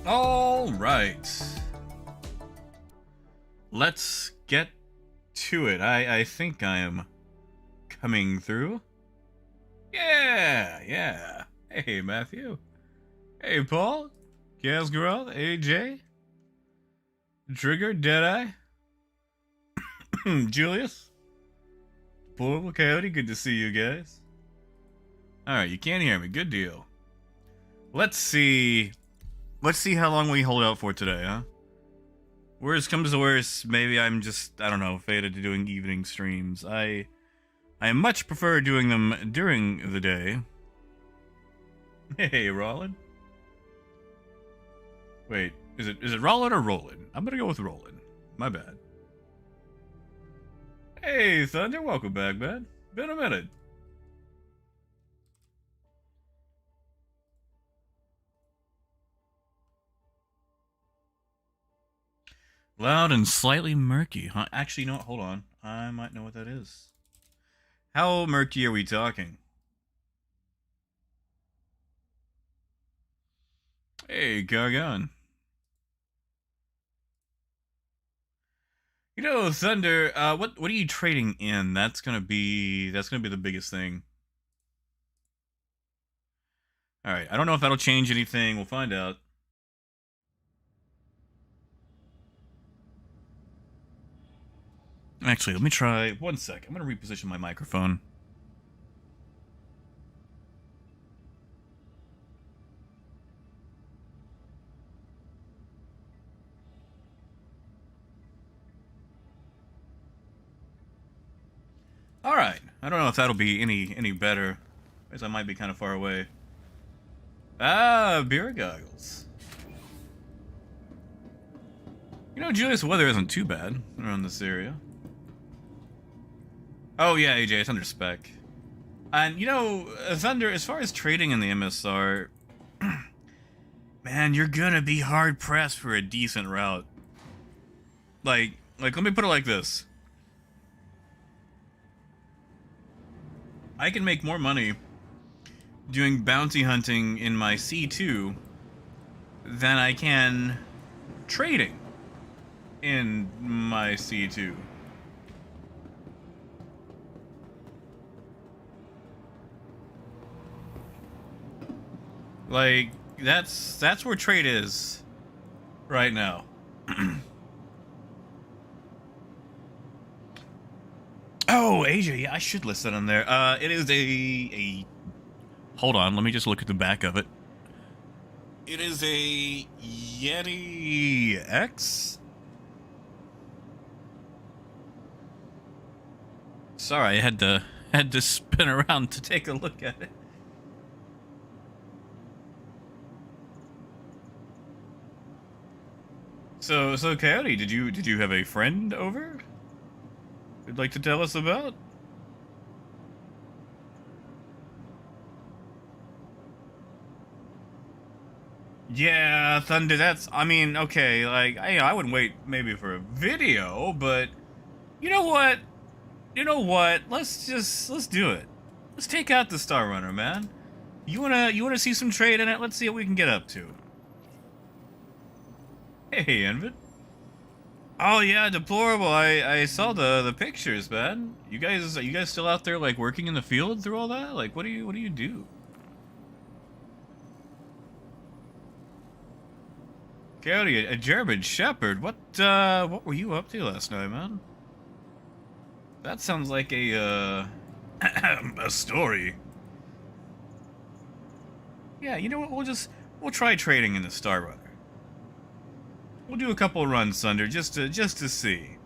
All right. Let's get to it. I think I am coming through. Yeah. Hey, Matthew. Hey, Paul. Casgarel, AJ. Trigger, Deadeye. Julius. Portable Coyote, good to see you guys. Alright, you can't hear me. Good deal. Let's see how long we hold out for today, huh? Worst comes to worst, maybe I'm just, I don't know, fated to doing evening streams. I much prefer doing them during the day. Hey, Rollin. Wait, is it Rollin or Rollin? I'm gonna go with Rollin. My bad. Hey, Thunder, welcome back, man. Been a minute. Loud and slightly murky, huh? Actually, no, hold on. I might know what that is. How murky are we talking? Hey, Gargon. You know, Thunder, what are you trading in? That's gonna be the biggest thing. Alright, I don't know if that'll change anything. We'll find out. Actually, let me try 1 sec. I'm gonna reposition my microphone. Alright. I don't know if that'll be any better. Because I might be kind of far away. Ah, beer goggles. You know, Julius, weather isn't too bad around this area. Oh yeah, AJ, it's under spec. And you know, Thunder, as far as trading in the MSR, man, you're gonna be hard pressed for a decent route. Like, let me put it like this. I can make more money doing bounty hunting in my C2 than I can trading in my C2. Like, that's where trade is right now. Oh, AJ, yeah, I should list that on there. It is a... Hold on, let me just look at the back of it. It is a Yeti X? Sorry, I had to spin around to take a look at it. So Coyote, did you have a friend over? You'd like to tell us about? Yeah, Thunder, that's, I mean, okay, like, I wouldn't wait maybe for a video, but you know what? Let's do it. Let's take out the Star Runner, man. You wanna see some trade in it? Let's see what we can get up to. Hey, Envid. Oh yeah, deplorable. I saw the pictures, man. You guys still out there like working in the field through all that? Like what do you do? Coyote, a German Shepherd. What were you up to last night, man? That sounds like a a story. Yeah, you know what? We'll try trading in the Star Runner. We'll do a couple runs, Thunder, just to see.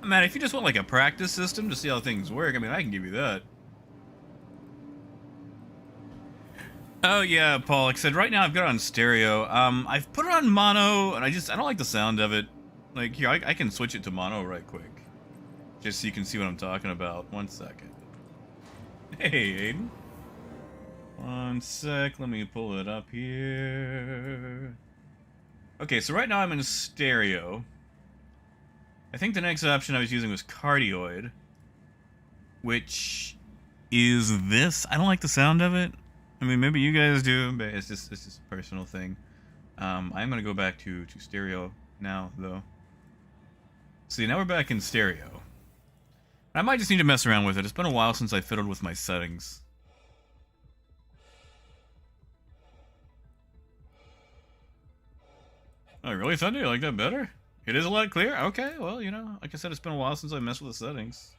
Man, if you just want like a practice system to see how things work, I mean, I can give you that. Oh yeah, Paul, like I said, right now I've got it on stereo. I've put it on mono, and I don't like the sound of it. Like, here, I can switch it to mono right quick. Just so you can see what I'm talking about. 1 second. Hey, Aiden. 1 sec, let me pull it up here. Okay, so right now I'm in stereo. I think the next option I was using was cardioid. which is this. I don't like the sound of it. I mean, maybe you guys do, but it's just a personal thing. I'm gonna go back to stereo now, though. See, now we're back in stereo. I might just need to mess around with it. It's been a while since I fiddled with my settings. Oh, really, Thunder? You like that better? It is a lot clearer? Okay, well, you know, like I said, it's been a while since I messed with the settings.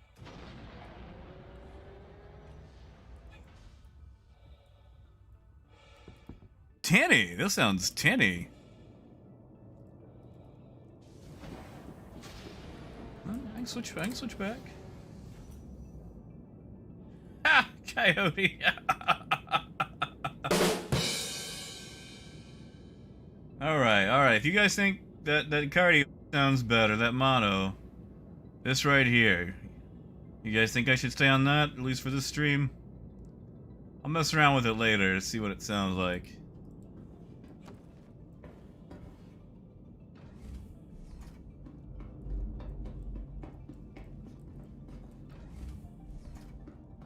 Tinny! This sounds tinny. I can switch back. Ah! Coyote! Alright. If you guys think that cardio sounds better, that mono, this right here, you guys think I should stay on that, at least for this stream? I'll mess around with it later to see what it sounds like.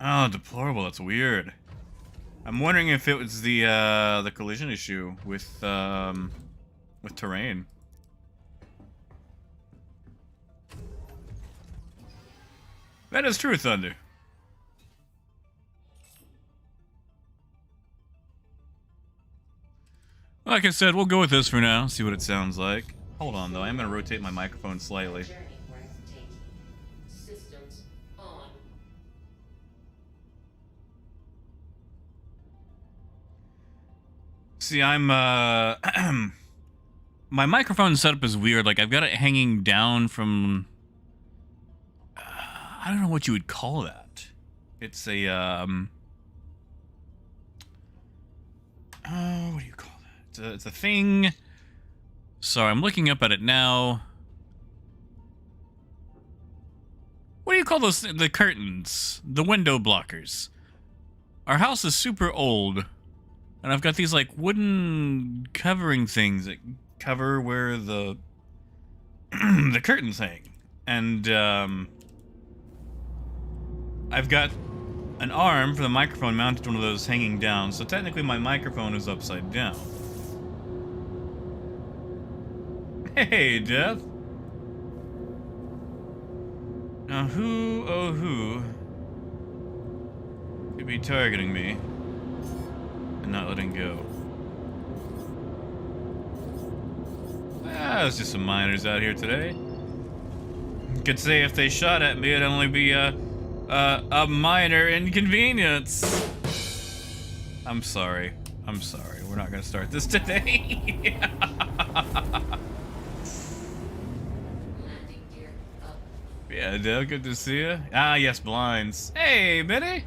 Oh, deplorable, that's weird. I'm wondering if it was the collision issue with terrain. That is true, Thunder. Like I said, we'll go with this for now, see what it sounds like. Hold on, though. I'm going to rotate my microphone slightly. See, I'm, my microphone setup is weird. Like, I've got it hanging down from... I don't know what you would call that. It's a, oh, what do you call that? It's a thing. So I'm looking up at it now. What do you call those? The curtains, the window blockers. Our house is super old, and I've got these like wooden covering things that cover where the the curtains hang, and I've got an arm for the microphone mounted to one of those hanging down, so technically my microphone is upside down. Hey, Death. Now who, oh who, could be targeting me and not letting go? Ah, it's just some miners out here today. Could say if they shot at me, it'd only be a minor inconvenience. I'm sorry. We're not gonna start this today. Yeah, Dale, good to see you. Ah, yes, blinds. Hey, Benny.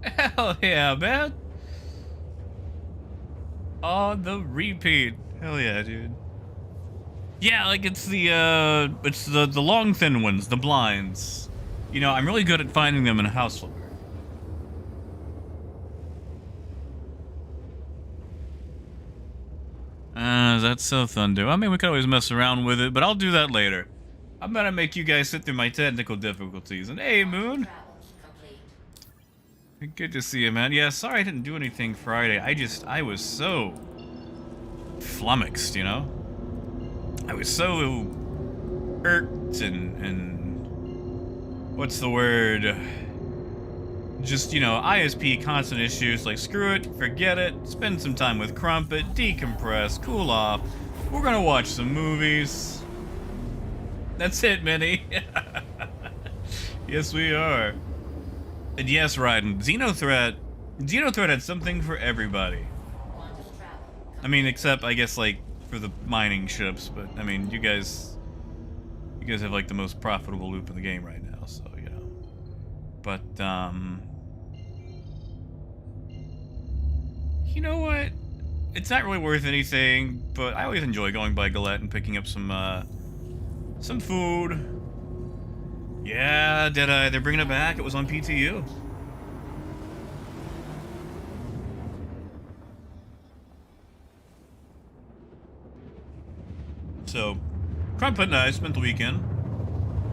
Hell yeah, man. On the repeat. Hell yeah, dude. Yeah, like it's the long thin ones, the blinds. You know, I'm really good at finding them in a house flipper. That's so Thunder. I mean, we could always mess around with it, but I'll do that later. I'm gonna make you guys sit through my technical difficulties. And hey, Moon. Good to see you, man. Yeah, sorry I didn't do anything Friday. I was so flummoxed, you know? I was so irked and what's the word? Just, you know, ISP constant issues, like screw it, forget it, spend some time with Crumpet, decompress, cool off. We're gonna watch some movies. That's it, Minnie. Yes, we are. And yes, Raiden, Xenothreat had something for everybody. I mean, except, I guess, like, for the mining ships, but, I mean, you guys have, like, the most profitable loop in the game right now, so, you know. But, you know what? It's not really worth anything, but I always enjoy going by Galette and picking up some food. Yeah, they're bringing it back. It was on PTU. So, Crumpet and I spent the weekend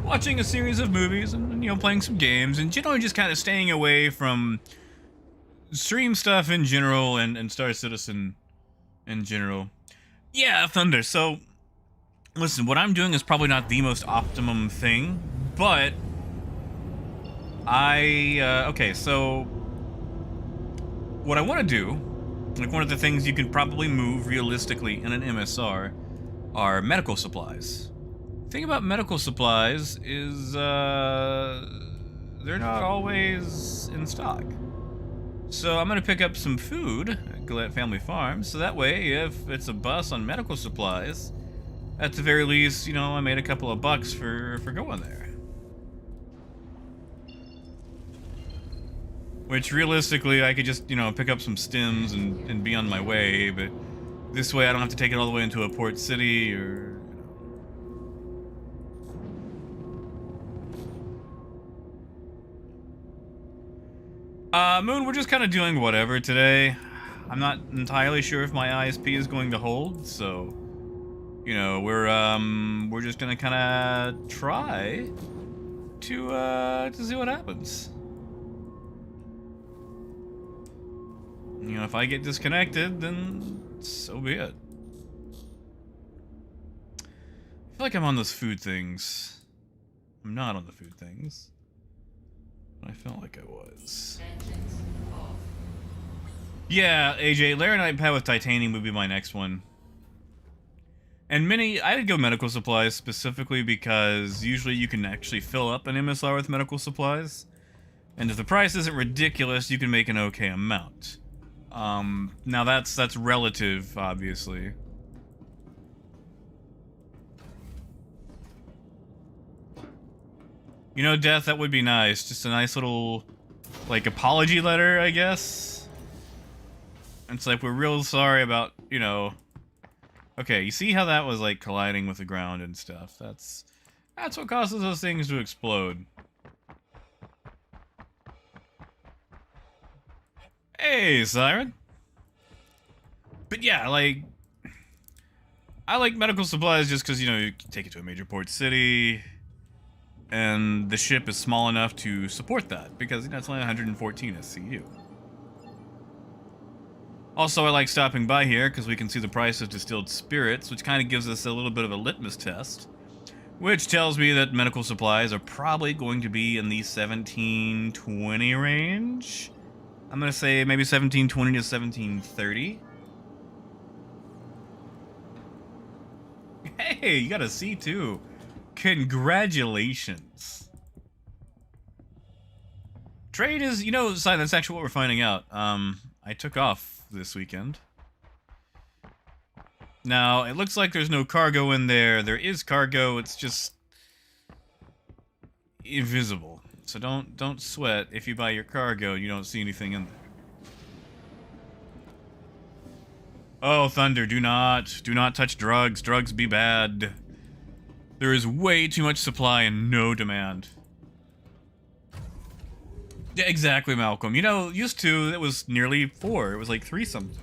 watching a series of movies and, you know, playing some games and generally just kind of staying away from stream stuff in general and Star Citizen in general. Yeah, Thunder. So, listen, what I'm doing is probably not the most optimum thing, but okay, so what I want to do, like one of the things you can probably move realistically in an MSR are medical supplies. The thing about medical supplies is, they're not always in stock. So I'm gonna pick up some food at Gillette Family Farm, so that way, if it's a bus on medical supplies, at the very least, you know, I made a couple of bucks for going there. Which, realistically, I could just, you know, pick up some stims and be on my way, but this way I don't have to take it all the way into a port city, or... Moon, we're just kind of doing whatever today. I'm not entirely sure if my ISP is going to hold, so... You know, we're just gonna kind of try to see what happens. You know, if I get disconnected, then so be it. I feel like I'm on those food things. I'm not on the food things. I felt like I was. Yeah, AJ, Laranite pad with titanium would be my next one. And I'd go medical supplies specifically because usually you can actually fill up an MSR with medical supplies. And if the price isn't ridiculous, you can make an okay amount. Now that's relative, obviously. You know, Death, that would be nice. Just a nice little, like, apology letter, I guess. It's like, we're real sorry about, you know... Okay, you see how that was, like, colliding with the ground and stuff? That's what causes those things to explode. Hey, Siren. But yeah, like... I like medical supplies just because, you know, you can take it to a major port city... And the ship is small enough to support that, because, you know, it's only 114 SCU. Also, I like stopping by here, because we can see the price of distilled spirits, which kind of gives us a little bit of a litmus test. Which tells me that medical supplies are probably going to be in the 1720 range. I'm going to say maybe 1720 to 1730. Hey, you got a C2. Congratulations. Trade is, you know, Si, that's actually what we're finding out. I took off this weekend. Now, it looks like there's no cargo in there. There is cargo, it's just invisible. So don't sweat if you buy your cargo and you don't see anything in there. Oh, Thunder, do not touch drugs. Drugs be bad. There is way too much supply and no demand. Yeah, exactly, Malcolm. You know, used to, it was nearly 4. It was like 3 something.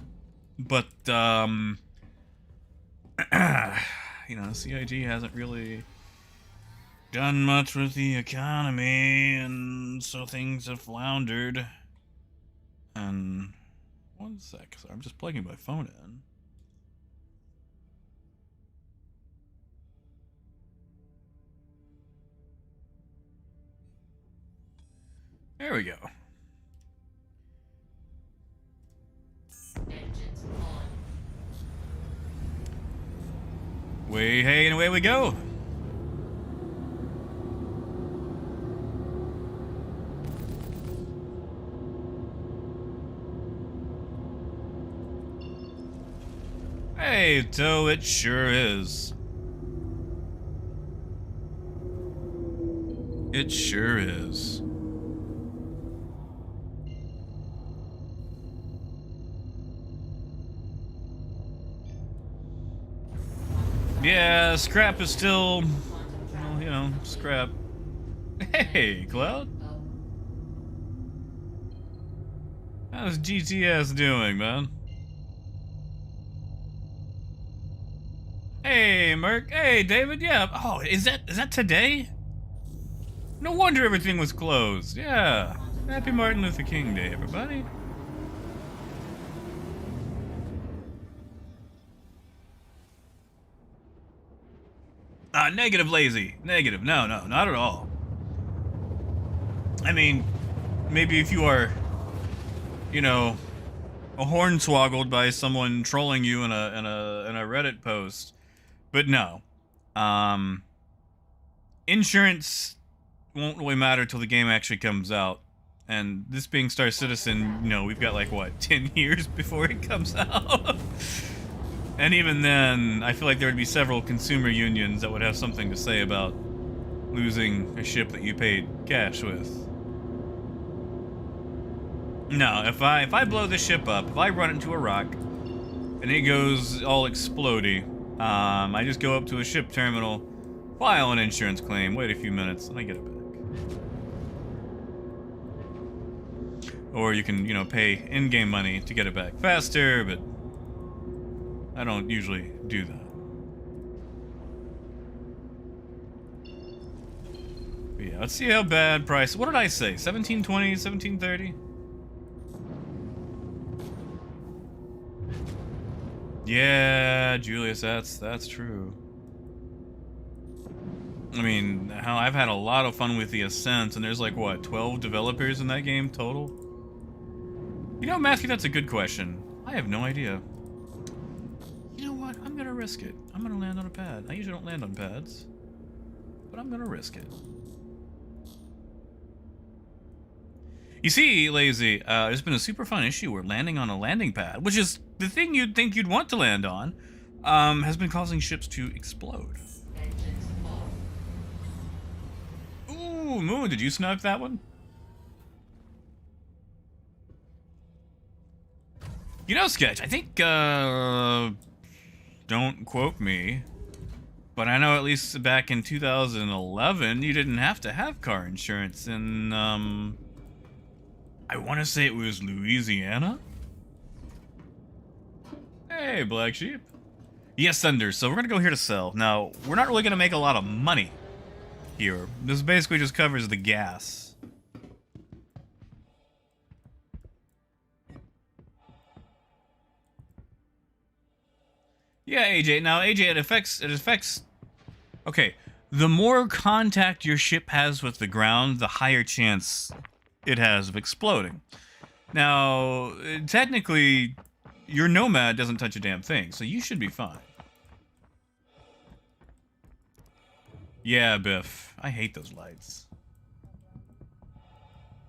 But, you know, CIG hasn't really done much with the economy, and so things have floundered. And, one sec, sorry, I'm just plugging my phone in. There we go. Way, hey, and away we go. Hey, Toe, it sure is. It sure is. Yeah, scrap is still, well, you know, scrap. Hey, Cloud. How's GTS doing, man? Hey, Merc. Hey, David. Yeah. Oh, is that today? No wonder everything was closed. Yeah. Happy Martin Luther King Day, everybody. Negative, lazy. Negative. No, not at all. I mean, maybe if you are, you know, a hornswoggled by someone trolling you in a Reddit post, but no. Insurance won't really matter till the game actually comes out. And this being Star Citizen, you know, we've got like, what, 10 years before it comes out? And even then, I feel like there would be several consumer unions that would have something to say about losing a ship that you paid cash with. No, if I blow this ship up, if I run into a rock, and it goes all explodey, I just go up to a ship terminal, file an insurance claim, wait a few minutes, and I get it back. Or you can, you know, pay in-game money to get it back faster, but I don't usually do that. But yeah, let's see how bad price. What did I say? 1720, 1730? Yeah, Julius, that's true. I mean, how I've had a lot of fun with the Ascent, and there's like, what, 12 developers in that game total? You know, Matthew, that's a good question. I have no idea. You know what? I'm gonna risk it. I'm gonna land on a pad. I usually don't land on pads, but I'm gonna risk it. You see, Lazy, there's been a super fun issue where landing on a landing pad, which is the thing you'd think you'd want to land on, has been causing ships to explode. Ooh, Moon, did you snipe that one? You know, Sketch, I think, don't quote me, but I know at least back in 2011, you didn't have to have car insurance in, I want to say it was Louisiana? Hey, Black Sheep. Yes, Thunder, so we're going to go here to sell. Now, we're not really going to make a lot of money here. This basically just covers the gas. Yeah, AJ. Now, AJ, it affects... Okay, the more contact your ship has with the ground, the higher chance it has of exploding. Now, technically, your Nomad doesn't touch a damn thing, so you should be fine. Yeah, Biff. I hate those lights.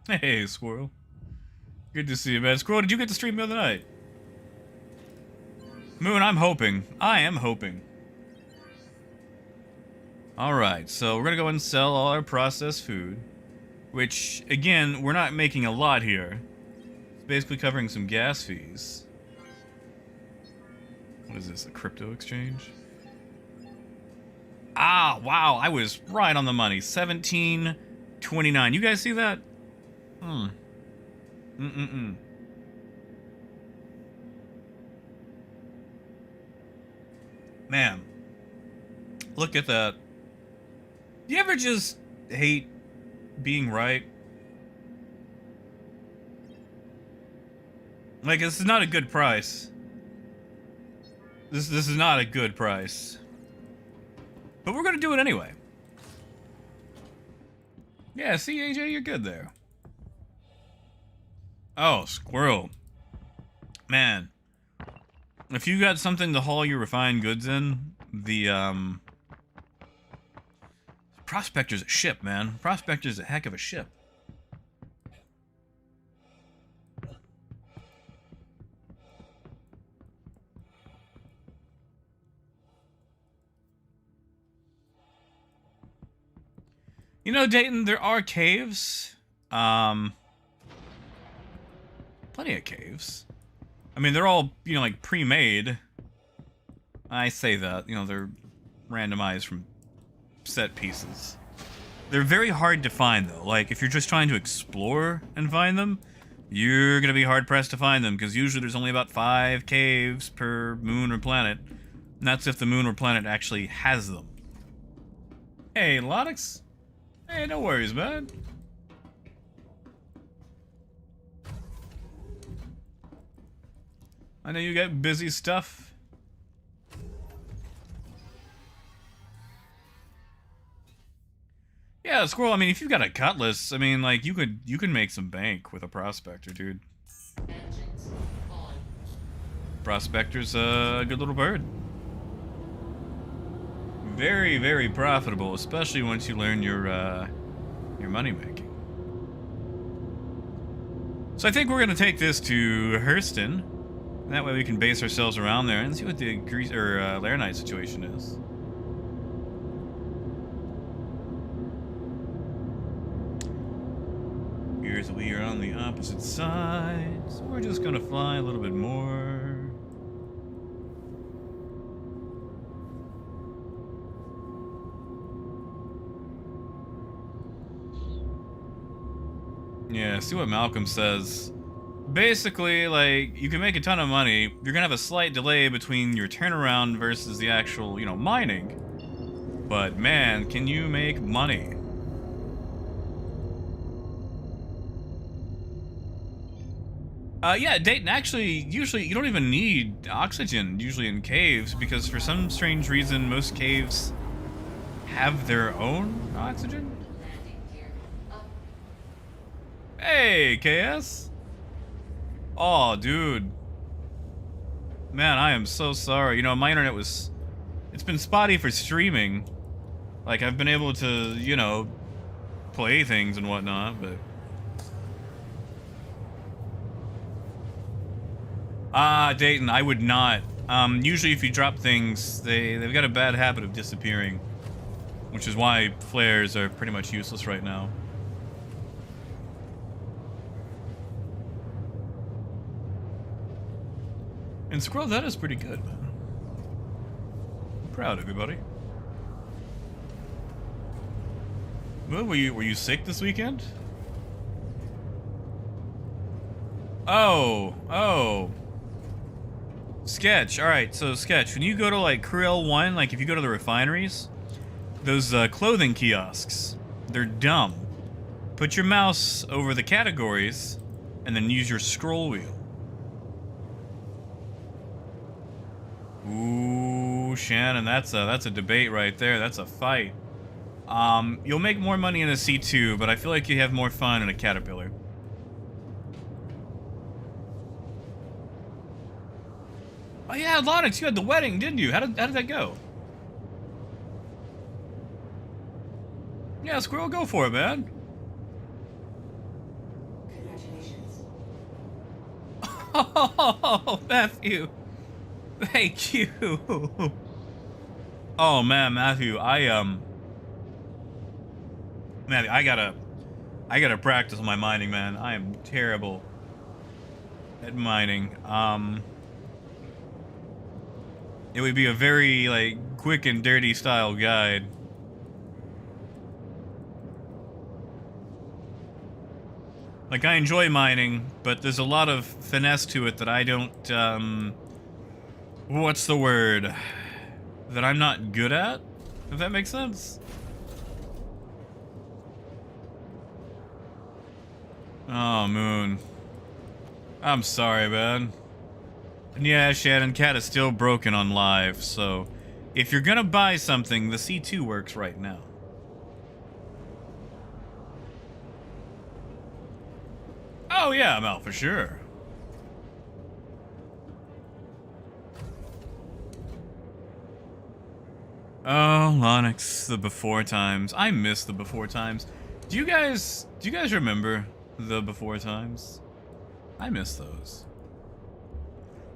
Hey, Squirrel. Good to see you, man. Squirrel, did you get to stream the other night? Moon, I'm hoping. I am hoping. Alright, so we're gonna go ahead and sell all our processed food. Which, again, we're not making a lot here. It's basically covering some gas fees. What is this, a crypto exchange? Ah, wow, I was right on the money. 17.29. You guys see that? Man, look at that. Do you ever just hate being right? Like, this is not a good price. This is not a good price. But we're gonna do it anyway. Yeah, see, AJ, you're good there. Oh, Squirrel. Man. If you got something to haul your refined goods in, the, Prospector's a ship, man. Prospector's a heck of a ship. You know, Dayton, there are caves. Plenty of caves. I mean, they're all, you know, like, pre-made. I say that. You know, they're randomized from set pieces. They're very hard to find, though. Like, if you're just trying to explore and find them, you're gonna be hard-pressed to find them, because usually there's only about 5 caves per moon or planet. And that's if the moon or planet actually has them. Hey, Lodix. Hey, no worries, man. I know you got busy stuff. Yeah, Squirrel, I mean, if you've got a cutlass, I mean, like, you could make some bank with a Prospector, dude. Prospector's a good little bird. Very, very profitable, especially once you learn your money making. So I think we're gonna take this to Hurston. That way we can base ourselves around there and see what the Laranite situation is. Here's we are on the opposite side, so we're just gonna fly a little bit more. Yeah, see what Malcolm says. Basically, like, you can make a ton of money. You're gonna have a slight delay between your turnaround versus the actual, mining. But man, can you make money? Yeah, Dayton, actually, usually you don't even need oxygen, usually in caves, because for some strange reason, most caves have their own oxygen. Hey, KS. Oh, dude. Man, I am so sorry. My internet it's been spotty for streaming. Like, I've been able to, play things and whatnot, but... Dayton, I would not. Usually if you drop things, they've got a bad habit of disappearing. Which is why flares are pretty much useless right now. And Squirrel, that is pretty good, man. I'm proud of you, buddy. Well, were you sick this weekend? Oh. Sketch. Alright, so Sketch, when you go to, like, Krill 1, like, if you go to the refineries, those, clothing kiosks, they're dumb. Put your mouse over the categories, and then use your scroll wheel. Ooh, Shannon, that's a debate right there. That's a fight. You'll make more money in a C2, but I feel like you have more fun in a Caterpillar. Oh yeah, Lonix, you had the wedding, didn't you? How did that go? Yeah, Squirrel, go for it, man. Congratulations. Oh, Matthew. Thank you. Oh man, Matthew, Matthew, I gotta practice my mining, man. I am terrible at mining. It would be a very, like, quick and dirty style guide. Like, I enjoy mining, but there's a lot of finesse to it that I don't, what's the word? That I'm not good at? If that makes sense? Oh, Moon. I'm sorry, man. And yeah, Shannon, Cat is still broken on live, so... If you're gonna buy something, the C2 works right now. Oh yeah, Mal, for sure. Oh, Lonix, the before times. I miss the before times. Do you guys remember the before times? I miss those.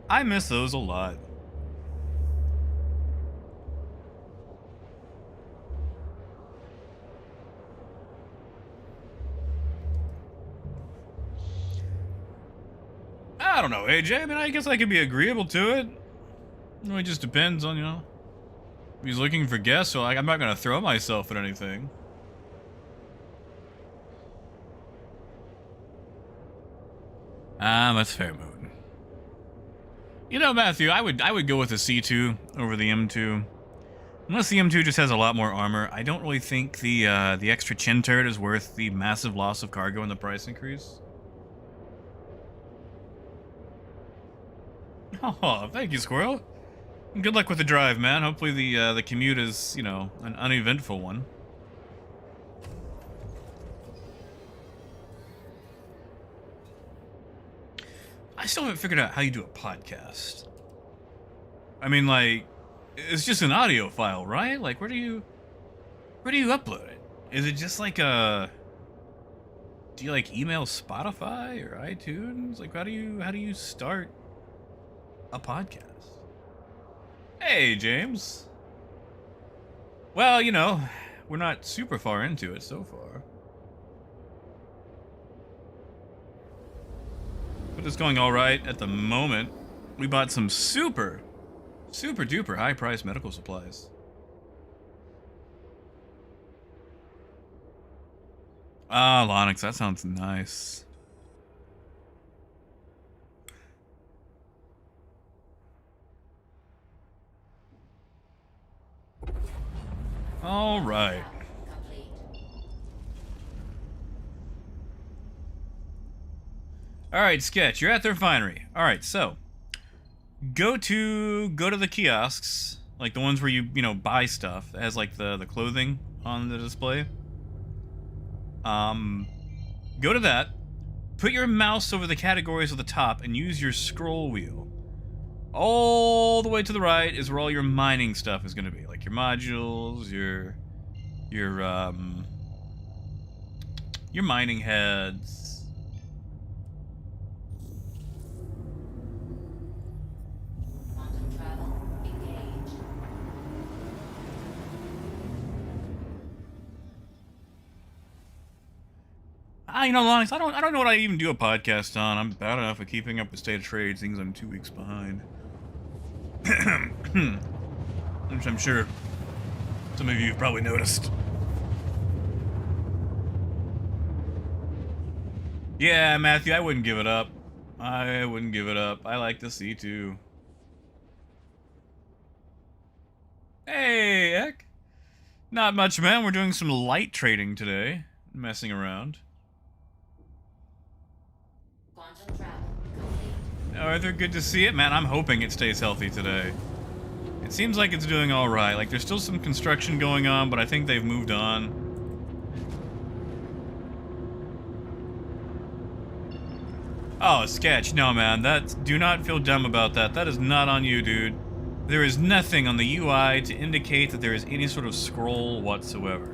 I miss those a lot. I don't know, AJ. I mean, I guess I could be agreeable to it. It just depends on, if he's looking for guests, so I'm not gonna throw myself at anything. That's fair, Moon. Matthew, I would go with the C2 over the M2. Unless the M2 just has a lot more armor, I don't really think the extra chin turret is worth the massive loss of cargo and the price increase. Oh, thank you, Squirrel. Good luck with the drive, man. Hopefully the commute is, you know, an uneventful one. I still haven't figured out how you do a podcast. I mean, like, it's just an audio file, right? Like, where do you upload it? Is it just like do you like email Spotify or iTunes? Like, how do you start a podcast? Hey, James. Well, you know, we're not super far into it so far. But it's going all right at the moment. We bought some super duper high priced medical supplies. Ah, Lonix, that sounds nice. All right. All right, Sketch, you're at the refinery. All right, so go to the kiosks, like the ones where you know buy stuff. It has like the clothing on the display. Go to that. Put your mouse over the categories at the top and use your scroll wheel. All the way to the right is where all your mining stuff is going to be, like your modules, your mining heads. You know, Lonix, I don't know what I even do a podcast on. I'm bad enough at keeping up with state of trade, things I'm 2 weeks behind. Which I'm sure some of you have probably noticed. Yeah, Matthew, I wouldn't give it up. I wouldn't give it up. I like the C2. Hey, Eck. Not much, man. We're doing some light trading today. Messing around. Arthur, good to see it. Man, I'm hoping it stays healthy today. It seems like it's doing alright. Like, there's still some construction going on, but I think they've moved on. Oh, Sketch. No, man. Do not feel dumb about that. That is not on you, dude. There is nothing on the UI to indicate that there is any sort of scroll whatsoever.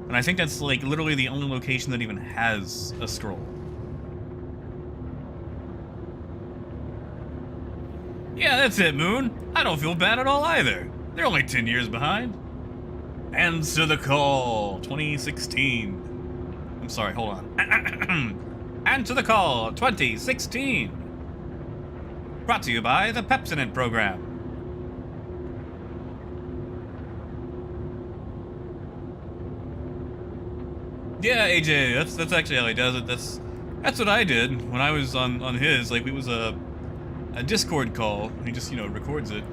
And I think that's, like, literally the only location that even has a scroll. Yeah, that's it, Moon. I don't feel bad at all either. They're only 10 years behind. Answer the call, 2016. I'm sorry, hold on. Answer the call, 2016. Brought to you by the Pepsodent program. Yeah, AJ, that's actually how he does it. That's what I did when I was on his. Like, it was a Discord call. He just, you know, records it.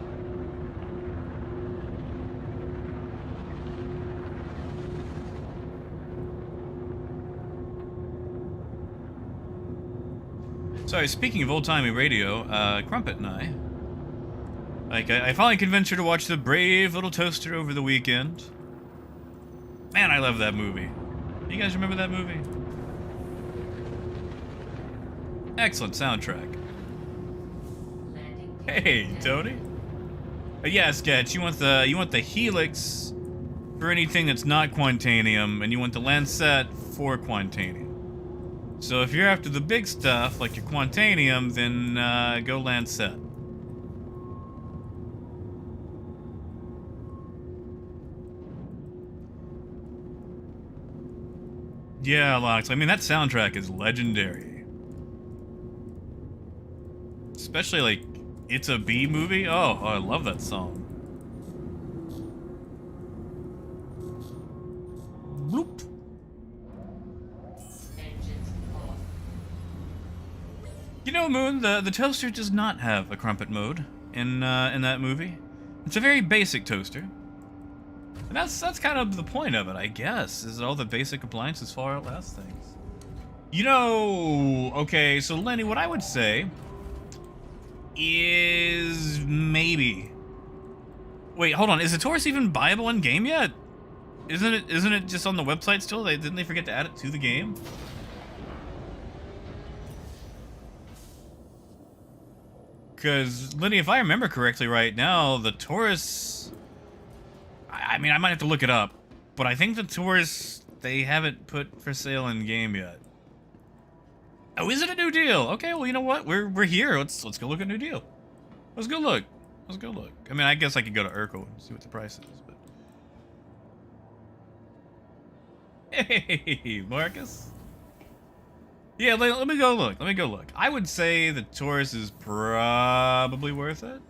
Sorry, speaking of old-timey radio, Crumpet and I finally convinced her to watch The Brave Little Toaster over the weekend. Man, I love that movie. You guys remember that movie? Excellent soundtrack. Hey, Tony. Yeah, Sketch, you want the Helix for anything that's not Quantanium, and you want the Lancet for Quantanium. So if you're after the big stuff, like your Quantanium, then go Lancet. Yeah, Lox, I mean, that soundtrack is legendary. Especially, like, It's a Bee movie? Oh, I love that song. Bloop. You know, Moon, the toaster does not have a crumpet mode in that movie. It's a very basic toaster. And that's kind of the point of it, I guess, is all the basic appliances far outlast things. You know, okay, so Lenny, what I would say is maybe. Wait, hold on. Is the Taurus even buyable in game yet? Isn't it just on the website still? Didn't they forget to add it to the game? Because, Lenny, if I remember correctly right now, the Taurus... I mean, I might have to look it up, but I think the Taurus, they haven't put for sale in game yet. Oh, is it a new deal? Okay, well, you know what? We're here. Let's go look at a new deal. Let's go look. Let's go look. I mean, I guess I could go to Urkel and see what the price is, but... Hey, Marcus. Yeah, let me go look. Let me go look. I would say the Taurus is probably worth it.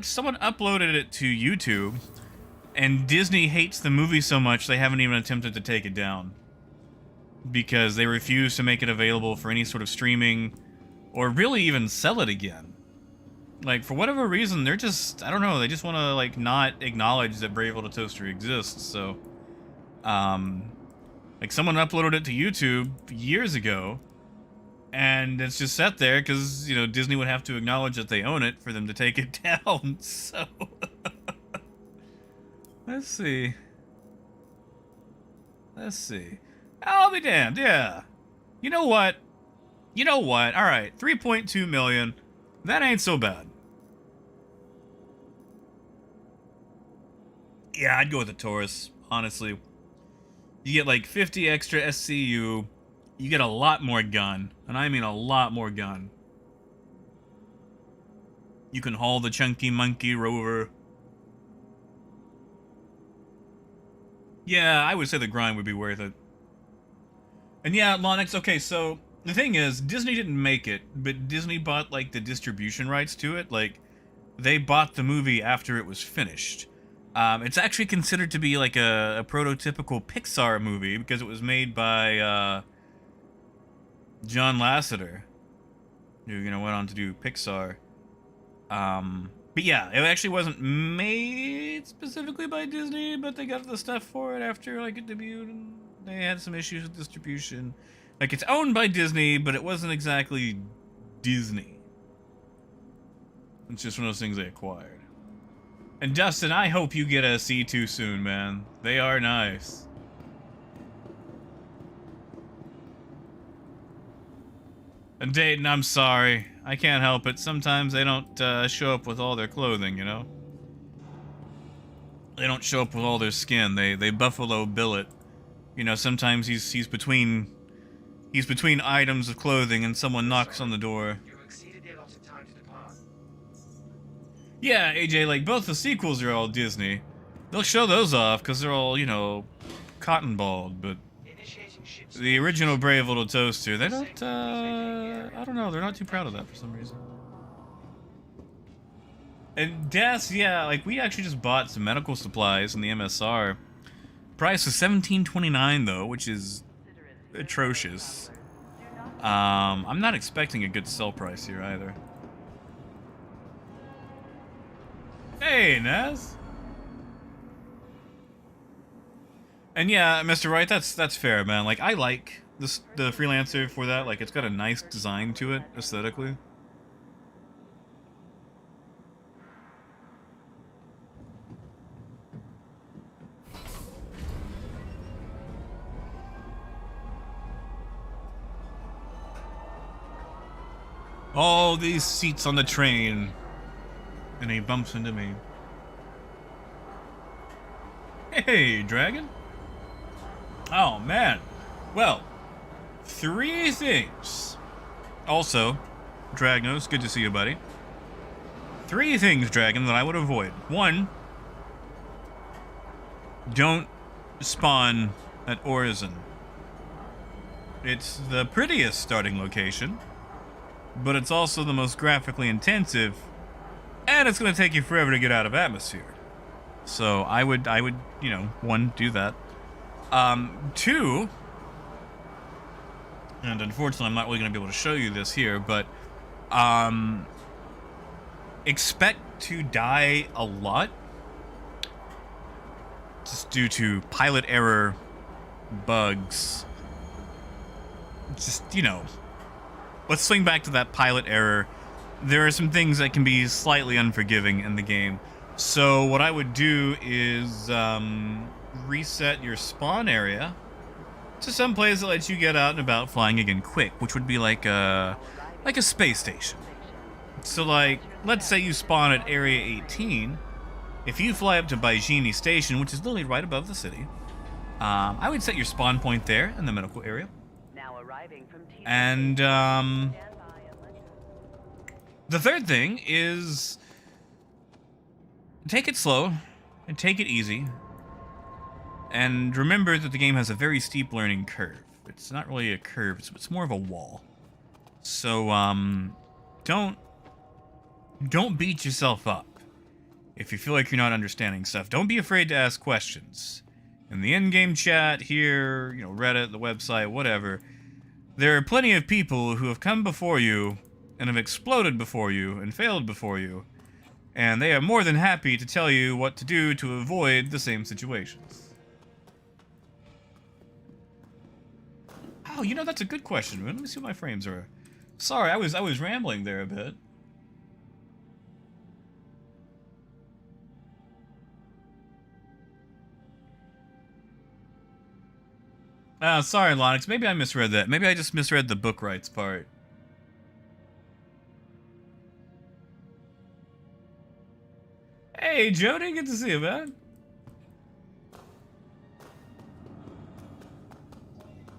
Someone uploaded it to YouTube, and Disney hates the movie so much they haven't even attempted to take it down. Because they refuse to make it available for any sort of streaming, or really even sell it again. Like, for whatever reason, they're just, I don't know, they just want to, like, not acknowledge that Brave Little Toaster exists, so... like, someone uploaded it to YouTube years ago, and it's just sat there because, you know, Disney would have to acknowledge that they own it for them to take it down, so... Let's see. Let's see. I'll be damned, yeah. You know what? You know what? Alright, 3.2 million. That ain't so bad. Yeah, I'd go with the Taurus, honestly. You get like 50 extra SCU. You get a lot more gun. And I mean a lot more gun. You can haul the Chunky Monkey Rover. Yeah, I would say the grind would be worth it. And yeah, Lonix, okay, so the thing is, Disney didn't make it, but Disney bought, like, the distribution rights to it. Like, they bought the movie after it was finished. It's actually considered to be, like, a prototypical Pixar movie, because it was made by, John Lasseter, who, you know, went on to do Pixar. But yeah, it actually wasn't made specifically by Disney, but they got the stuff for it after, like, it debuted, and they had some issues with distribution. Like, it's owned by Disney, but it wasn't exactly Disney. It's just one of those things they acquired. And Dustin, I hope you get a C2 soon, man. They are nice. And Dayton, I'm sorry. I can't help it. Sometimes they don't show up with all their clothing, you know? They don't show up with all their skin. They Buffalo Bill it. You know, sometimes he's between items of clothing and someone knocks on the door. Yeah, AJ, like, both the sequels are all Disney. They'll show those off because they're all, you know, cotton balled, but the original Brave Little Toaster, they don't, I don't know, they're not too proud of that for some reason. And Des, yeah, like, we actually just bought some medical supplies in the MSR. Price was $17.29 though, which is atrocious. I'm not expecting a good sell price here either. Hey, Naz. And yeah, Mr. Wright, that's fair, man. Like, I like the freelancer for that. Like, it's got a nice design to it aesthetically. All these seats on the train. And he bumps into me. Hey, Dragon. Oh, man. Well, 3 things. Also, Dragnos, good to see you, buddy. 3 things, Dragon, that I would avoid. 1, don't spawn at Orison. It's the prettiest starting location, but it's also the most graphically intensive, and it's going to take you forever to get out of atmosphere. So I would, you know, 1, do that. 2, And unfortunately, I'm not really going to be able to show you this here, but expect to die a lot just due to pilot error, bugs. Just, you know, let's swing back to that pilot error. There are some things that can be slightly unforgiving in the game. So what I would do is reset your spawn area to some place that lets you get out and about flying again quick, which would be like a space station. So like, let's say you spawn at area 18. If you fly up to Baijini Station, which is literally right above the city, I would set your spawn point there in the medical area. And the third thing is take it slow and take it easy. And remember that the game has a very steep learning curve. It's not really a curve, it's more of a wall. So don't beat yourself up if you feel like you're not understanding stuff. Don't be afraid to ask questions. In the in-game chat here, you know, Reddit, the website, whatever, there are plenty of people who have come before you and have exploded before you and failed before you, and they are more than happy to tell you what to do to avoid the same situations. Oh, you know, that's a good question. Let me see what my frames are. Sorry, I was rambling there a bit. Sorry, Lonix. Maybe I misread that. Maybe I just misread the book rights part. Hey, Jody, good to see you, man.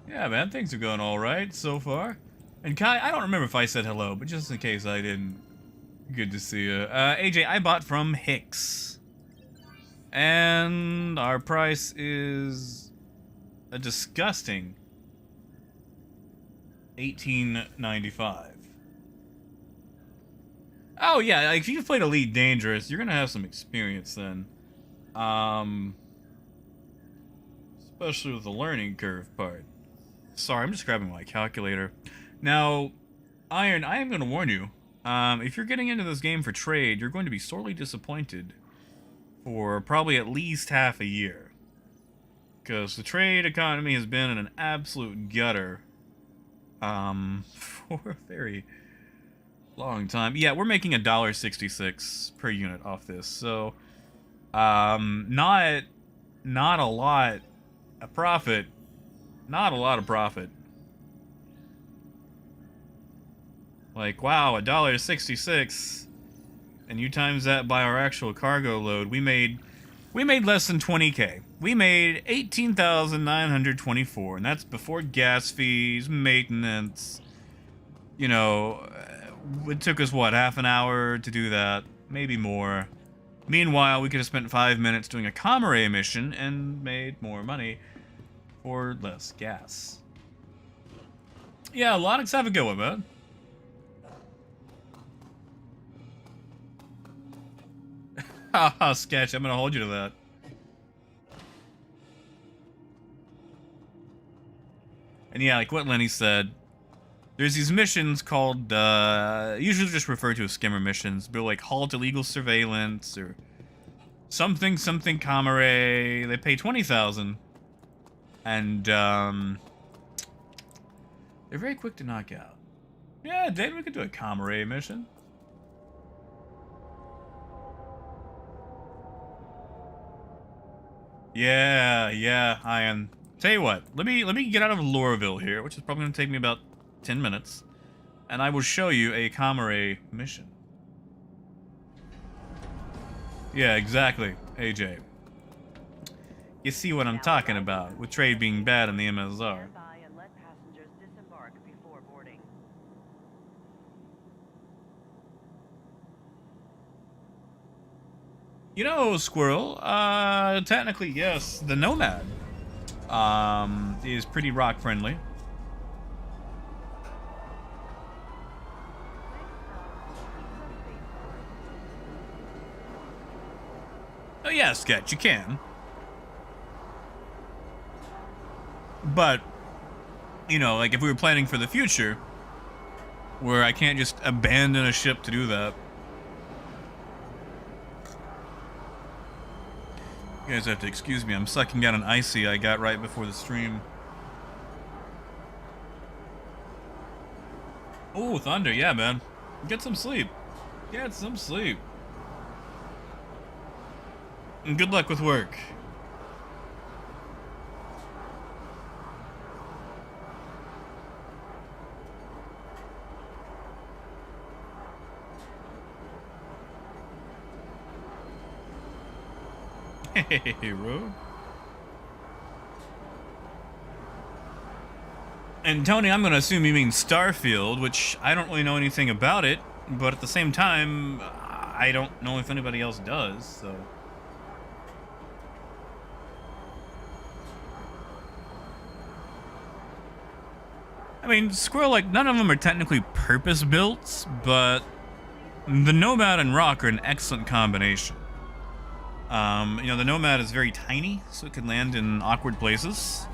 Yeah, man, things are going all right so far. And Kai, I don't remember if I said hello, but just in case I didn't, good to see you. AJ, I bought from Hicks. And our price is a disgusting $18.95. Oh yeah, like if you've played Elite Dangerous, you're gonna have some experience then. Especially with the learning curve part. Sorry, I'm just grabbing my calculator. Now, Iron, I am gonna warn you. If you're getting into this game for trade, you're going to be sorely disappointed for probably at least half a year. Because the trade economy has been in an absolute gutter for a very long time. Yeah, we're making $1.66 per unit off this, so not a lot of profit. Not a lot of profit. Like, wow, $1.66, and you times that by our actual cargo load, we made less than 20K. We made 18,924, and that's before gas fees, maintenance. You know, it took us, what, half an hour to do that? Maybe more. Meanwhile, we could have spent 5 minutes doing a Comrade mission and made more money for less gas. Yeah, Lonix, have a good one, man. Haha, sketch, I'm gonna hold you to that. And yeah, like what Lenny said, there's these missions called, usually just referred to as skimmer missions, but like halt illegal surveillance, or something Comrade. They pay 20,000. And, they're very quick to knock out. Yeah, Dave, we could do a Comrade mission. Yeah, I am. Tell you what, let me get out of Lorville here, which is probably gonna take me about 10 minutes, and I will show you a Comrade mission. Yeah, exactly, AJ. You see what I'm talking about, with trade being bad in the MSR. You know, Squirrel, technically, yes, the Nomad, is pretty rock friendly. Oh yeah, Sketch, you can. But You know, like if we were planning for the future, where I can't just abandon a ship to do that. You guys have to excuse me, I'm sucking down an icy I got right before the stream. Oh, thunder, yeah, man. Get some sleep. Get some sleep. And good luck with work. Hey, Rogue. And Tony, I'm gonna assume you mean Starfield, which I don't really know anything about it, but at the same time, I don't know if anybody else does, so... I mean, Squirrel, like, none of them are technically purpose-built, but the Nomad and Rock are an excellent combination. You know, the Nomad is very tiny, so it can land in awkward places.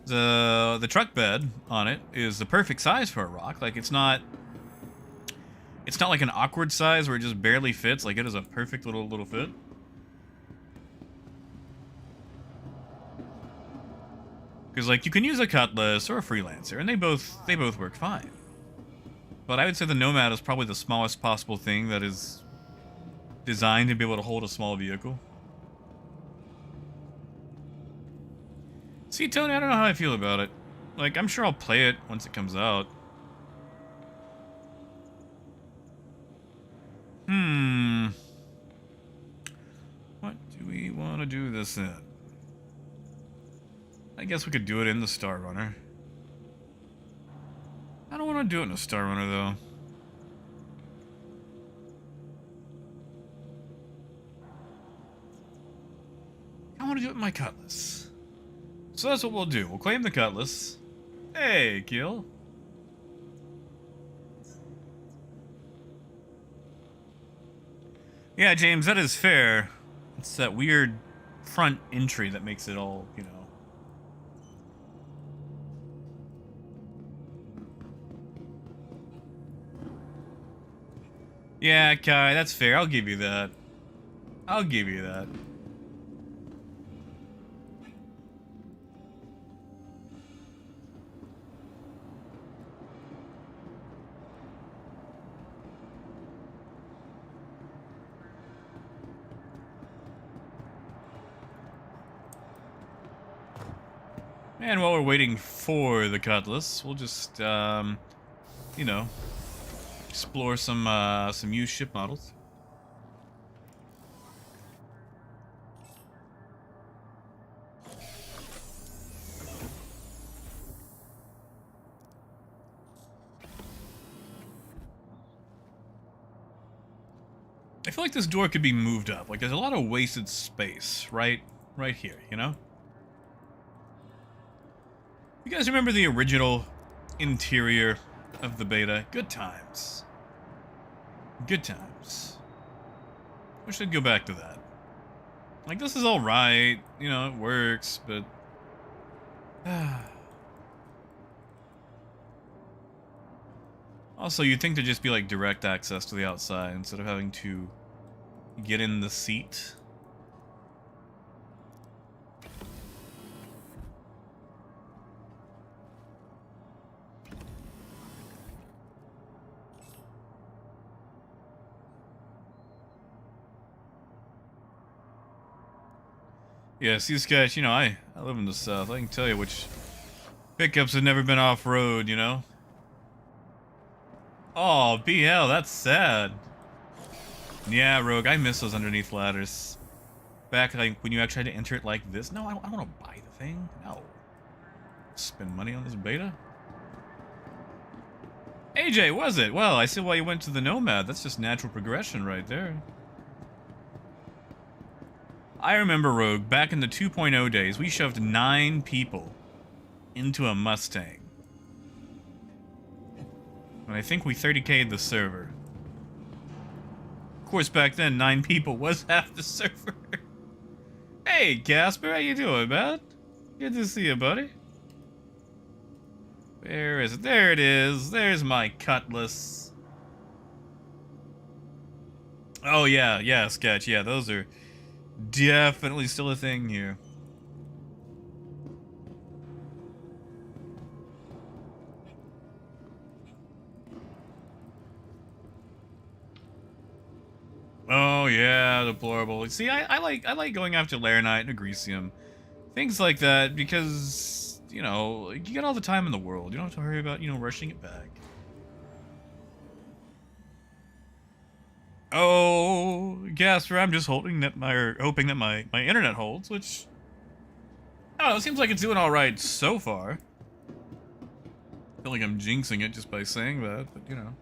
The truck bed on it is the perfect size for a Rock. Like, it's not like an awkward size where it just barely fits. Like, it is a perfect little fit. Because, like, you can use a Cutlass or a Freelancer, and they both work fine. But I would say the Nomad is probably the smallest possible thing that is designed to be able to hold a small vehicle. See, Tony, I don't know how I feel about it. Like, I'm sure I'll play it once it comes out. What do we want to do this in? I guess we could do it in the Star Runner. I don't want to do it in a Star Runner, though. I want to do it in my Cutlass. So that's what we'll do. We'll claim the Cutlass. Hey, Kill. Yeah, James, that is fair. It's that weird front entry that makes it all, you know. Yeah, Kai, that's fair. I'll give you that. I'll give you that. And while we're waiting for the Cutlass, we'll just, you know, explore some used ship models. I feel like this door could be moved up. Like, there's a lot of wasted space right here, you know? You guys remember the original interior of the beta? Good times. Good times. Wish I'd go back to that. Like, this is alright. You know, it works, but... Also, you'd think there'd just be, like, direct access to the outside instead of having to get in the seat. Yeah, see, guys, you know, I live in the South. I can tell you which pickups have never been off-road, you know? Oh, BL, that's sad. Yeah, Rogue, I miss those underneath ladders. Back, like, when you actually had to enter it like this. No, I don't want to buy the thing. No. Spend money on this beta? AJ, was it? Well, I see why you went to the Nomad. That's just natural progression right there. I remember, Rogue, back in the 2.0 days, we shoved 9 people into a Mustang. And I think we 30k'd the server. Of course, back then, 9 people was half the server. Hey, Casper, how you doing, man? Good to see you, buddy. Where is it? There it is. There's my cutlass. Oh, yeah. Yeah, sketch. Yeah, those are definitely still a thing here. Oh yeah, deplorable. See, I like going after Laranite and Agresium, things like that, because you know you got all the time in the world. You don't have to worry about rushing it back. Oh, Gasper, I'm just hoping that my internet holds, which I don't know. It seems like it's doing all right so far. I feel like I'm jinxing it just by saying that, but you know.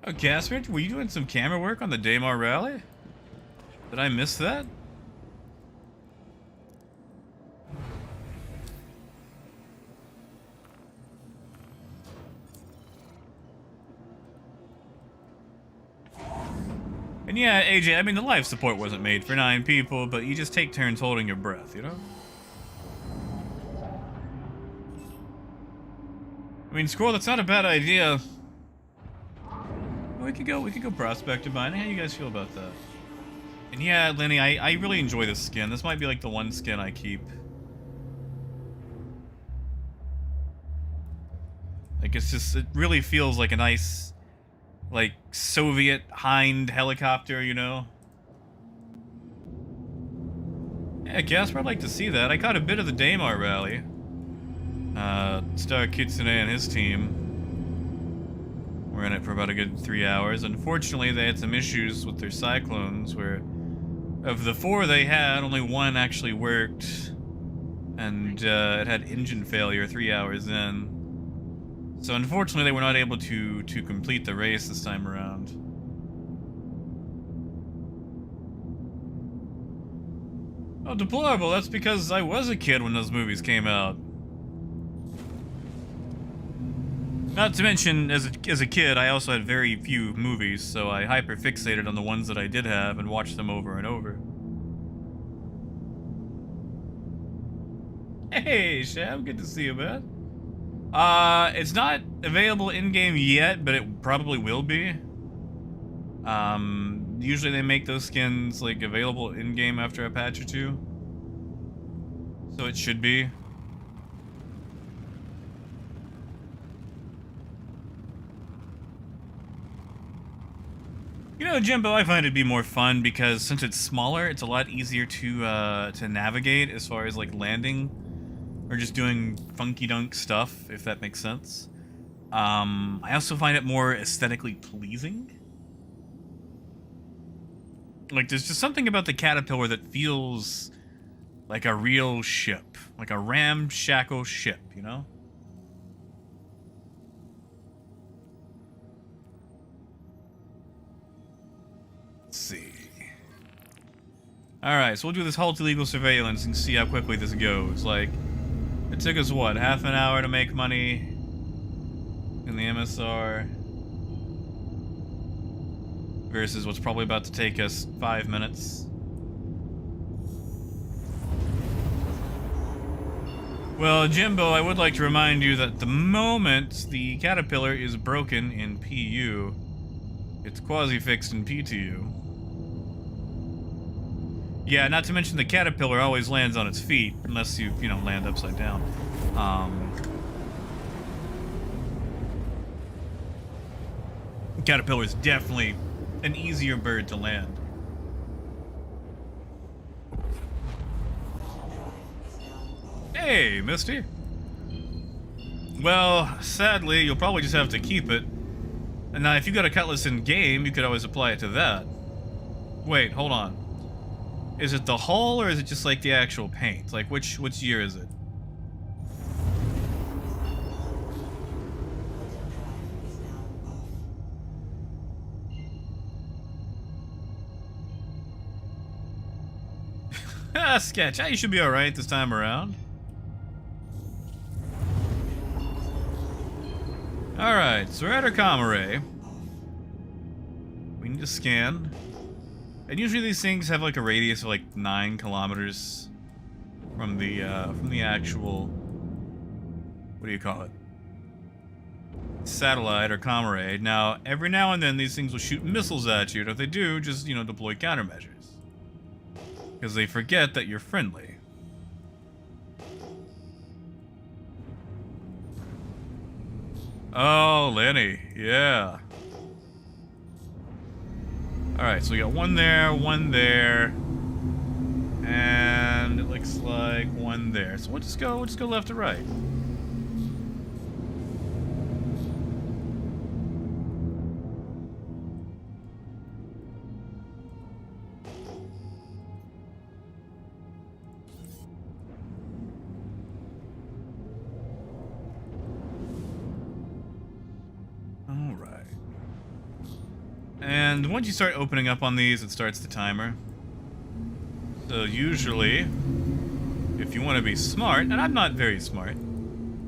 Oh, Gasper, were you doing some camera work on the Daymar rally? Did I miss that? And yeah, AJ, I mean, the life support wasn't made for 9 people, but you just take turns holding your breath, you know? I mean, Squirrel, that's not a bad idea. We could go Prospector buying. How do you guys feel about that? And yeah, Lenny, I really enjoy this skin. This might be like the one skin I keep. Like, it really feels like a nice, like, Soviet Hind helicopter, you know? Yeah, Gasper, I'd like to see that. I caught a bit of the Daymar rally. Star Kitsune and his team were in it for about a good 3 hours. Unfortunately, they had some issues with their cyclones, where of the 4 they had, only 1 actually worked, and it had engine failure 3 hours in. So unfortunately, they were not able to complete the race this time around. Oh, deplorable. That's because I was a kid when those movies came out. Not to mention, as a kid, I also had very few movies, so I hyper-fixated on the ones that I did have and watched them over and over. Hey, Shab, good to see you, man. It's not available in-game yet, but it probably will be. Usually they make those skins, like, available in-game after a patch or 2. So it should be. You know, Jimbo, I find it'd be more fun because since it's smaller, it's a lot easier to navigate as far as like landing or just doing funky dunk stuff, if that makes sense. I also find it more aesthetically pleasing. Like, there's just something about the Caterpillar that feels like a real ship, like a ramshackle ship, you know? See. Alright, so we'll do this halt illegal surveillance and see how quickly this goes. Like, it took us, what, half an hour to make money in the MSR versus what's probably about to take us 5 minutes. Well, Jimbo, I would like to remind you that the moment the Caterpillar is broken in PU, it's quasi-fixed in PTU. Yeah, not to mention the Caterpillar always lands on its feet, unless you know, land upside down. Caterpillar is definitely an easier bird to land. Hey, Misty. Well, sadly, you'll probably just have to keep it. And now, if you got a cutlass in game, you could always apply it to that. Wait, hold on. Is it the hull, or is it just like the actual paint? Like, which year is it? Ah, Sketch, you should be alright this time around. Alright, so we're at our comm array. We need to scan. And usually these things have like a radius of like 9 kilometers. from the actual, what do you call it? Satellite or comm array. Now, every now and then these things will shoot missiles at you, and if they do, just, deploy countermeasures. Because they forget that you're friendly. Oh, Lenny, yeah. Alright, so we got one there, and it looks like one there. So we'll just go left to right. And once you start opening up on these, it starts the timer. So usually, if you want to be smart, and I'm not very smart,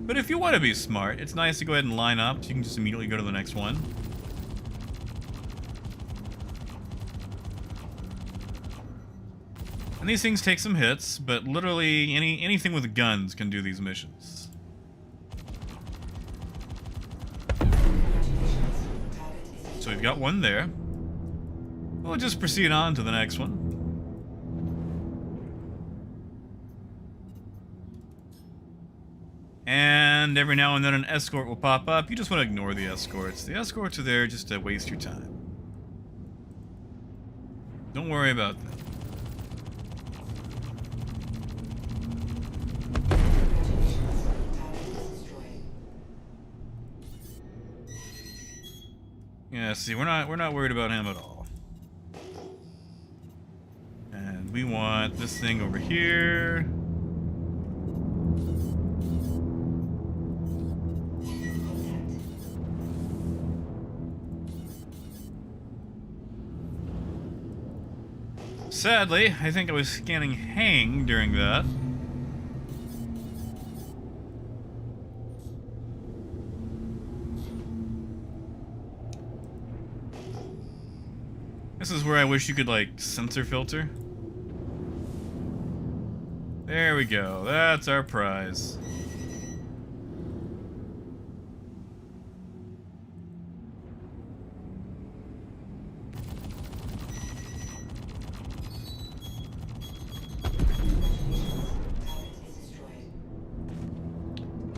but if you want to be smart, it's nice to go ahead and line up so you can just immediately go to the next one. And these things take some hits, but literally anything with guns can do these missions. So we've got one there. We'll just proceed on to the next one. And every now and then an escort will pop up. You just want to ignore the escorts. The escorts are there just to waste your time. Don't worry about them. Yeah, see, we're not worried about him at all. And we want this thing over here. Sadly, I think I was scanning hang during that. This is where I wish you could, like, sensor filter. There we go. That's our prize.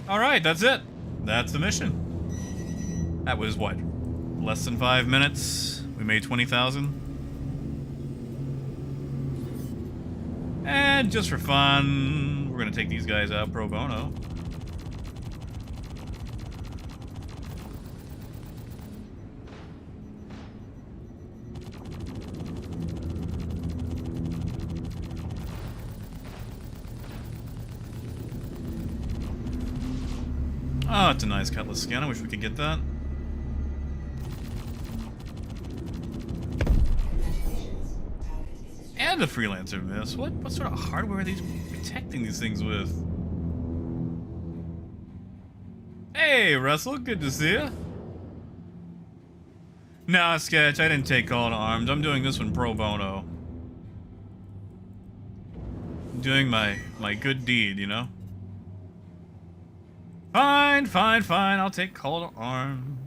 Alright, that's it. That's the mission. That was, what, less than 5 minutes? We made 20,000. And just for fun, we're gonna take these guys out pro bono. Oh, it's a nice cutlass skin. I wish we could get that. And a freelancer miss. What sort of hardware are these protecting these things with? Hey, Russell, good to see you. Nah, Sketch, I didn't take call to arms. I'm doing this one pro bono. I'm doing my good deed, you know? Fine, fine, fine. I'll take call to arms.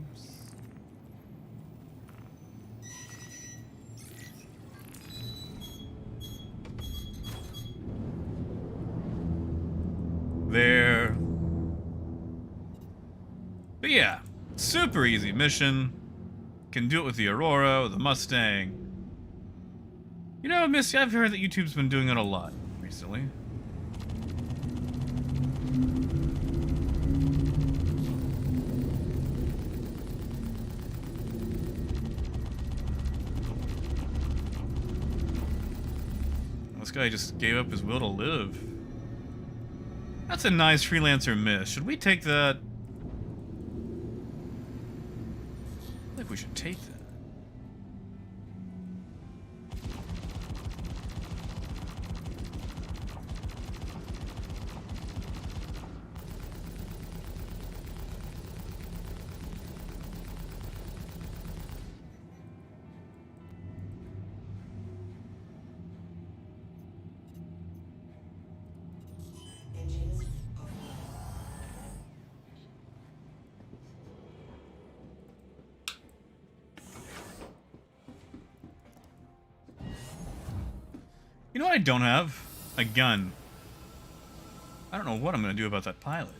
There. But yeah, super easy mission. Can do it with the Aurora, with the Mustang. You know, Missy, I've heard that YouTube's been doing it a lot recently. This guy just gave up his will to live. That's a nice freelancer miss. Should we take that? I think we should take that. You know what I don't have? A gun. I don't know what I'm gonna do about that pilot.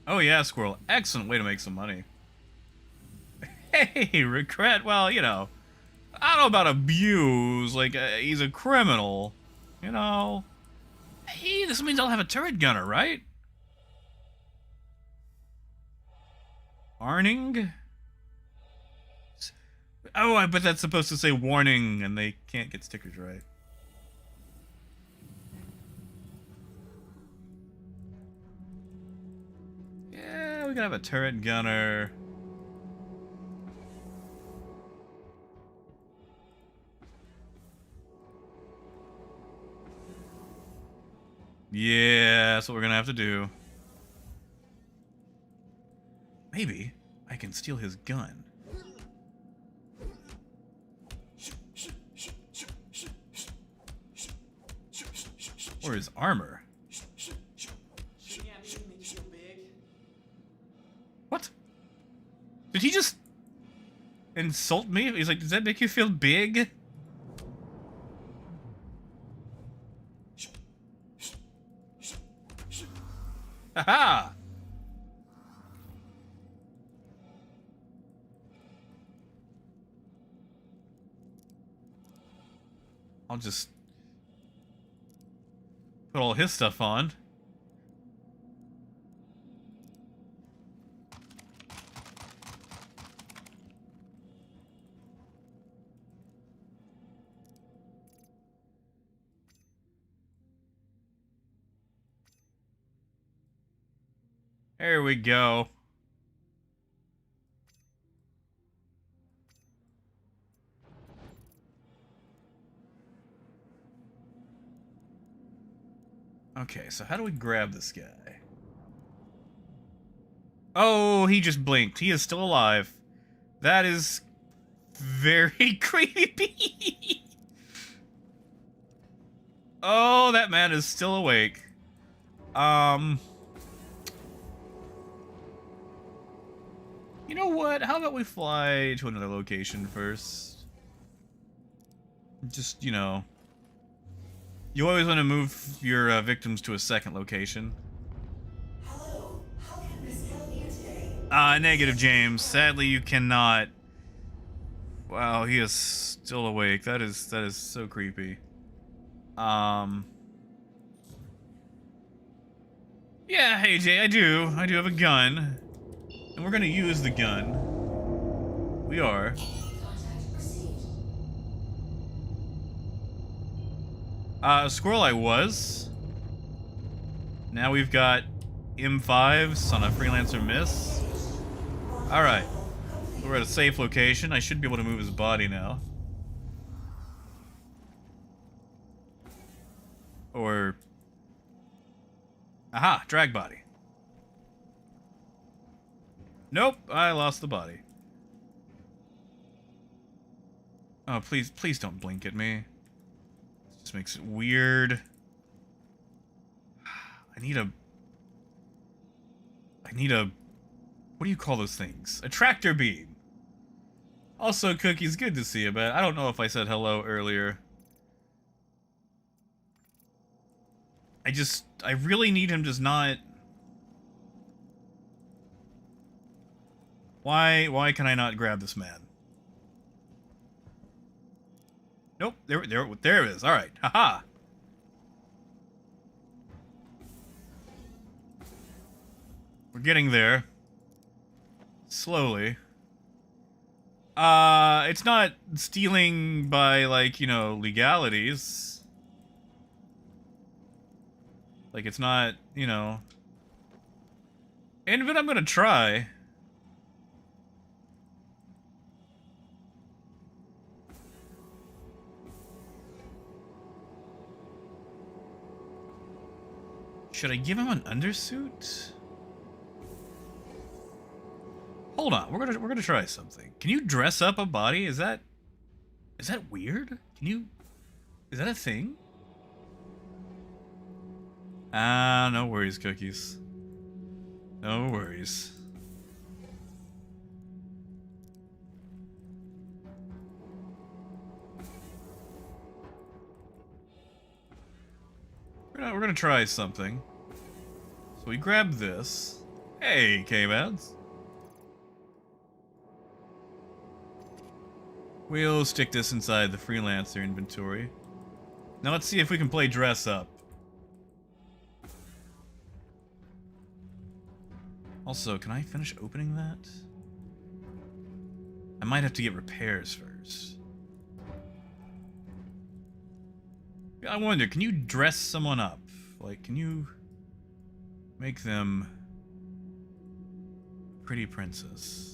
Oh yeah, squirrel. Excellent way to make some money. Hey, regret. Well, you know, I don't know about abuse. Like, he's a criminal. You know. Hey, this means I'll have a turret gunner, right? Warning? Oh, I bet that's supposed to say warning, and they can't get stickers right. Yeah, we gotta have a turret gunner. Yeah, that's what we're gonna have to do. Maybe I can steal his gun. Or his armor. What? Did he just insult me? He's like, does that make you feel big? Haha! I'll just put all his stuff on. There we go. Okay, so how do we grab this guy? Oh, he just blinked. He is still alive. That is very creepy. Oh, that man is still awake. You know what? How about we fly to another location first? Just, you know. You always want to move your victims to a second location. Hello, how can Miss help you today? Negative, James. Sadly, you cannot. Wow, he is still awake. That is so creepy. Yeah, hey Jay, I do have a gun. And we're gonna use the gun. We are. Contact proceed. Squirrel I was. Now we've got M5s on a freelancer miss. Alright. We're at a safe location. I should be able to move his body now. Or... Aha! Drag body. Nope, I lost the body. Oh, please don't blink at me. This just makes it weird. I need a... What do you call those things? A tractor beam. Also, Cookie's good to see you, but I don't know if I said hello earlier. I really need him to not... Why can I not grab this man? Nope, there it is. Alright, haha. We're getting there. Slowly. It's not stealing by, like, you know, legalities. Like, it's not, you know... But I'm gonna try. Should I give him an undersuit? Hold on, we're gonna try something. Can you dress up a body? Is that weird? Is that a thing? No worries, Cookies. No worries. gonna try something. So we grab this. Hey, K-Mads. We'll stick this inside the freelancer inventory. Now let's see if we can play dress up. Also, can I finish opening that? I might have to get repairs first. I wonder, can you dress someone up? Like, can you make them a pretty princess?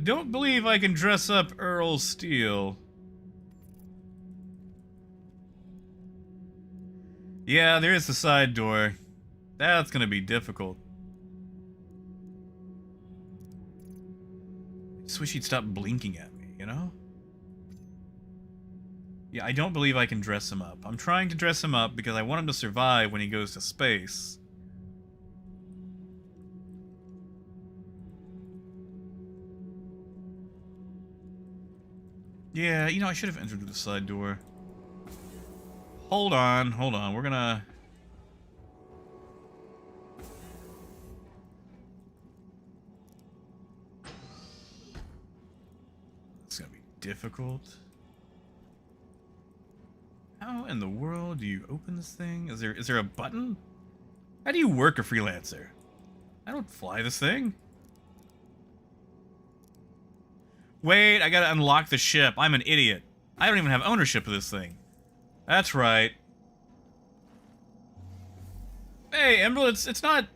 Don't believe I can dress up Earl Steele. Yeah, there is the side door. That's gonna be difficult. I just wish he'd stop blinking at me, you know? Yeah, I don't believe I can dress him up. I'm trying to dress him up because I want him to survive when he goes to space. Yeah, you know, I should have entered through the side door. Hold on, we're gonna... It's gonna be difficult. How in the world do you open this thing? Is there a button? How do you work a freelancer? I don't fly this thing. Wait, I gotta unlock the ship. I'm an idiot. I don't even have ownership of this thing. That's right. Hey, Emerald, it's not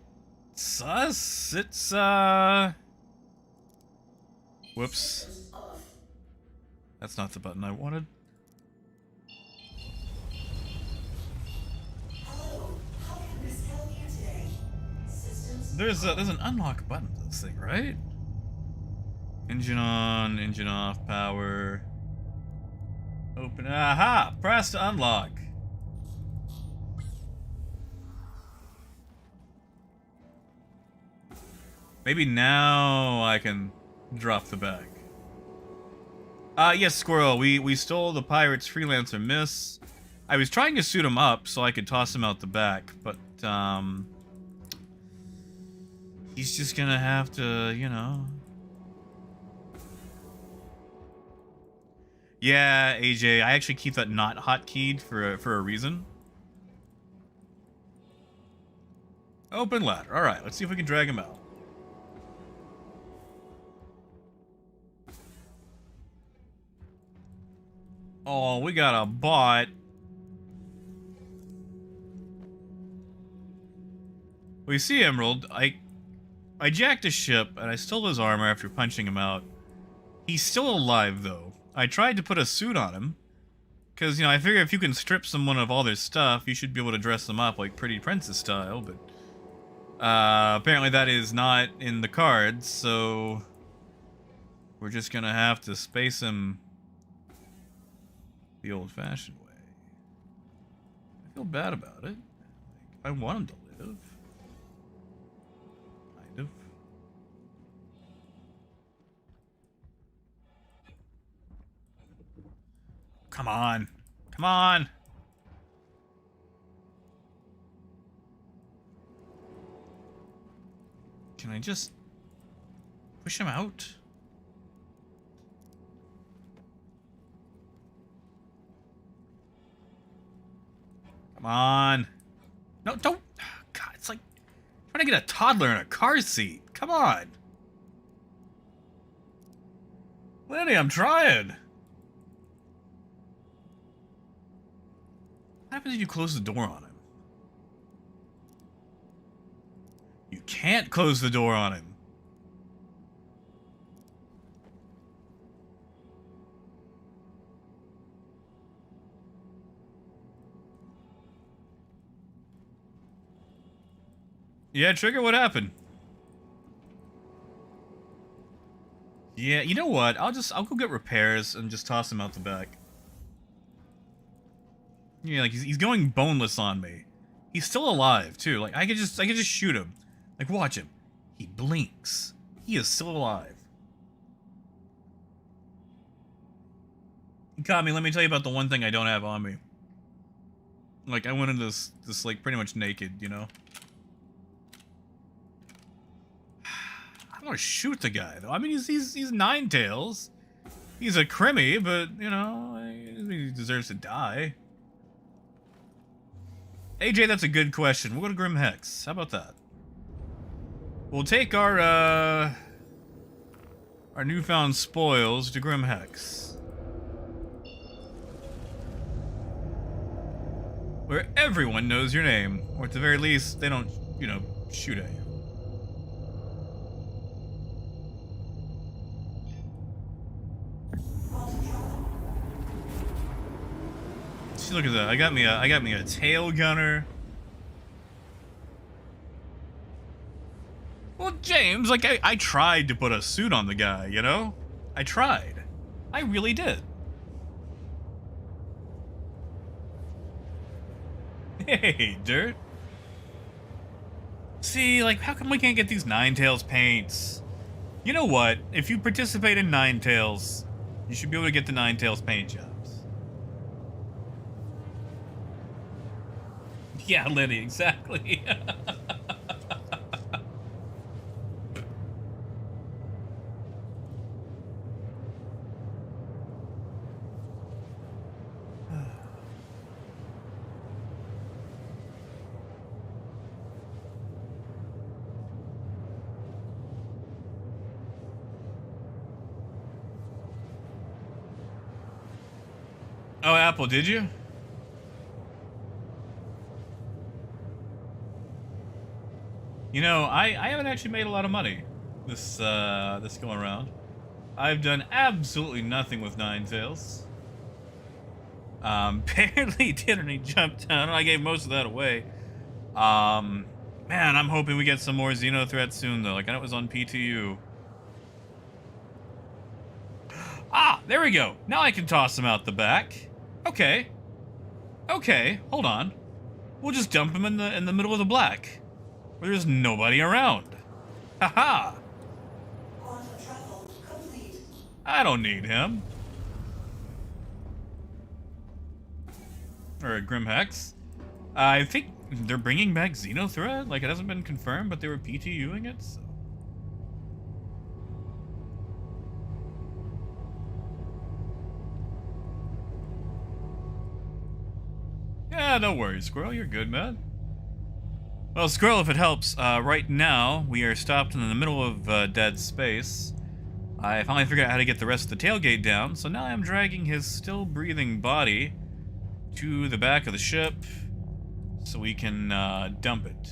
sus. It's whoops. That's not the button I wanted. Hello, how can Miss Kell hear today? Systems. There's an unlock button to this thing, right? Engine on, engine off, power. Open. Aha! Press to unlock. Maybe now I can drop the bag. Yes, Squirrel. We stole the pirate's freelancer miss. I was trying to suit him up so I could toss him out the back, but he's just gonna have to, you know. Yeah, AJ, I actually keep that not hotkeyed for a reason. Open ladder. All right, let's see if we can drag him out. Oh, we got a bot. Well, you see, Emerald, I jacked his ship and I stole his armor after punching him out. He's still alive, though. I tried to put a suit on him. Because, you know, I figure if you can strip someone of all their stuff, you should be able to dress them up like Pretty Princess style, but... apparently that is not in the cards, so... We're just gonna have to space him... the old-fashioned way. I feel bad about it. I want him to live. Kind of. Come on. Come on. Can I just push him out? Come on. No, don't. God, it's like trying to get a toddler in a car seat. Come on. Lenny, I'm trying. What happens if you close the door on him? You can't close the door on him. Yeah, Trigger, what happened? Yeah, you know what? I'll go get repairs and just toss him out the back. Yeah, like he's going boneless on me. He's still alive too. Like I could just shoot him. Like watch him. He blinks. He is still alive. Kami, let me tell you about the one thing I don't have on me. Like I went into this like pretty much naked, you know. I don't want to shoot the guy though. I mean he's Nine Tails. He's a crimmy, but you know he deserves to die. AJ, that's a good question. We'll go to Grim Hex. How about that? We'll take our newfound spoils to Grim Hex, where everyone knows your name, or at the very least, they don't, you know, shoot at you. See, look at that! I got me a tail gunner. Well, James, like I tried to put a suit on the guy, you know? I tried. I really did. Hey, Dirt. See, like, how come we can't get these Ninetales paints? You know what? If you participate in Ninetales, you should be able to get the Ninetales paint jobs. Yeah, Lenny, exactly. Oh, Apple, did you? You know, I haven't actually made a lot of money this going around. I've done absolutely nothing with Ninetales. Barely did any jump down. I gave most of that away. Man, I'm hoping we get some more Xeno threats soon though. Like I know it was on PTU. Ah, there we go. Now I can toss them out the back. Okay. Okay, hold on. We'll just dump him in the middle of the black, where there's nobody around. Haha. Quantum travel complete. I don't need him. Or a Grim Hex. I think they're bringing back Xenothreat. Like it hasn't been confirmed, but they were PTUing it. So. Yeah, don't worry, Squirrel. You're good, man. Well, Squirrel, if it helps, right now we are stopped in the middle of dead space. I finally figured out how to get the rest of the tailgate down, so now I'm dragging his still breathing body to the back of the ship so we can dump it.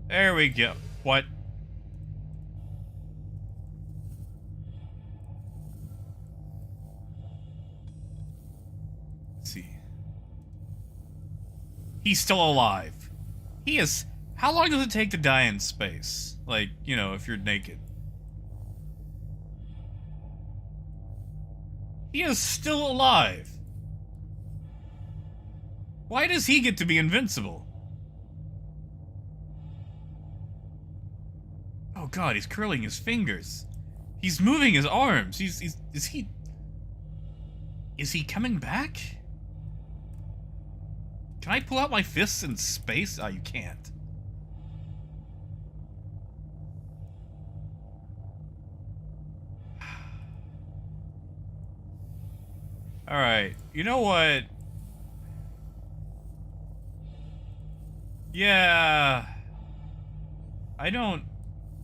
There we go. What? He's still alive. He is... How long does it take to die in space? Like, you know, if you're naked. He is still alive. Why does he get to be invincible? Oh god, he's curling his fingers. He's moving his arms. Is he coming back? Can I pull out my fists in space? Oh, you can't. Alright, you know what? Yeah. I don't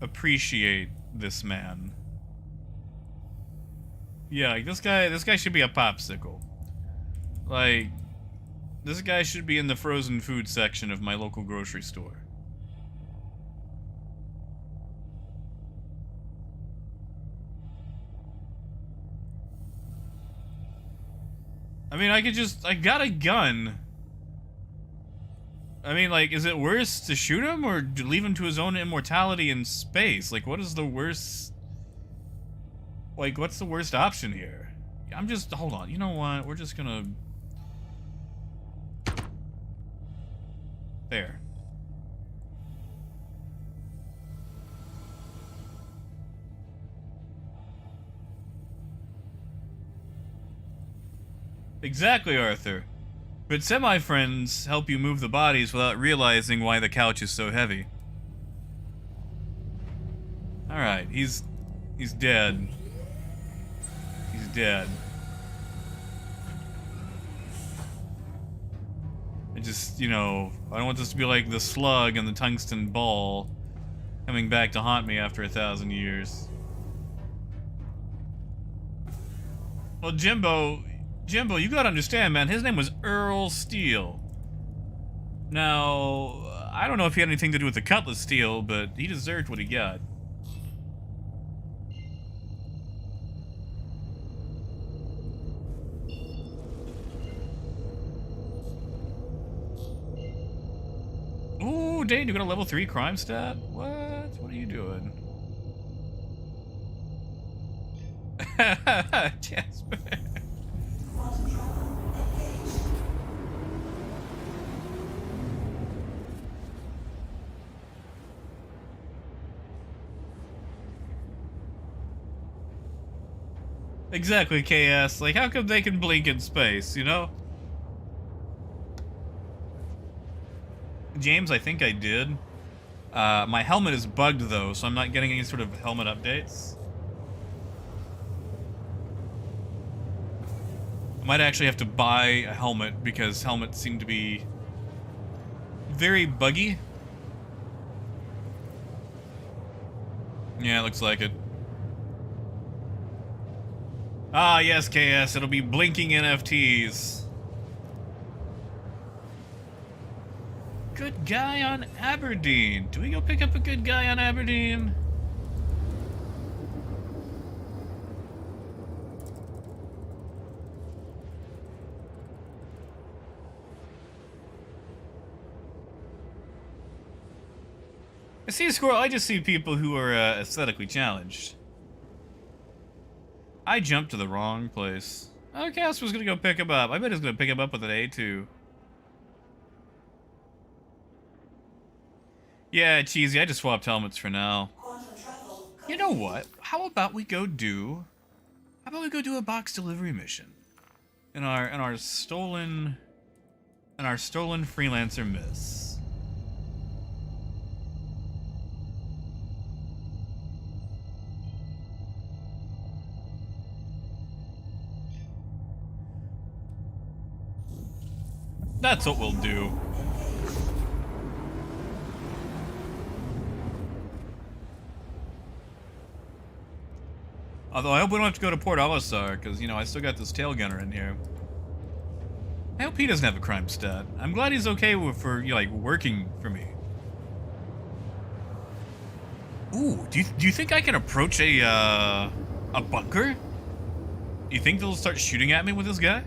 appreciate this man. Yeah, like this guy should be a popsicle. Like, this guy should be in the frozen food section of my local grocery store. I mean, I got a gun. I mean, like, is it worse to shoot him or to leave him to his own immortality in space? Like, what is the worst... Like, what's the worst option here? I'm just... Hold on, you know what? We're just gonna There. Exactly, Arthur. But semi-friends help you move the bodies without realizing why the couch is so heavy. Alright, he's dead. He's dead. I just, you know, I don't want this to be like the slug and the tungsten ball coming back to haunt me after 1,000 years. Well, Jimbo, you gotta understand, man, his name was Earl Steele. Now, I don't know if he had anything to do with the Cutlass Steel, but he deserved what he got. Ooh, Dane, you got a level 3 crime stat? What? What are you doing? Jasper. Exactly, KS. Like, how come they can blink in space, you know? James, I think I did. My helmet is bugged, though, so I'm not getting any sort of helmet updates. I might actually have to buy a helmet, because helmets seem to be very buggy. Yeah, it looks like it. Ah, yes, KS, it'll be blinking NFTs. Good guy on Aberdeen. Do we go pick up a good guy on Aberdeen? I see a squirrel. I just see people who are aesthetically challenged. I jumped to the wrong place. Oh, Casper's gonna go pick him up. I bet he's gonna pick him up with an A2. Yeah, cheesy. I just swapped helmets for now. You know what? How about we go do a box delivery mission in our stolen freelancer miss. That's what we'll do. Although I hope we don't have to go to Port Olisar, because, you know, I still got this tail gunner in here. I hope he doesn't have a crime stat. I'm glad he's okay for, you know, like, working for me. Ooh, do you think I can approach a bunker? You think they'll start shooting at me with this guy?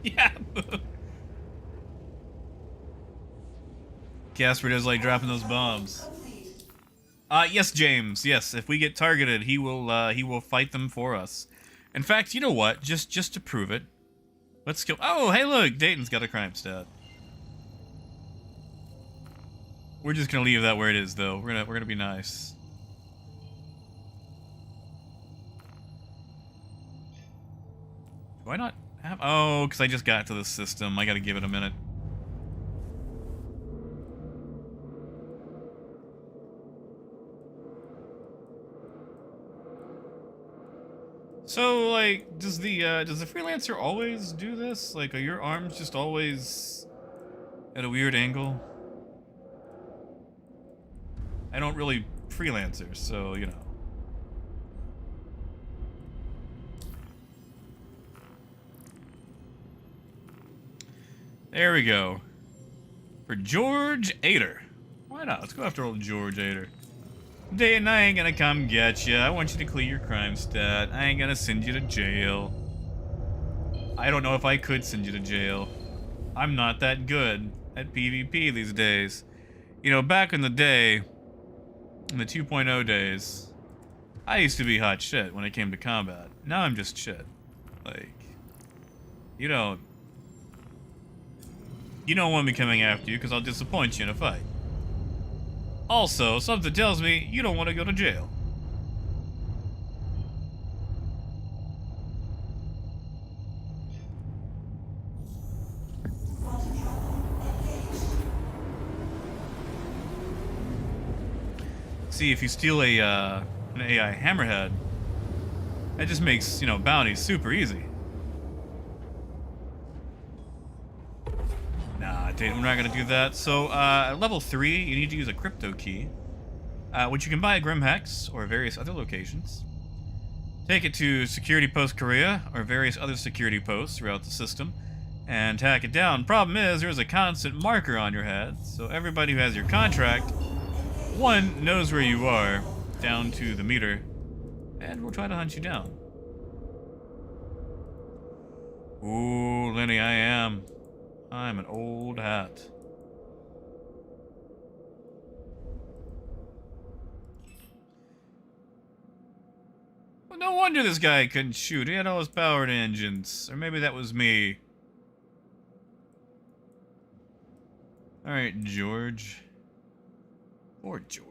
Yeah. Casper does like dropping those bombs. Yes, James. Yes, if we get targeted, he will fight them for us. In fact, you know what? Just to prove it, let's go. Oh, hey, look, Dayton's got a crime stat. We're just gonna leave that where it is, though. We're gonna be nice. Do I not have? Oh, because I just got to the system. I gotta give it a minute. So, like, does the freelancer always do this? Like, are your arms just always at a weird angle? I don't really freelancer, so, you know. There we go. For George Ader. Why not? Let's go after old George Ader. Dayton, I ain't gonna come get you. I want you to clear your crime stat. I ain't gonna send you to jail. I don't know if I could send you to jail. I'm not that good at PvP these days. You know, back in the day, in the 2.0 days, I used to be hot shit when it came to combat. Now I'm just shit. Like, you don't You don't want me coming after you because I'll disappoint you in a fight. Also, something tells me you don't want to go to jail. See, if you steal an AI hammerhead, that just makes, you know, bounties super easy. Nah, we're not gonna do that. So, at level 3, you need to use a crypto key, which you can buy at Grim Hex or various other locations. Take it to Security Post Korea or various other security posts throughout the system, and tack it down. Problem is, there's a constant marker on your head, so everybody who has your contract, one, knows where you are, down to the meter, and will try to hunt you down. Ooh, Lenny, I'm an old hat. Well, no wonder this guy couldn't shoot. He had all his powered engines. Or maybe that was me. Alright, George. Poor George.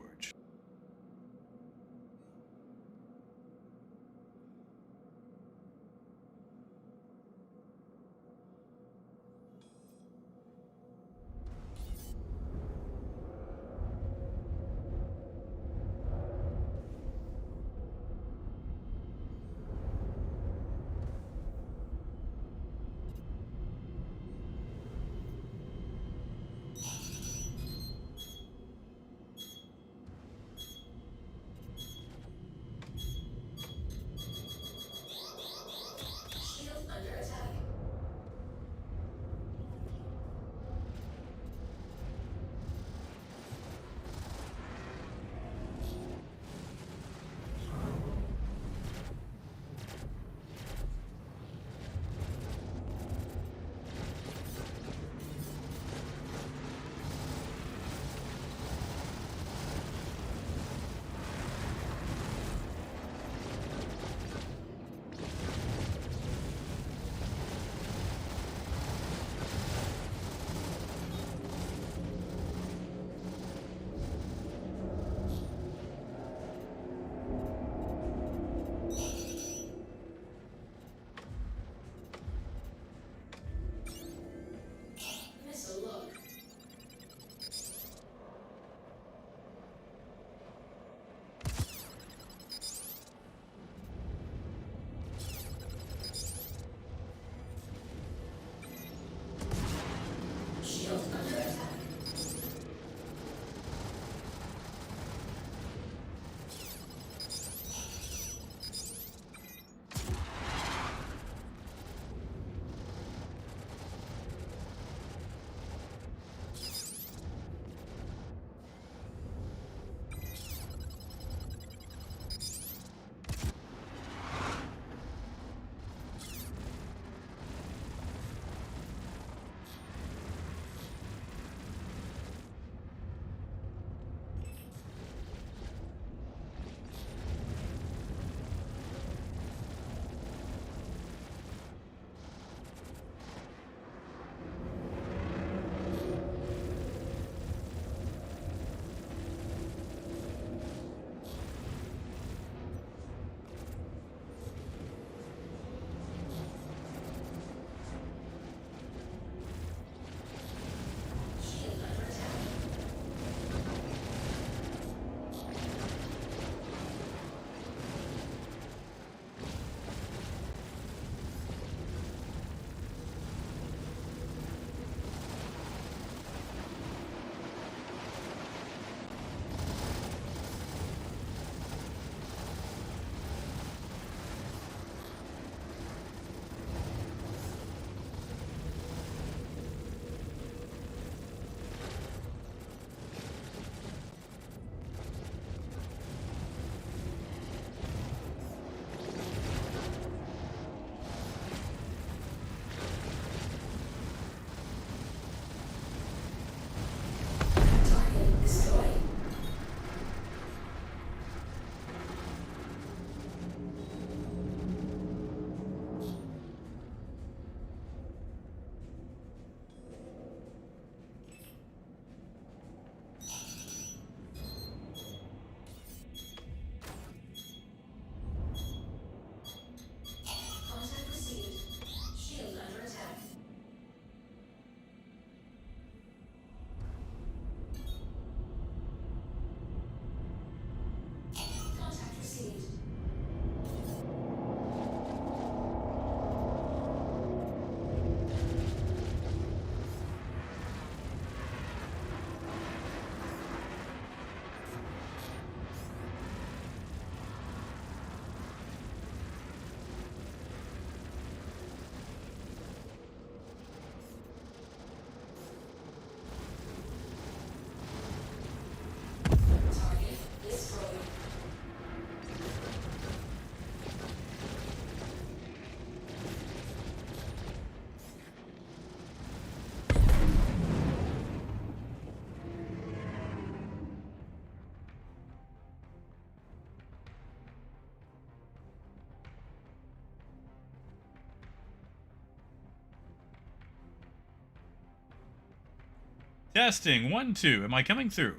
Testing, 1, 2. Am I coming through?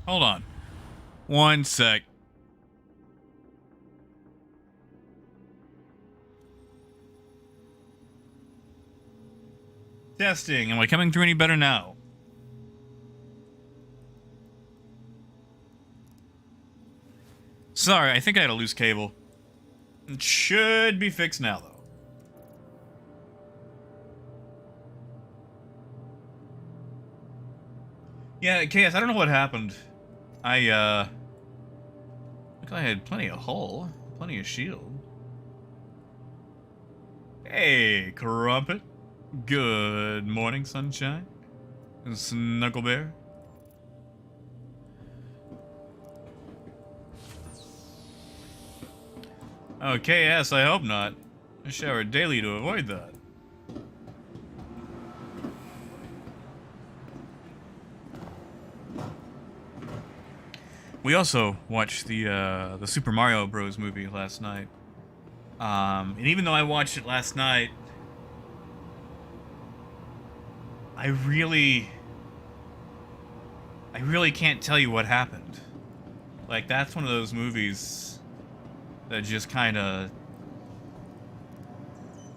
Hold on. 1 sec. Testing, am I coming through any better now? Sorry, I think I had a loose cable. It should be fixed now, though. Yeah, KS, I don't know what happened. I had plenty of hull, plenty of shield. Hey, Crumpet. Good morning, sunshine. Snuggle Bear. Oh, KS, I hope not. I shower daily to avoid that. We also watched the Super Mario Bros. Movie last night. And even though I watched it last night, I really can't tell you what happened. Like, that's one of those movies that just kind of,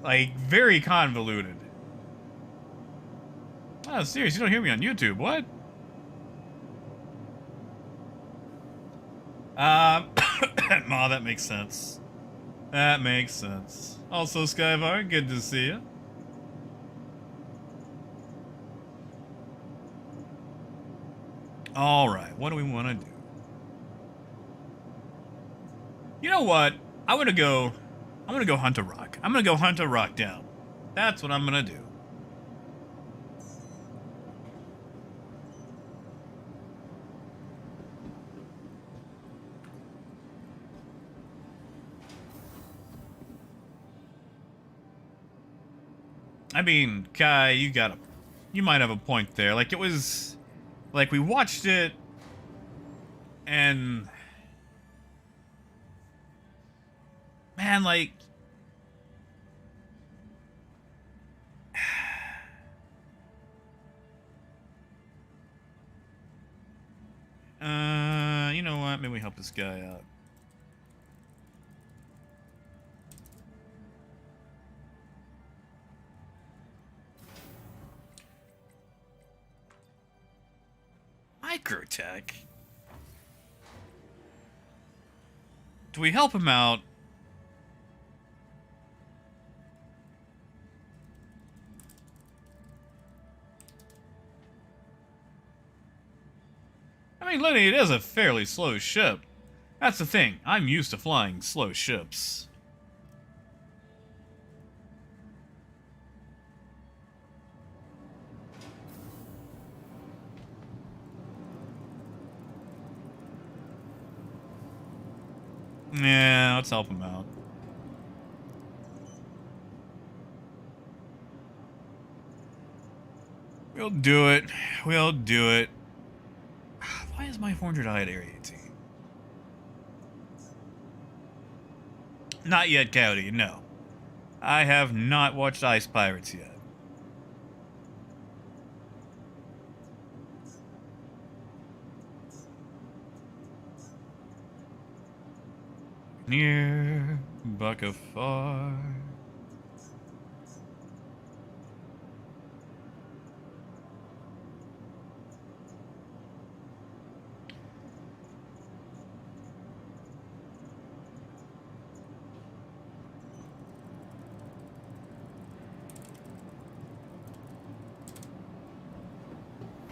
like, very convoluted. Oh, serious, you don't hear me on YouTube, what? Ma, that makes sense. That makes sense. Also, Skyvar, good to see you. Alright, what do we want to do? You know what? I'm gonna go hunt a rock. I'm gonna go hunt a rock down. That's what I'm gonna do. I mean, Kai, you might have a point there. Like, it was, like, we watched it, and, man, like, you know what? Maybe we help this guy out. Microtech? Do we help him out? I mean, Lenny, it is a fairly slow ship. That's the thing. I'm used to flying slow ships. Yeah, let's help him out. We'll do it. We'll do it. Why is my 400 eye at Area 18? Not yet, Coyote, no. I have not watched Ice Pirates yet. Near, buck afar.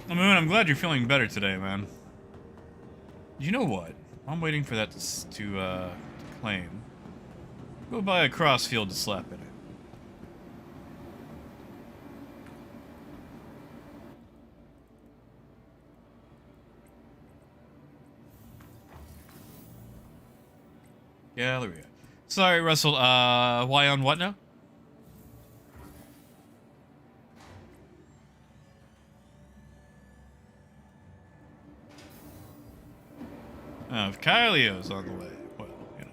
Moon, I'm glad you're feeling better today, man. You know what? I'm waiting for that to claim. Go buy a crossfield to slap it in. Galleria. Sorry, Russell. Why on what now? Oh, if Kylio's on the way, well, you know.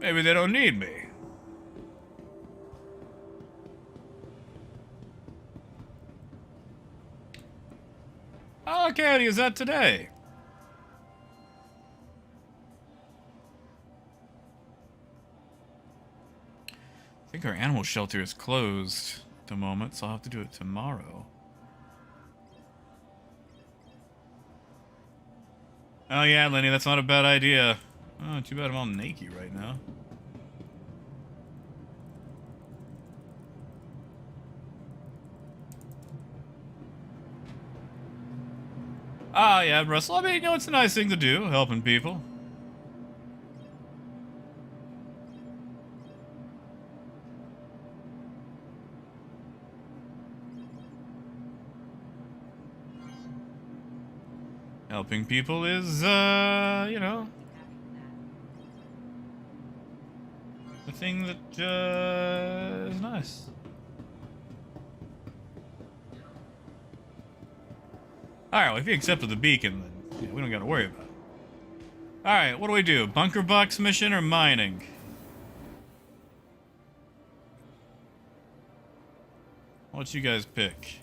Maybe they don't need me. county is that today? I think our animal shelter is closed at the moment, so I'll have to do it tomorrow. Oh yeah, Lenny, that's not a bad idea. Oh, too bad I'm all naked right now. Ah, yeah, Russell. I mean, you know, it's a nice thing to do, helping people. Helping people is, you know, a thing that, is nice. Alright, well, if you accepted the beacon, then yeah, we don't gotta worry about it. Alright, what do we do? Bunker box mission or mining? I'll let you guys pick.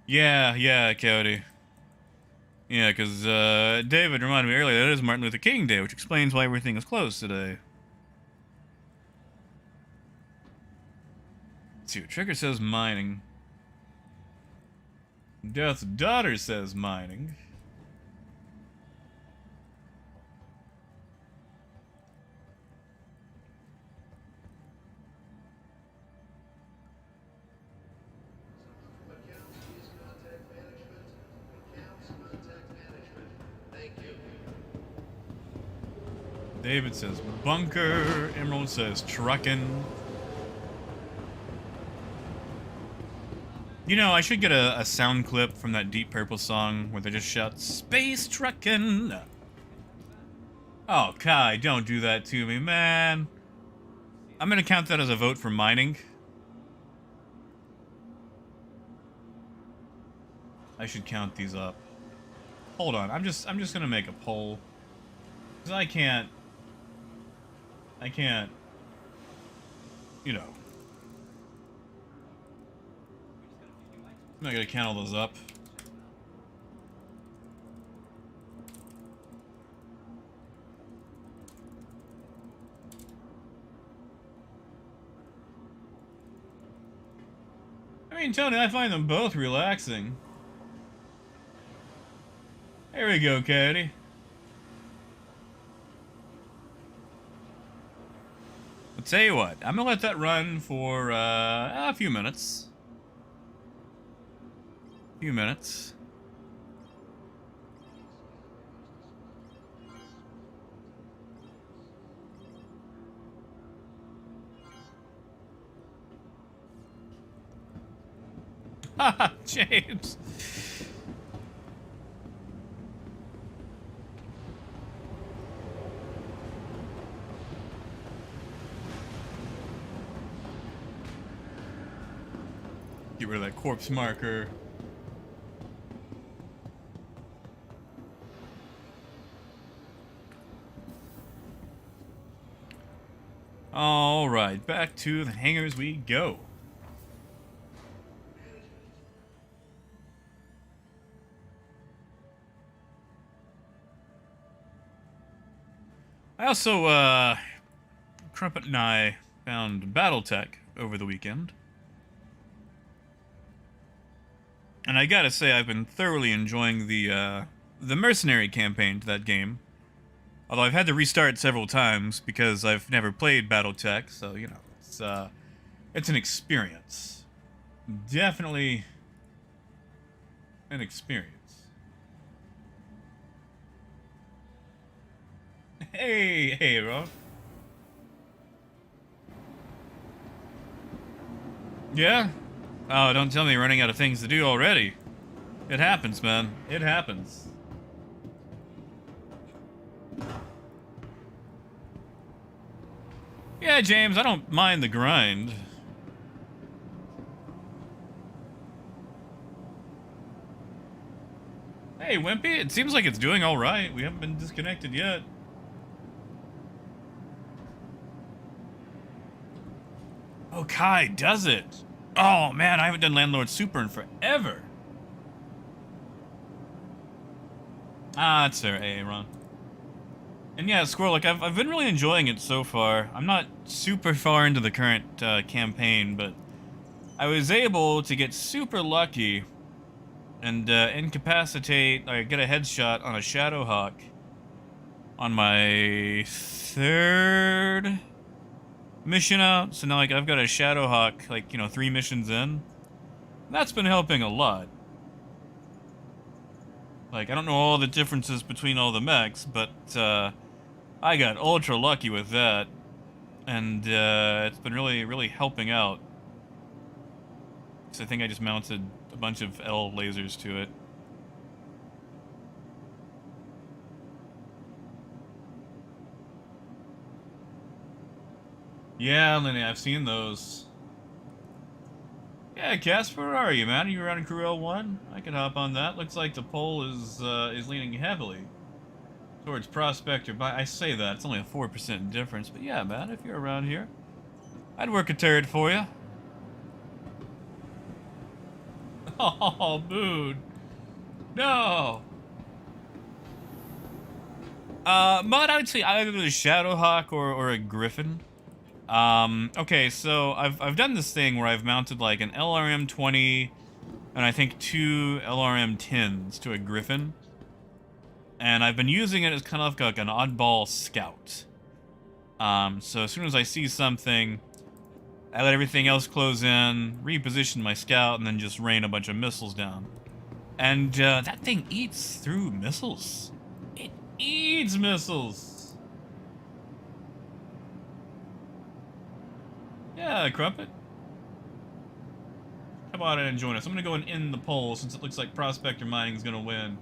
Yeah, Cody. Yeah, because David reminded me earlier that it is Martin Luther King Day, which explains why everything is closed today. Let's see what Trigger says mining. Death's daughter says mining. David says bunker. Emerald says truckin'. You know, I should get a sound clip from that Deep Purple song where they just shout, "Space truckin'." Oh, Kai, don't do that to me, man. I'm gonna count that as a vote for mining. I should count these up. Hold on, I'm just gonna make a poll. Because I can't, you know. I'm not gonna count all those up. I mean, Tony, I find them both relaxing. There we go, Cody. I'll tell you what, I'm gonna let that run for a few minutes. Haha, James. Get rid of that corpse marker. All right, back to the hangars we go. I also, Crumpet and I found BattleTech over the weekend. And I gotta say, I've been thoroughly enjoying the mercenary campaign to that game. Although I've had to restart several times because I've never played BattleTech, so, you know, it's an experience. Definitely an experience. Hey, Rob. Yeah? Oh, don't tell me you're running out of things to do already. It happens, man. It happens. Yeah, James, I don't mind the grind. Hey, Wimpy, it seems like it's doing alright. We haven't been disconnected yet. Kai does it. Oh man, I haven't done Landlord Super in forever. Ah, that's fair, Aaron. And yeah, Squirrel, like, I've been really enjoying it so far. I'm not super far into the current campaign, but I was able to get super lucky and incapacitate, or get a headshot on a Shadowhawk on my third mission out. So now, like, I've got a Shadowhawk, like, you know, 3 missions in. That's been helping a lot. Like, I don't know all the differences between all the mechs, but I got ultra lucky with that. And it's been really, really helping out. So I think I just mounted a bunch of L lasers to it. Yeah, Lenny, I've seen those. Yeah, Casper, where are you, man? Are you around Crew L1? I can hop on that. Looks like the poll is leaning heavily towards Prospector. But I say that, it's only a 4% difference. But yeah, man, if you're around here, I'd work a turret for you. Oh, dude. No. Mud, I would say either a Shadowhawk or a Griffin. Okay, so I've done this thing where I've mounted like an LRM-20 and I think 2 LRM-10s to a Griffin. And I've been using it as kind of like an oddball scout. So as soon as I see something, I let everything else close in, reposition my scout, and then just rain a bunch of missiles down. And that thing eats through missiles. It eats missiles. Yeah, Crumpet. Come on in and join us. I'm gonna go and end the poll since it looks like Prospector Mining's gonna win.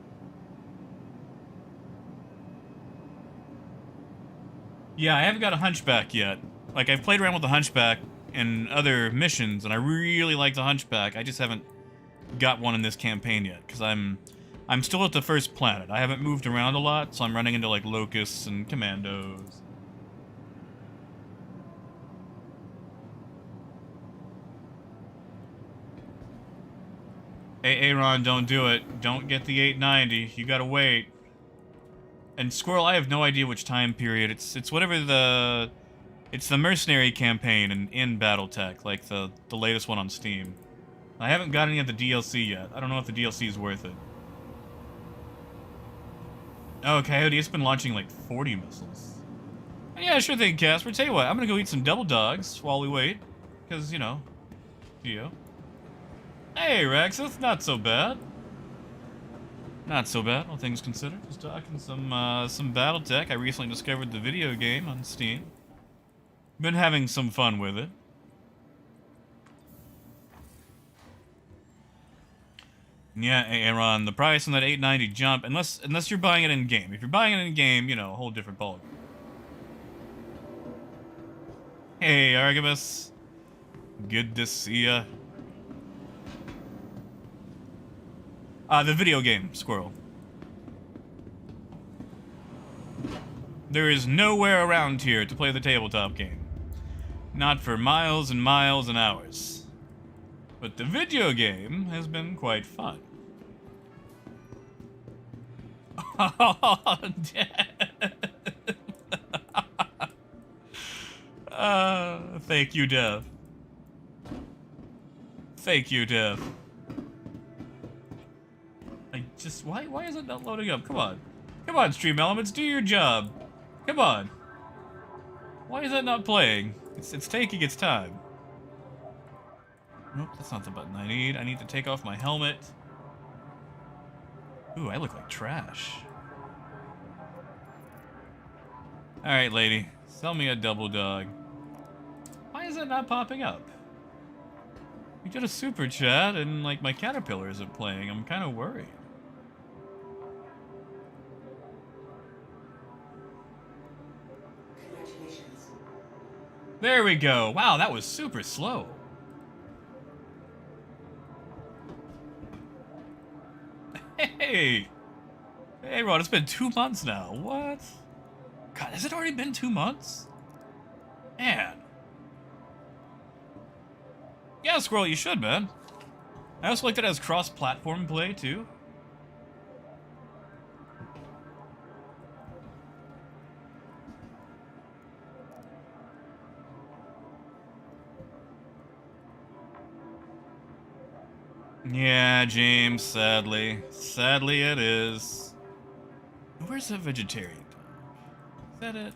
Yeah, I haven't got a Hunchback yet. Like, I've played around with the Hunchback in other missions, and I really like the Hunchback. I just haven't got one in this campaign yet, because I'm still at the first planet. I haven't moved around a lot, so I'm running into, like, locusts and commandos. Hey, Aaron, don't do it. Don't get the 890. You gotta wait. And Squirrel, I have no idea which time period. It's whatever the... It's the Mercenary campaign in BattleTech, like the latest one on Steam. I haven't got any of the DLC yet. I don't know if the DLC is worth it. Oh, Coyote, it's been launching like 40 missiles. Yeah, sure thing, Casper. Tell you what, I'm gonna go eat some double dogs while we wait. Because, you know, Geo. Hey, Rexus, not so bad. Not so bad, all things considered. Just talking some BattleTech. I recently discovered the video game on Steam. Been having some fun with it. Yeah, Aaron, the price on that 890 jump, unless you're buying it in game. If you're buying it in game, you know, a whole different ballgame. Hey, Argibus. Good to see ya. The video game, Squirrel. There is nowhere around here to play the tabletop game. Not for miles and miles and hours. But the video game has been quite fun. Oh, thank you, Dev. Thank you, Dev. Why is it not loading up? Come on. Come on, Stream Elements, do your job. Come on. Why is that not playing? It's taking its time. Nope, that's not the button I need. I need to take off my helmet. Ooh, I look like trash. Alright, lady. Sell me a double dog. Why is that not popping up? You did a super chat and, like, my caterpillar isn't playing. I'm kind of worried. Congratulations. There we go. Wow, that was super slow. Hey! Hey, Rod, it's been 2 months now. What? God, has it already been 2 months? Man. Yeah, Squirrel, you should, man. I also like that it has cross-platform play, too. Yeah, James, sadly. Sadly it is. Where's that vegetarian dog? Is that it?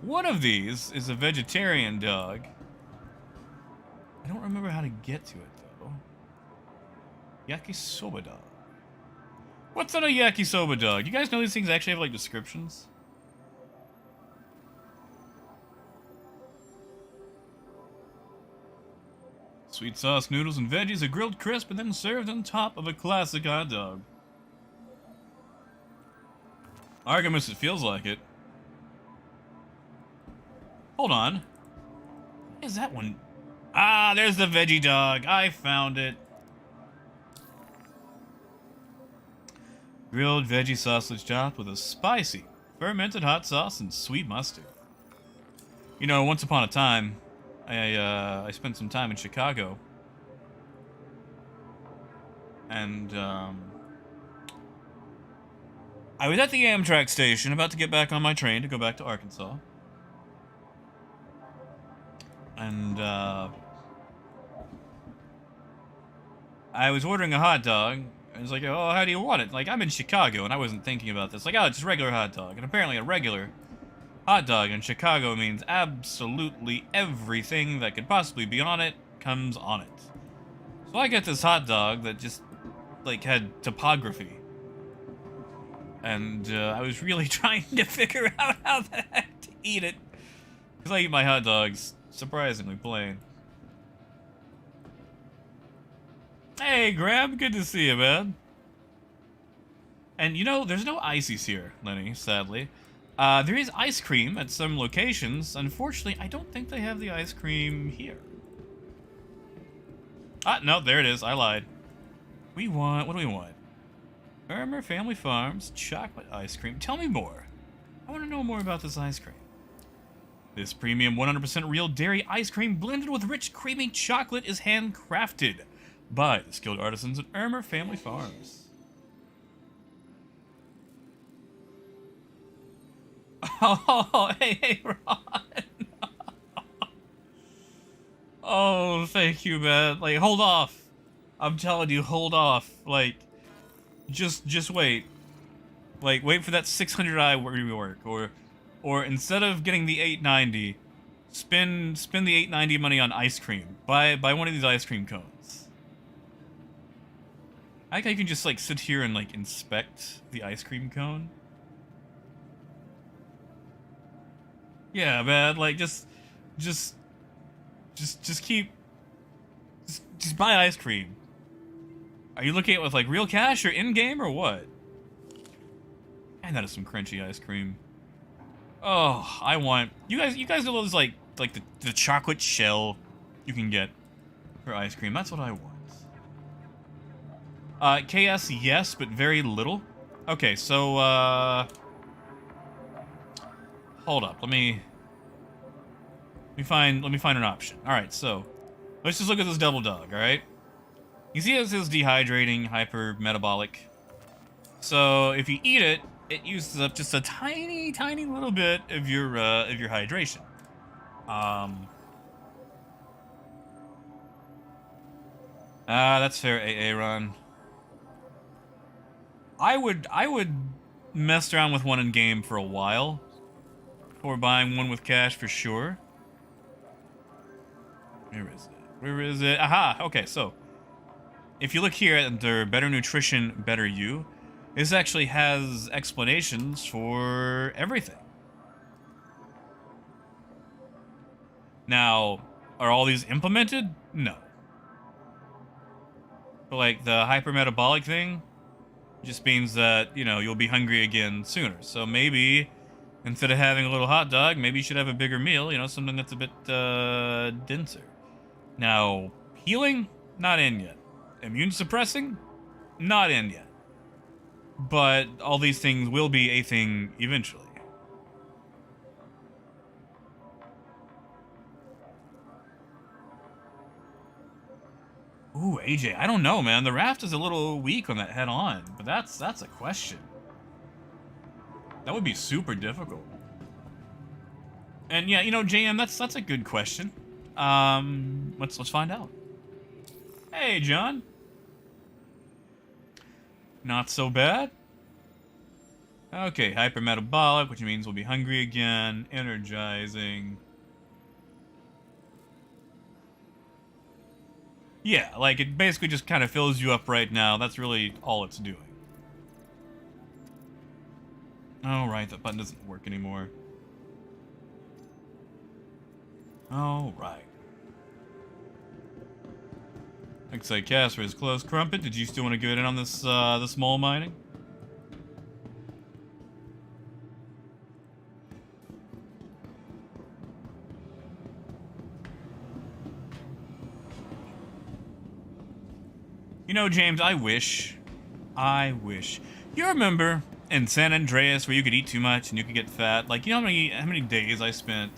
One of these is a vegetarian dog. I don't remember how to get to it, though. Yakisoba dog. What's on a yakisoba dog? You guys know these things actually have, like, descriptions? Sweet sauce noodles and veggies are grilled crisp and then served on top of a classic hot dog. Artemis, it feels like it. Hold on. What is that one? Ah, there's the veggie dog. I found it. Grilled veggie sausage topped with a spicy, fermented hot sauce and sweet mustard. You know, once upon a time, I spent some time in Chicago. And, I was at the Amtrak station, about to get back on my train to go back to Arkansas. And, I was ordering a hot dog. I was like, oh, how do you want it? Like, I'm in Chicago, and I wasn't thinking about this. Like, oh, just a regular hot dog. And apparently a regular hot dog in Chicago means absolutely everything that could possibly be on it comes on it. So I get this hot dog that just, like, had topography. And I was really trying to figure out how the heck to eat it. Because I eat my hot dogs surprisingly plain. Hey, Graham, good to see you, man. And you know, there's no ices here, Lenny, sadly. There is ice cream at some locations. Unfortunately, I don't think they have the ice cream here. Ah, no, there it is. I lied. What do we want? Irmer Family Farms chocolate ice cream. Tell me more. I want to know more about this ice cream. This premium 100% real dairy ice cream blended with rich creamy chocolate is handcrafted by the skilled artisans at Irmer Family Farms. Oh, hey, Ron. Oh, thank you, man. Like, hold off. I'm telling you, hold off. Like, just wait. Like, wait for that 600i rework, or instead of getting the 890, spend the 890 money on ice cream. Buy one of these ice cream cones. I like how you can just like sit here and like inspect the ice cream cone. Yeah, man. Like just keep just buy ice cream. Are you looking at it with like real cash or in game or what? And that is some crunchy ice cream. Oh, I want you guys know those like the chocolate shell you can get for ice cream. That's what I want. KS, yes, but very little. Okay, so hold up. Let me find an option. All right, so let's just look at this double dog. All right, you see it says dehydrating, hyper metabolic. So if you eat it, it uses up just a tiny little bit of your hydration. That's fair, AA Ron. I would mess around with one in game for a while before buying one with cash for sure. Where is it? Where is it? Aha! Okay, so if you look here under Better Nutrition, Better You, this actually has explanations for everything. Now, are all these implemented? No. But like the hypermetabolic thing just means that, you know, you'll be hungry again sooner. So maybe instead of having a little hot dog, maybe you should have a bigger meal, you know, something that's a bit denser. Now, healing? Not in yet. Immune suppressing? Not in yet. But all these things will be a thing eventually. Ooh, AJ, I don't know, man. The raft is a little weak on that head-on, but that's a question. That would be super difficult. And yeah, you know, JM, that's a good question. Let's find out. Hey, John. Not so bad. Okay, hypermetabolic, which means we'll be hungry again. Energizing. Yeah, like it basically just kind of fills you up right now. That's really all it's doing. Oh, right, that button doesn't work anymore. All right. Looks like Casper is close. Crumpet, did you still want to get in on this this mole mining? You know, James, I wish. You remember in San Andreas where you could eat too much and you could get fat? Like, you know how many days I spent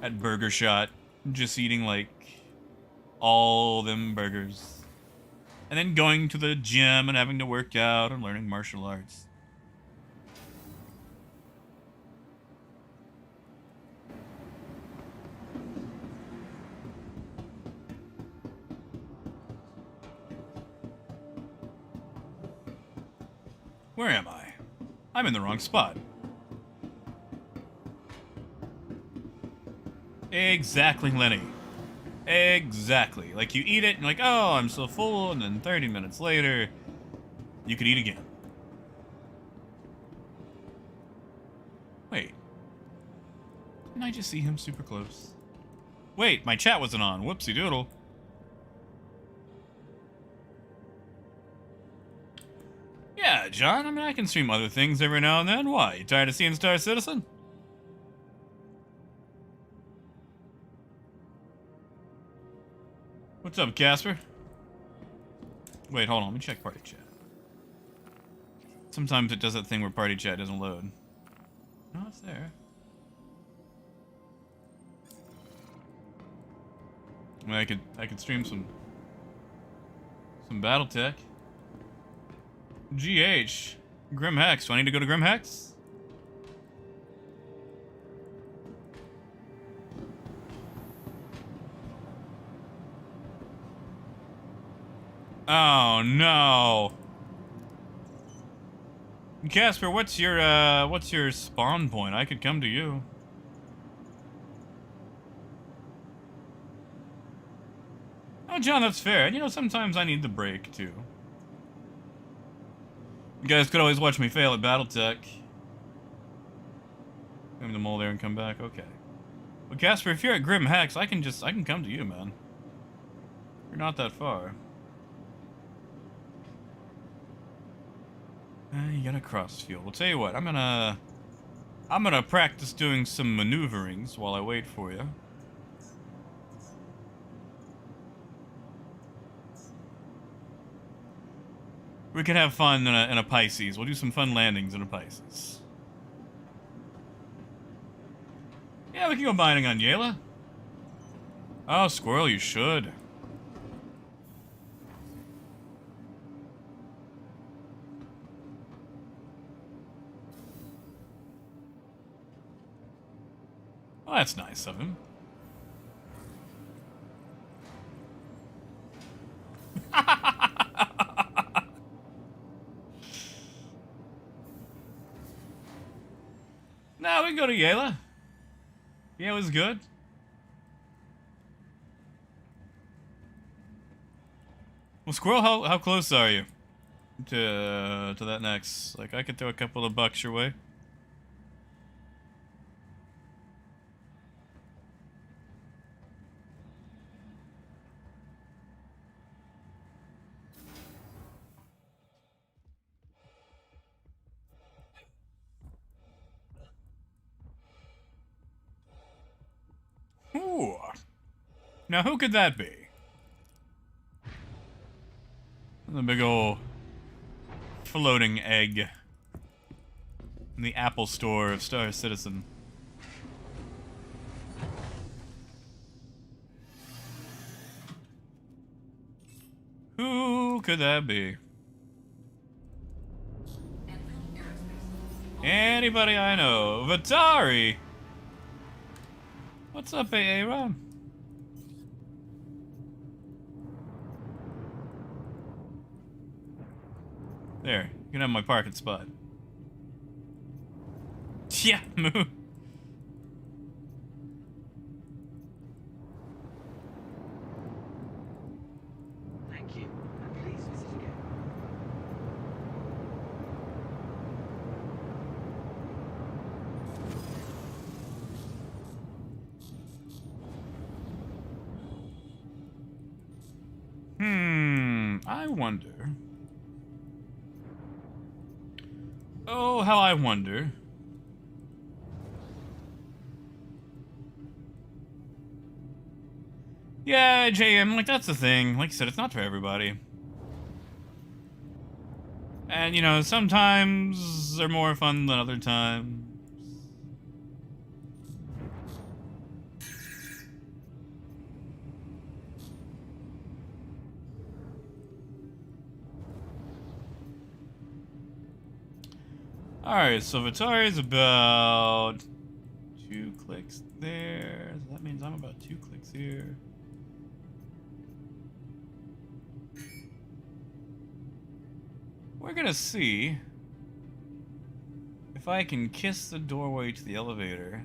at Burger Shot just eating, like, all them burgers? And then going to the gym and having to work out and learning martial arts. Where am I? I'm in the wrong spot. Exactly, Lenny. Exactly. Like, you eat it, and you're like, oh, I'm so full, and then 30 minutes later, you could eat again. Wait. Didn't I just see him super close? Wait, my chat wasn't on. Whoopsie doodle. Yeah, John, I mean, I can stream other things every now and then. Why? You tired of seeing Star Citizen? What's up, Casper? Wait, hold on. Let me check party chat. Sometimes it does that thing where party chat doesn't load. No, it's there. I mean, I could stream some BattleTech. GH. Grim Hex. Do I need to go to Grim Hex? Oh no. Casper, what's your spawn point? I could come to you. Oh, John, that's fair. You know, sometimes I need the break too. You guys could always watch me fail at BattleTech. Come the mole there and come back. Okay. Well, Casper, if you're at Grim Hex, I can come to you, man. You're not that far. You got a cross field. Well, tell you what, I'm gonna practice doing some maneuverings while I wait for you. We can have fun in a Pisces. We'll do some fun landings in a Pisces. Yeah, we can go mining on Yela. Oh, Squirrel, you should. Oh, that's nice of him. No, we can go to Yela. Yeah, it was good. Well, Squirrel, how close are you to that next? Like, I could throw a couple of bucks your way. Ooh. Now, who could that be? The big ol' floating egg in the Apple Store of Star Citizen. Who could that be? Anybody I know. Vatari! What's up, Aaron? There, you can have my parking spot. Yeah, move. Thank you, and please visit again. I wonder. Oh, how I wonder. Yeah, JM, like, that's the thing. Like you said, it's not for everybody. And, you know, sometimes they're more fun than other times. Alright, so Vatari is about 2 clicks there. So that means I'm about 2 clicks here. We're gonna see if I can kiss the doorway to the elevator,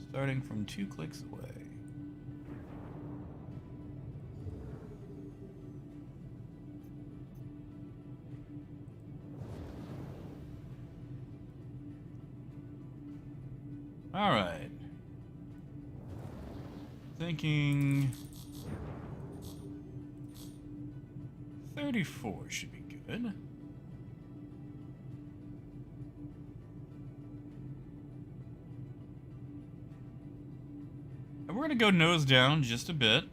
starting from 2 clicks away. Alright. Thinking 34 should be good. And we're gonna go nose down just a bit.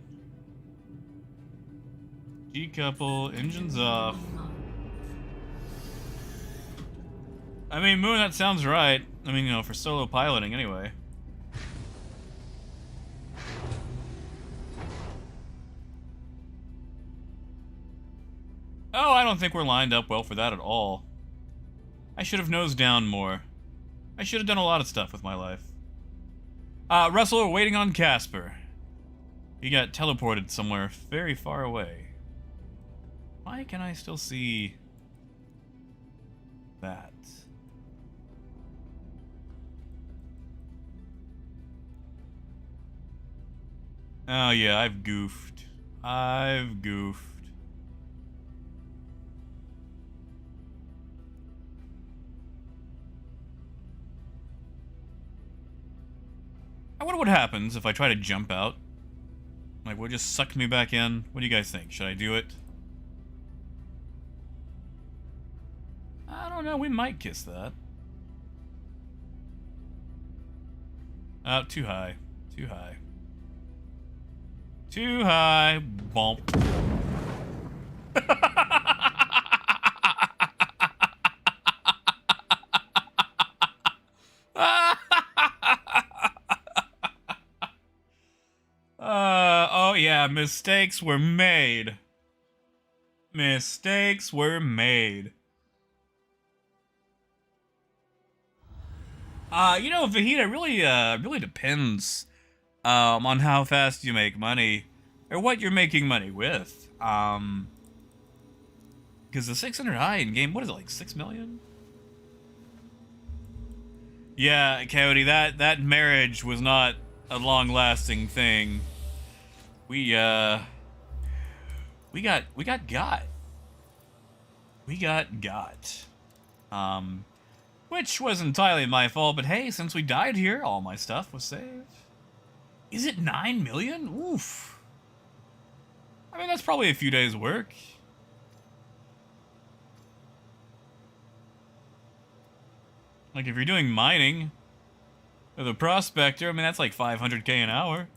Decouple, engines off. I mean, Moon, that sounds right. I mean, you know, for solo piloting anyway. Oh, I don't think we're lined up well for that at all. I should have nosed down more. I should have done a lot of stuff with my life. Russell, we're waiting on Casper. He got teleported somewhere very far away. Why can I still see that? Oh yeah, I've goofed. I've goofed. I wonder what happens if I try to jump out. Like, will it just suck me back in? What do you guys think? Should I do it? I don't know, we might kiss that. Oh, too high. Too high. Too high. Bump. Oh yeah, mistakes were made. Mistakes were made. You know, Vahida, really depends on how fast you make money, or what you're making money with. Because the 600i in game, what is it, like 6 million? Yeah, Coyote, that marriage was not a long-lasting thing. We got. We got. Which was entirely my fault, but hey, since we died here, all my stuff was saved. Is it 9 million? Oof. I mean, that's probably a few days' work. Like, if you're doing mining, or the Prospector, I mean, that's like 500k an hour.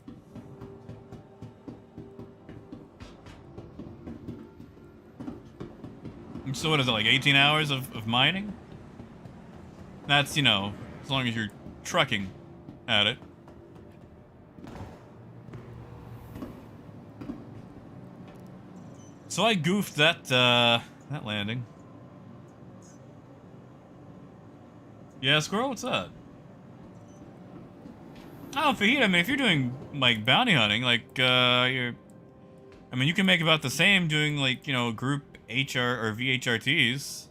So what is it, like 18 hours of mining? That's, you know, as long as you're trucking at it. So I goofed that landing. Yeah, Squirrel, what's that? Oh, Fajita, I mean, if you're doing, like, bounty hunting, like, you're... I mean, you can make about the same doing, like, you know, group HR or VHRTs.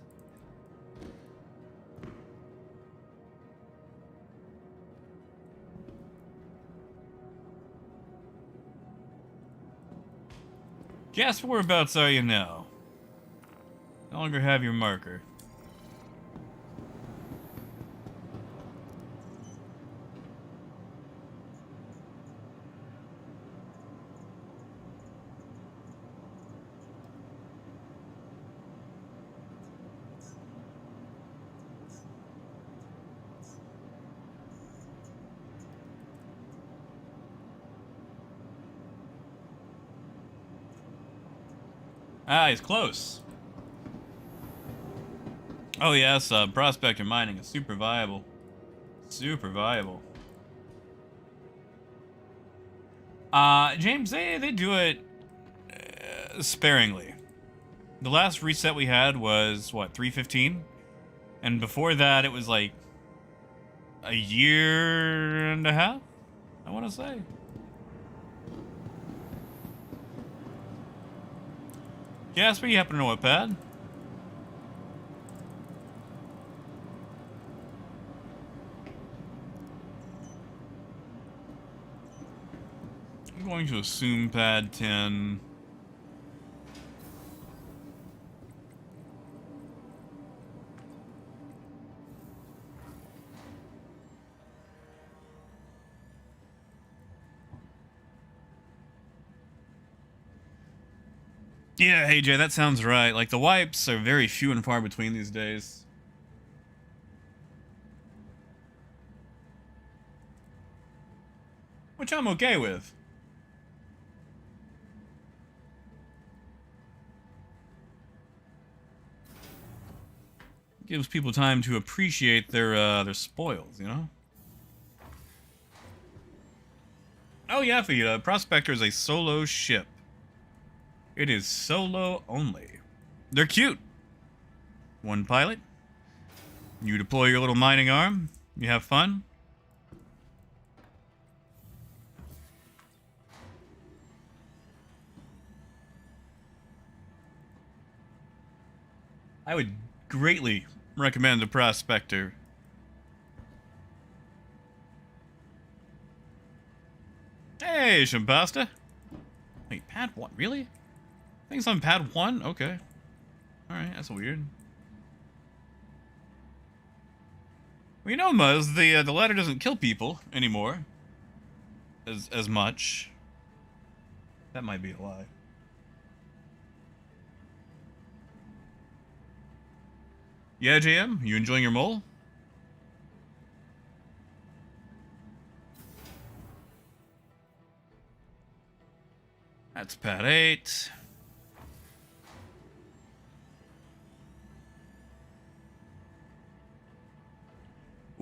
Guess whereabouts are you now? No longer have your marker. Ah, he's close. Oh yes, Prospector mining is super viable. Super viable. James, they do it sparingly. The last reset we had was, what, 315? And before that, it was like a year and a half, I want to say. Jasper, you happen to know a pad? I'm going to assume pad 10. Yeah, hey Jay, that sounds right. Like, the wipes are very few and far between these days. Which I'm okay with. Gives people time to appreciate their spoils, you know? Oh yeah, Fajita, Prospector is a solo ship. It is solo only. They're cute. One pilot. You deploy your little mining arm. You have fun. I would greatly recommend the Prospector. Hey, Shimpasta. Wait, pad 1? Really? Things on pad 1? Okay. Alright, that's weird. Well, you know, Muzz, the ladder doesn't kill people anymore. As much. That might be a lie. Yeah, JM? You enjoying your mole? That's pad 8.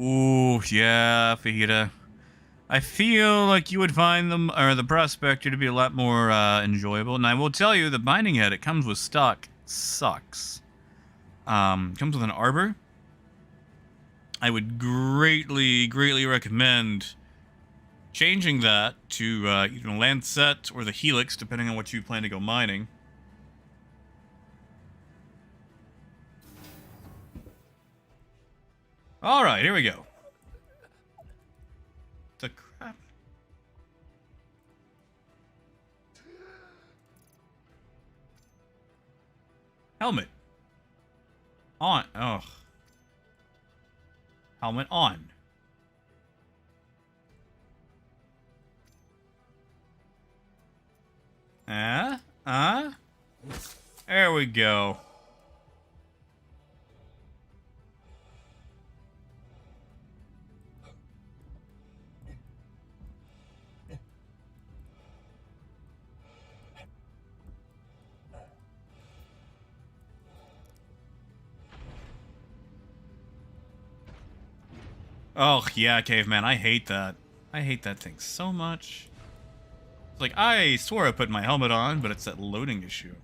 Ooh, yeah, Fajita. I feel like you would find them, or the Prospector, to be a lot more enjoyable. And I will tell you, the binding head it comes with stock sucks. Comes with an arbor. I would greatly recommend changing that to either the Lancet or the Helix, depending on what you plan to go mining. Alright, here we go. The crap. Helmet. On. Ugh. Helmet on. There we go. Oh, yeah, caveman, I hate that. I hate that thing so much. It's like, I swore I put my helmet on, but it's that loading issue.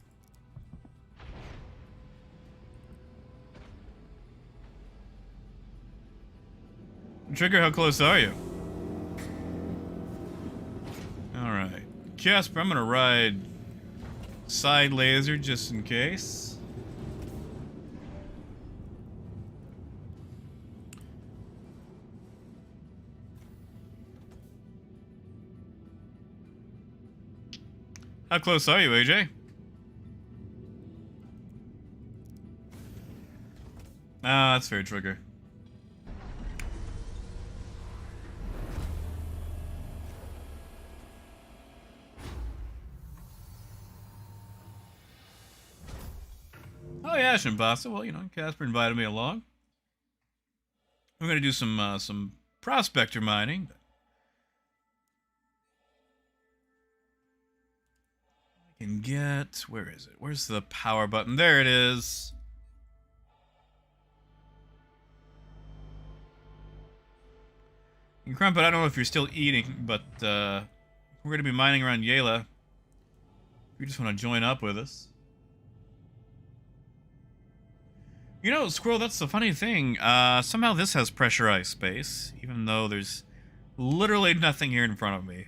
Trigger, how close are you? Alright. Casper, I'm gonna ride side laser just in case. How close are you, AJ? Ah, that's fair, Trigger. Oh yeah, Shimbasa. Well, you know, Casper invited me along. We're gonna do some prospector mining. I can get, where is it? Where's the power button? There it is. And Crumpet, I don't know if you're still eating, but we're gonna be mining around Yela. If you just want to join up with us. You know, Squirrel, that's the funny thing. Somehow this has pressurized space, even though there's literally nothing here in front of me.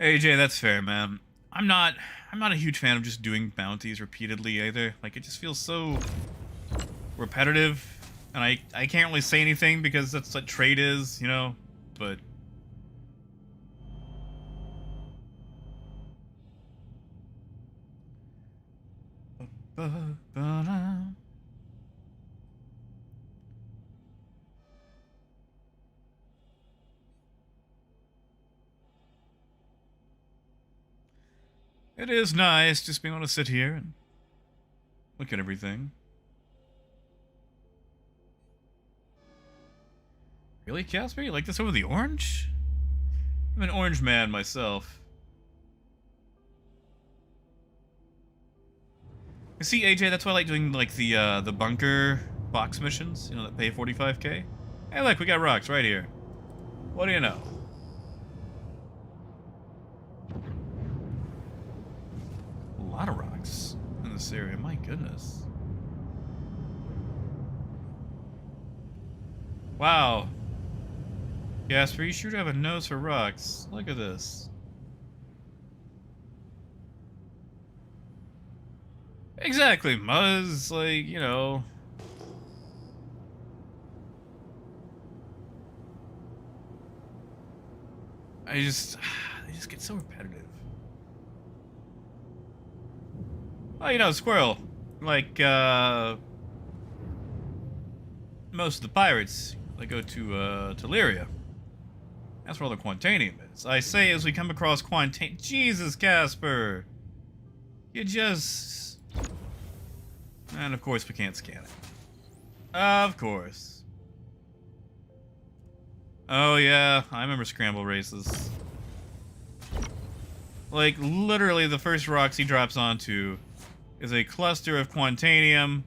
AJ, that's fair, man. I'm not a huge fan of just doing bounties repeatedly either. Like, it just feels so repetitive. And I can't really say anything because that's what trade is, you know, but... It is nice just being able to sit here and look at everything. Really, Casper? You like this over the orange? I'm an orange man myself. You see, AJ, that's why I like doing like the bunker box missions, you know, that pay 45k. Hey, look, we got rocks right here. What do you know? A lot of rocks in this area, my goodness. Wow. Casper, you sure do have a nose for rocks. Look at this. Exactly, Muzz. Like, you know. They just get so repetitive. Oh, you know, Squirrel. Like, most of the pirates, they go to Lyria. That's where all the Quantanium is. I say as we come across Quantanium... Jesus, Casper! You just... And of course we can't scan it. Of course. Oh yeah, I remember scramble races. Like, literally the first rocks he drops onto is a cluster of Quantanium,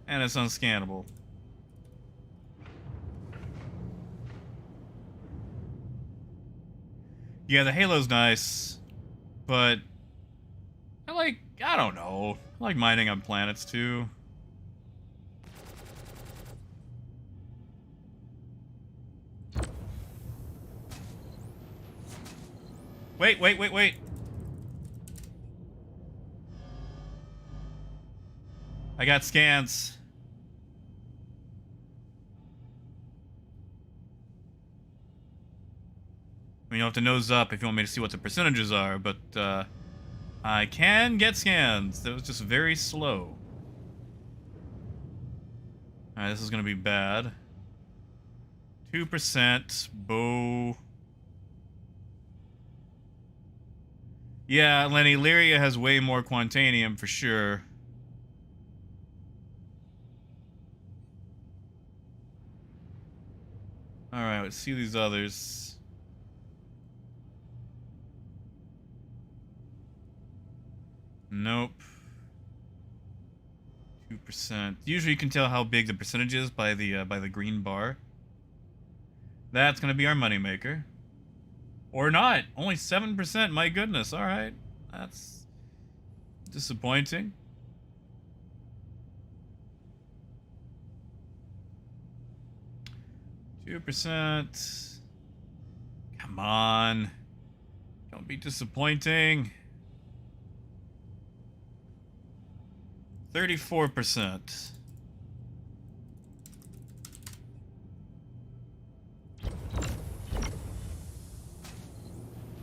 and it's unscannable. Yeah, the halo's nice, but I don't know. I like mining on planets too. Wait. I got scans. I mean, you'll have to nose up if you want me to see what the percentages are, but I can get scans. That was just very slow. Alright, this is gonna be bad. 2%, bow. Yeah, Lenny, Lyria has way more Quantanium for sure. Alright, let's see these others. Nope. 2%. Usually you can tell how big the percentage is by the green bar. That's gonna be our moneymaker. Or not. Only 7%. My goodness. All right. That's disappointing. %. Come on. Don't be disappointing. 34%.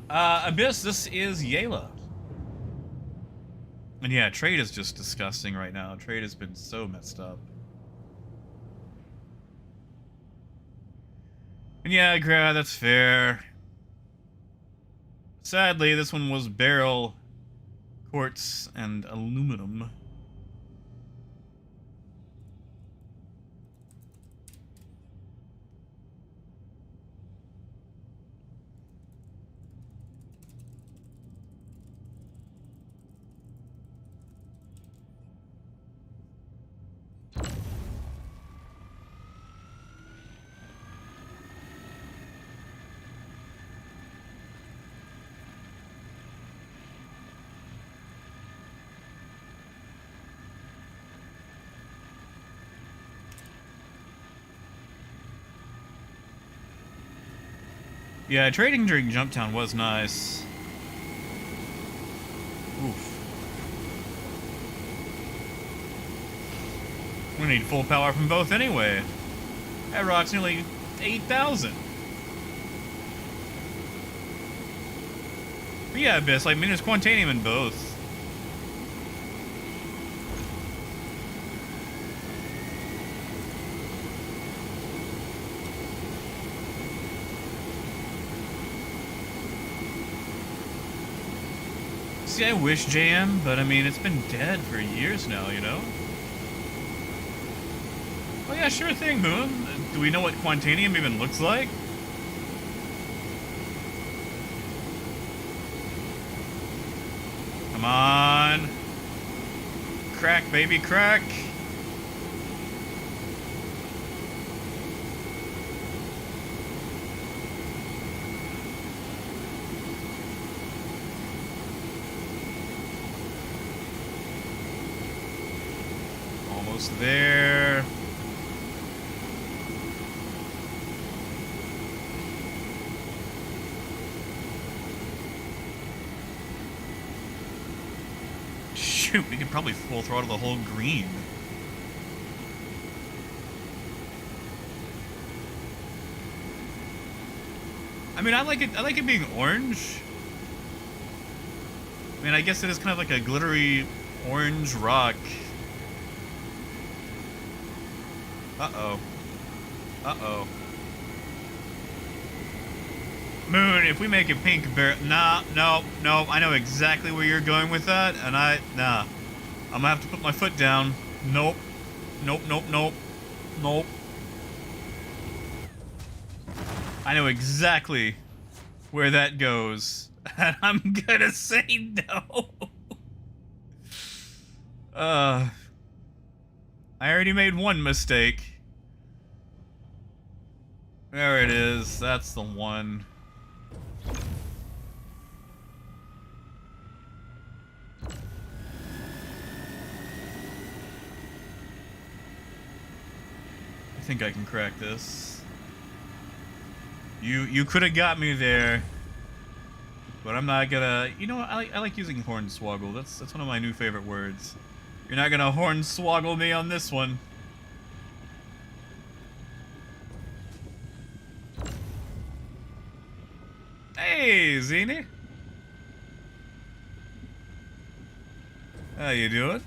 Abyss, this is Yayla. And yeah, trade is just disgusting right now. Trade has been so messed up. And yeah, Gra, that's fair. Sadly, this one was barrel, quartz, and aluminum. Yeah, trading during Jumptown was nice. Oof. We need full power from both anyway. That rock's nearly 8,000. But yeah, Abyss, I mean, there's Quantanium in both. See, I wish JM, but I mean, it's been dead for years now, you know? Oh yeah, sure thing, Moon. Do we know what Quantanium even looks like? Come on. Crack, baby, crack. Almost there. Shoot, we could probably full throttle the whole green. I mean, I like it being orange. I mean, I guess it is kind of like a glittery orange rock. Uh-oh. Uh-oh. Moon, if we make a pink bear... Nah, no, I know exactly where you're going with that, and nah. I'm gonna have to put my foot down. Nope. Nope. I know exactly where that goes, and I'm gonna say no. I already made one mistake. There it is. That's the one. I think I can crack this. You could have got me there, but I'm not gonna. You know what? I like using hornswoggle. That's one of my new favorite words. You're not gonna hornswoggle me on this one. Hey, Zini. How you doing?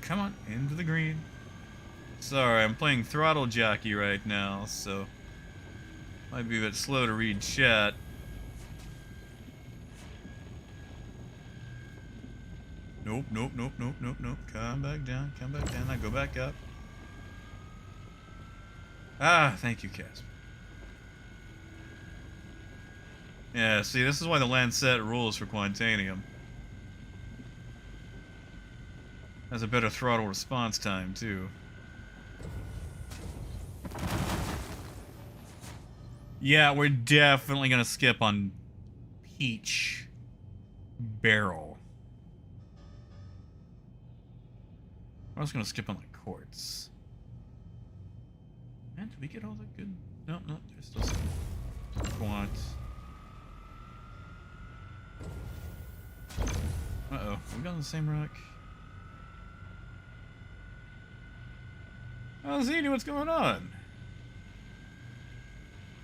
Come on, into the green. Sorry, I'm playing throttle jockey right now, so might be a bit slow to read chat. Nope. Come back down. Now go back up. Ah, thank you, Casper. Yeah, see, this is why the Lancet rules for Quantanium. Has a better throttle response time, too. Yeah, we're definitely gonna skip on Peach Barrel. We're also gonna skip on like quartz. Man, did we get all the good? No, there's still some quant. Uh-oh, we got on the same rock. Oh, Zini, what's going on?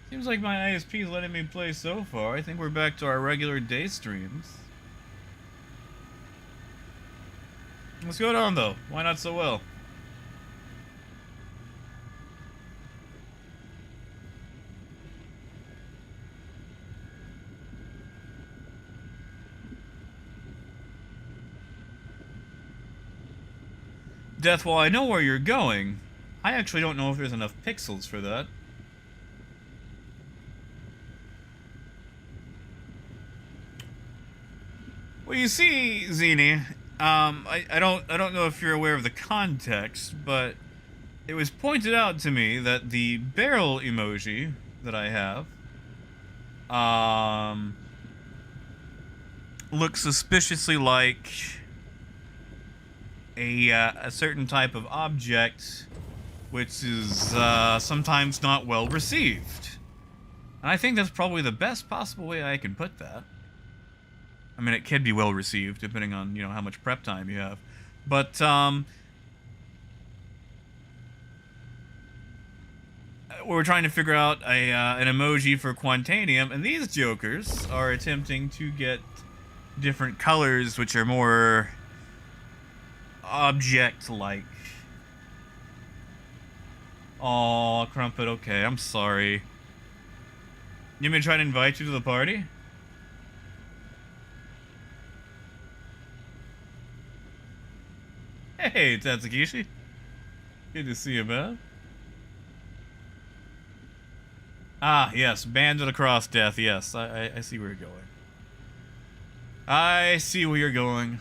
Seems like my ISP is letting me play so far. I think we're back to our regular day streams. What's going on, though? Why not so well? Death, while I know where you're going, I actually don't know if there's enough pixels for that. Well, you see, Zini, I don't know if you're aware of the context, but it was pointed out to me that the barrel emoji that I have, looks suspiciously like a certain type of object, which is sometimes not well received. And I think that's probably the best possible way I can put that. I mean, it can be well received, depending on, you know, how much prep time you have. But, we're trying to figure out an emoji for Quantanium, and these jokers are attempting to get different colors, which are more object-like. Aw, Crumpet, okay, I'm sorry. You want me to try to invite you to the party? Hey, Tatsukishi. Good to see you, man. Ah, yes, banded across death, yes. I see where you're going. I see where you're going.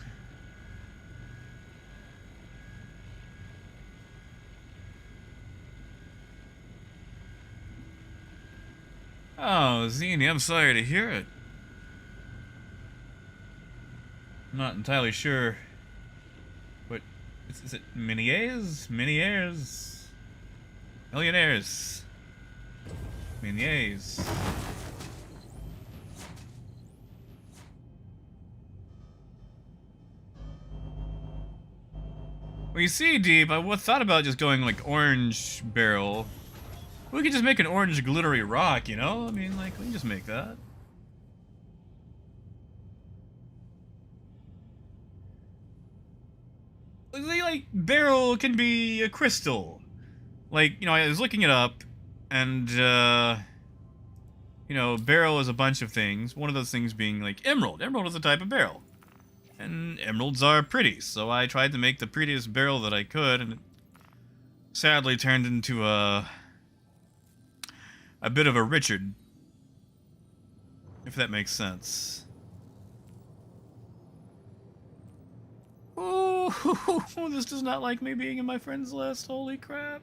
Oh, Zini, I'm sorry to hear it. I'm not entirely sure. What is it? Miniers? Miniers? Millionaires? Miniers. Well, you see, Deep, I thought about just going like orange barrel. We could just make an orange glittery rock, you know? I mean, like, we can just make that. Like, barrel can be a crystal. Like, you know, I was looking it up, and, you know, barrel is a bunch of things. One of those things being, like, emerald. Emerald is a type of barrel. And emeralds are pretty, so I tried to make the prettiest barrel that I could, and it sadly turned into a bit of a Richard, if that makes sense. Ooh, this does not like me being in my friends list, holy crap.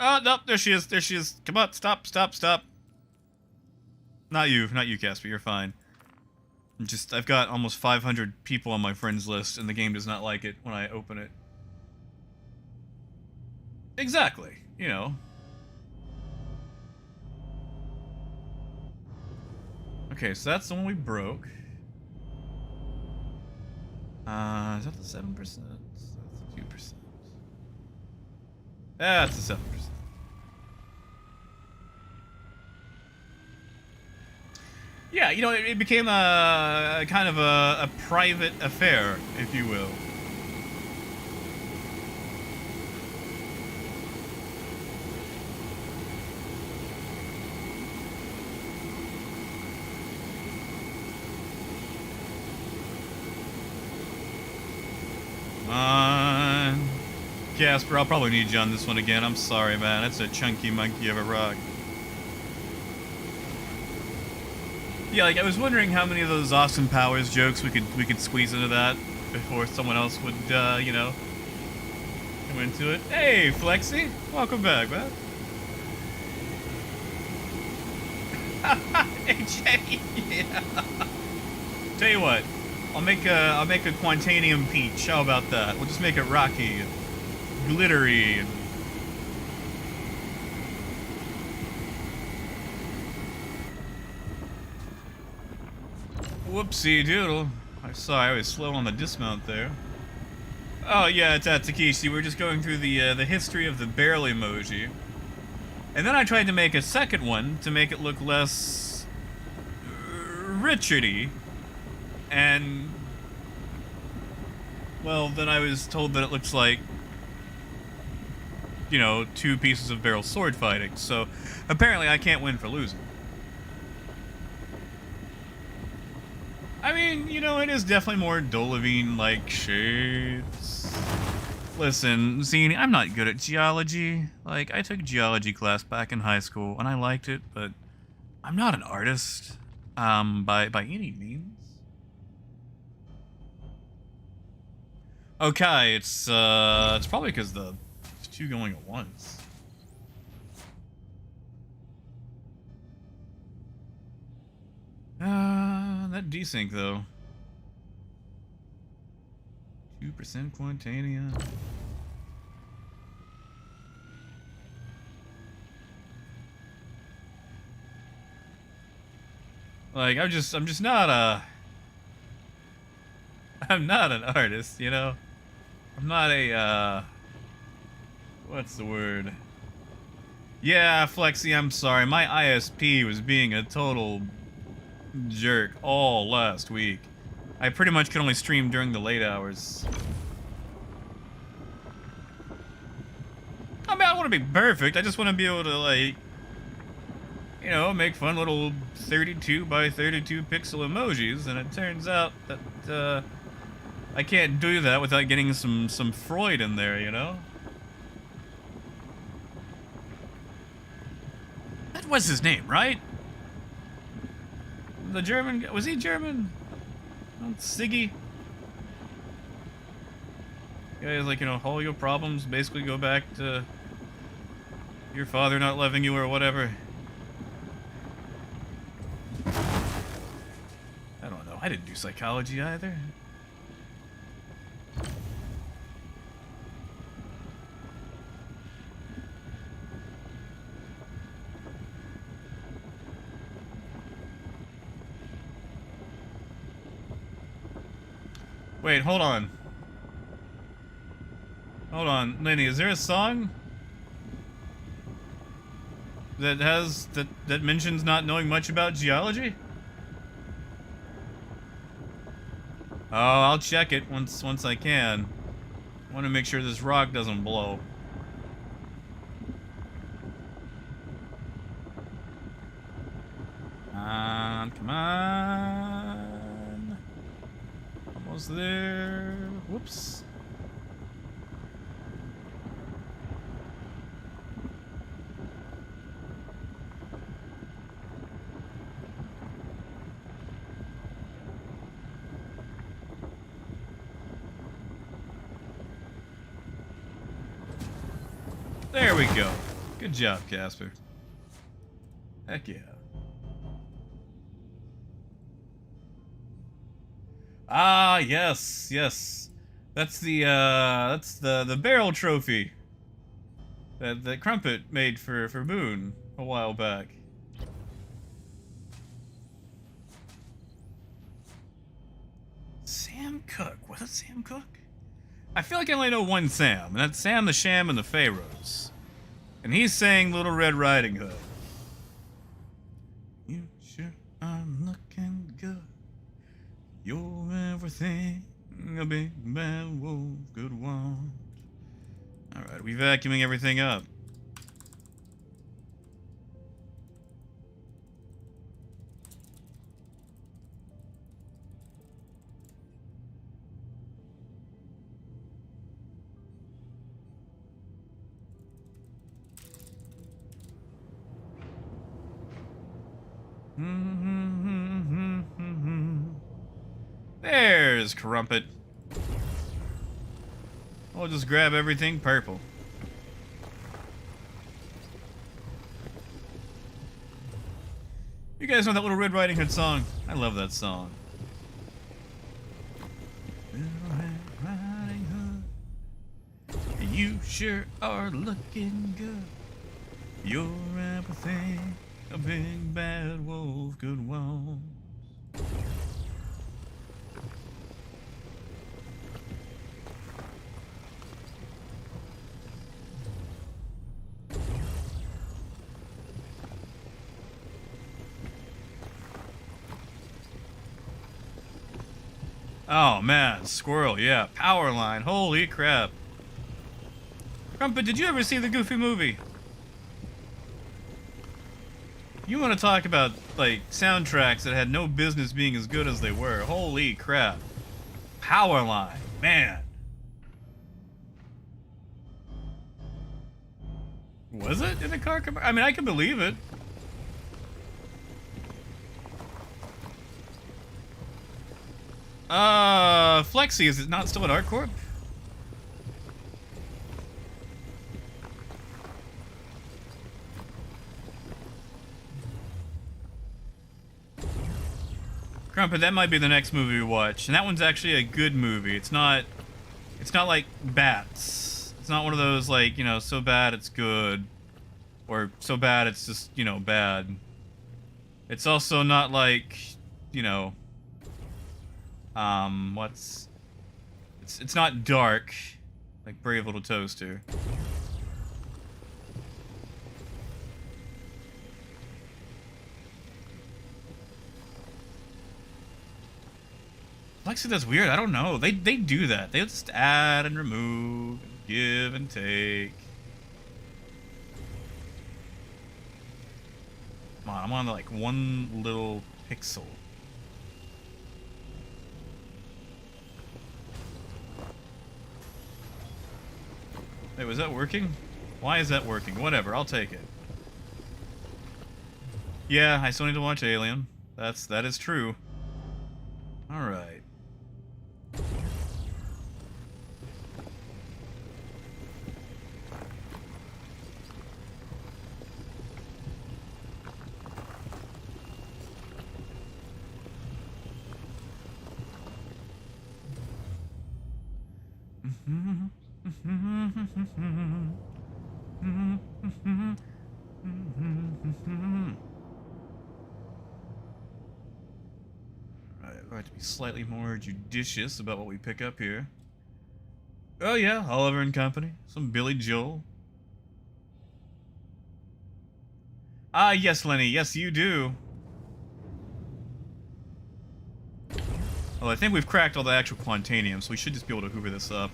Oh, no, there she is, Come on, stop. Not you, Casper, you're fine. I've got almost 500 people on my friends list, and the game does not like it when I open it. Exactly, you know. Okay, so that's the one we broke. Is that the 7%? That's the 2%. That's the 7%. Yeah, you know, it became a kind of a private affair, if you will. Casper, I'll probably need you on this one again. I'm sorry, man. It's a chunky monkey of a rock. Yeah, like I was wondering how many of those Austin Powers jokes we could squeeze into that before someone else would, you know, I'm into it. Hey, Flexi, welcome back, man. Hey, Jay, yeah. Tell you what, I'll make a Quantanium peach. How about that? We'll just make it rocky, glittery. Whoopsie doodle. I was slow on the dismount there. Oh yeah, it's at Takeshi. We're just going through the history of the barrel emoji. And then I tried to make a second one to make it look less Richardy. And well, then I was told that it looks like, you know, two pieces of barrel sword fighting. So apparently I can't win for losing. I mean, you know, it is definitely more Dolavine-like shades. Listen, Zine, I'm not good at geology. Like, I took geology class back in high school, and I liked it, but I'm not an artist, by any means. Okay, it's probably because it's two going at once. That desync though. 2% Quantania. Like, I'm just not I'm not an artist, you know? I'm not a, what's the word? Yeah, Flexi, I'm sorry. My ISP was being a total jerk all last week. I pretty much could only stream during the late hours. I mean, I want to be perfect. I just want to be able to, like, you know, make fun little 32 by 32 pixel emojis, and it turns out that I can't do that without getting some Freud in there, you know? That was his name, right? The German, was he German? Siggy? Yeah, he's like, you know, all your problems basically go back to your father not loving you or whatever. I don't know. I didn't do psychology either. Wait, hold on. Hold on, Lenny, is there a song that has that mentions not knowing much about geology? Oh, I'll check it once I can. I want to make sure this rock doesn't blow. Come on. Almost there. Whoops. There we go. Good job, Casper. Heck yeah. Ah, yes, yes. That's the barrel trophy that Crumpet made for Boone a while back. Sam Cook. What is Sam Cook? I feel like I only know one Sam, and that's Sam the Sham and the Pharaohs. And he's saying Little Red Riding Hood. You sure I'm looking good. You're everything a big bad wolf could want. Alright, we vacuuming everything up. There's Crumpet. I'll just grab everything purple. You guys know that little Red Riding Hood song? I love that song. Little Red Riding Hood, you sure are looking good. Your empathy, a big bad wolf could want. Oh man, squirrel, yeah. Power line, holy crap. Crumpet, did you ever see the Goofy movie? You want to talk about, like, soundtracks that had no business being as good as they were. Holy crap. Power line, man. Was it in the car commercial? I mean, I can believe it. Flexi, is it not still at ArtCorp? Crumpet, that might be the next movie we watch. And that one's actually a good movie. It's not like Bats. It's not one of those, like, you know, so bad it's good. Or so bad it's just, you know, bad. It's also not like, you know, it's not dark, like Brave Little Toaster. Lexi, that's weird. I don't know. They do that. They just add and remove, and give and take. Come on, I'm on like one little pixel. Wait, was that working? Why is that working? Whatever, I'll take it. Yeah, I still need to watch Alien. That is true. Alright. We have to be slightly more judicious about what we pick up here. Oh yeah, Oliver and Company. Some Billy Joel. Ah, yes, Lenny. Yes, you do. Well, I think we've cracked all the actual Quantanium, so we should just be able to hoover this up.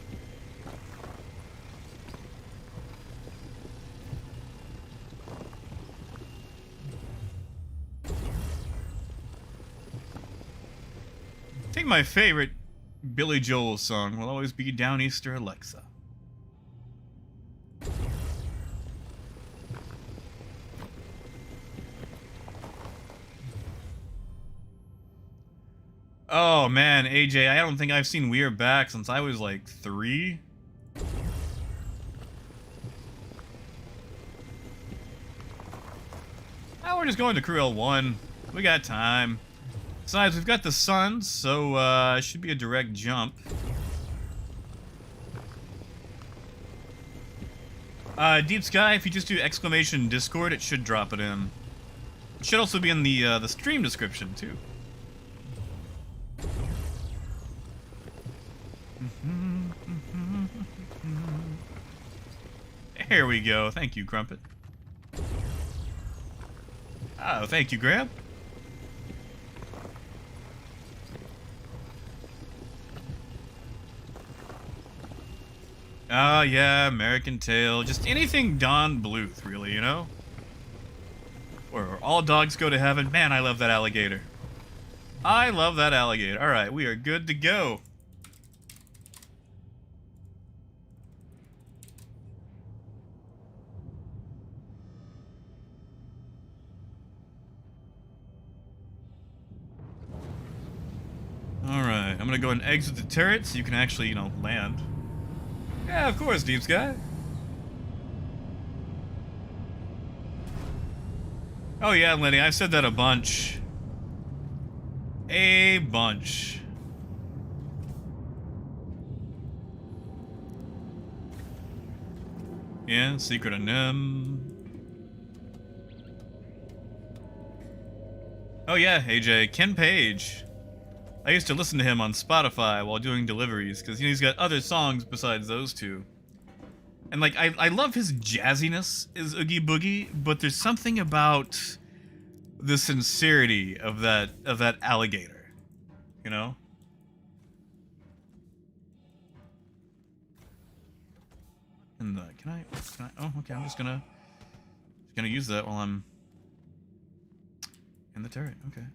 I think my favorite Billy Joel song will always be Downeaster Alexa. Oh man, AJ, I don't think I've seen We're Back since I was like 3. Oh, we're just going to Crew L1. We got time. Besides, we've got the sun, so it should be a direct jump. Deep Sky, if you just do exclamation Discord, it should drop it in. It should also be in the stream description too. Here we go. Thank you, Crumpet. Oh, thank you, Grab. Oh, yeah, American Tail. Just anything Don Bluth, really, you know? Or All Dogs Go to Heaven. Man, I love that alligator. I love that alligator. Alright, we are good to go. Alright, I'm gonna go and exit the turret so you can actually, you know, land. Yeah, of course, Deep Sky. Oh yeah, Lenny, I've said that a bunch. A bunch. Yeah, Secret of Nim. Oh yeah, AJ, Ken Page. I used to listen to him on Spotify while doing deliveries, because he's got other songs besides those two. And like, I love his jazziness, his Oogie Boogie, but there's something about the sincerity of that alligator, you know? And can I? Oh, okay. I'm just gonna use that while I'm in the turret. Okay.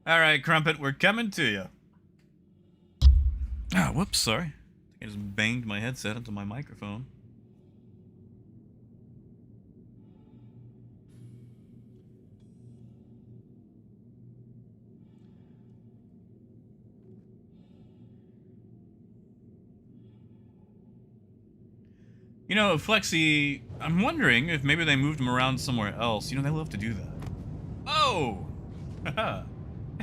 All right, Crumpet, we're coming to you. Ah, whoops. Sorry. I just banged my headset into my microphone. You know, Flexi, I'm wondering if maybe they moved him around somewhere else. You know, they love to do that. Oh!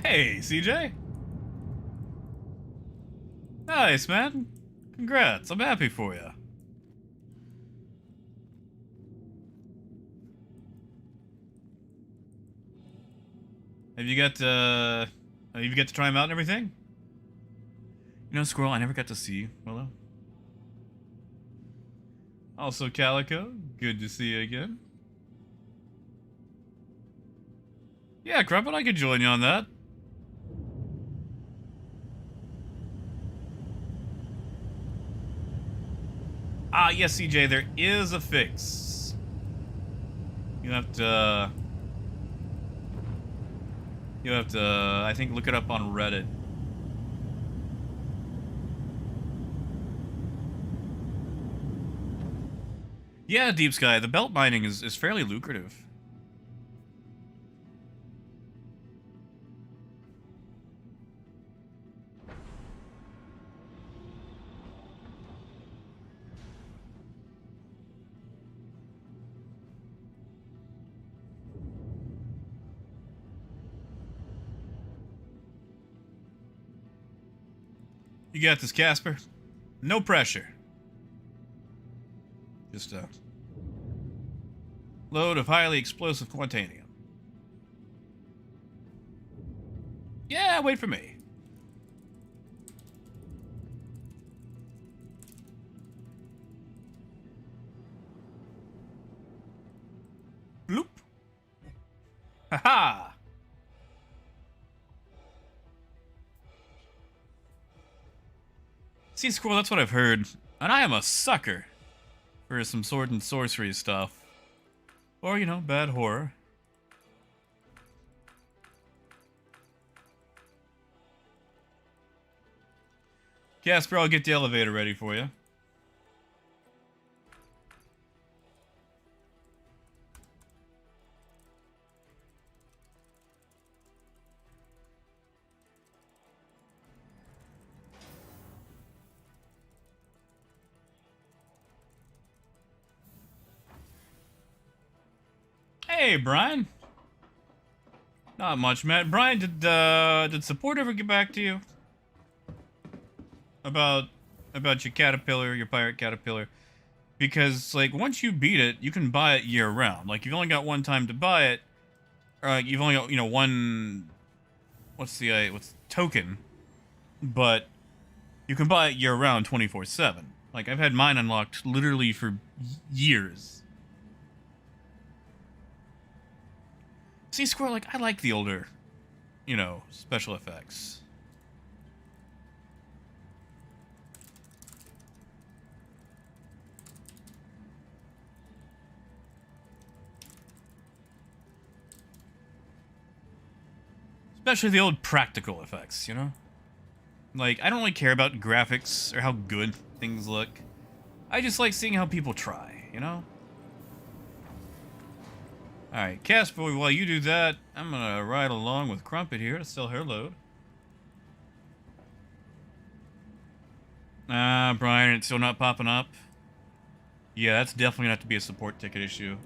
Hey, CJ? Nice, man. Congrats. I'm happy for you. Have you got to try him out and everything? You know, Squirrel, I never got to see Willow. Also, Calico, good to see you again. Yeah, Crumpet, I could join you on that. Ah, yes, CJ, there is a fix. You have to, I think, look it up on Reddit. Yeah, Deep Sky, the belt mining is fairly lucrative. You got this, Casper. No pressure. Just a load of highly explosive quantanium. Yeah, wait for me. Bloop. Haha. See, Squirrel, that's what I've heard. And I am a sucker for some sword and sorcery stuff. Or, you know, bad horror. Casper, I'll get the elevator ready for you. Hey, Brian. Not much, Matt. Brian, did support ever get back to you about your caterpillar, your pirate caterpillar? Because like once you beat it, you can buy it year round. Like you've only got one time to buy it, or like, you've only got one. What's token? But you can buy it year round, 24/7. Like I've had mine unlocked literally for years. See, Squirrel, like, I like the older, special effects. Especially the old practical effects, you know? Like, I don't really care about graphics or how good things look. I just like seeing how people try, you know? Alright, Casper, while you do that, I'm gonna ride along with Crumpet here to sell her load. Brian, it's still not popping up. Yeah, that's definitely gonna have to be a support ticket issue.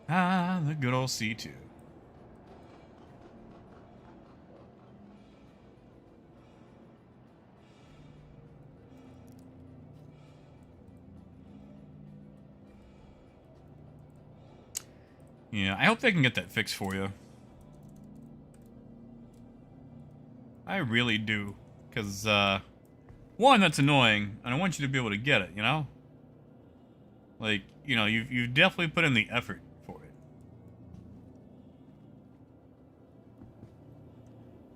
The good old C2. Yeah, I hope they can get that fixed for you. I really do. Because, one, that's annoying, and I want you to be able to get it, you know? Like, you know, you've definitely put in the effort for it.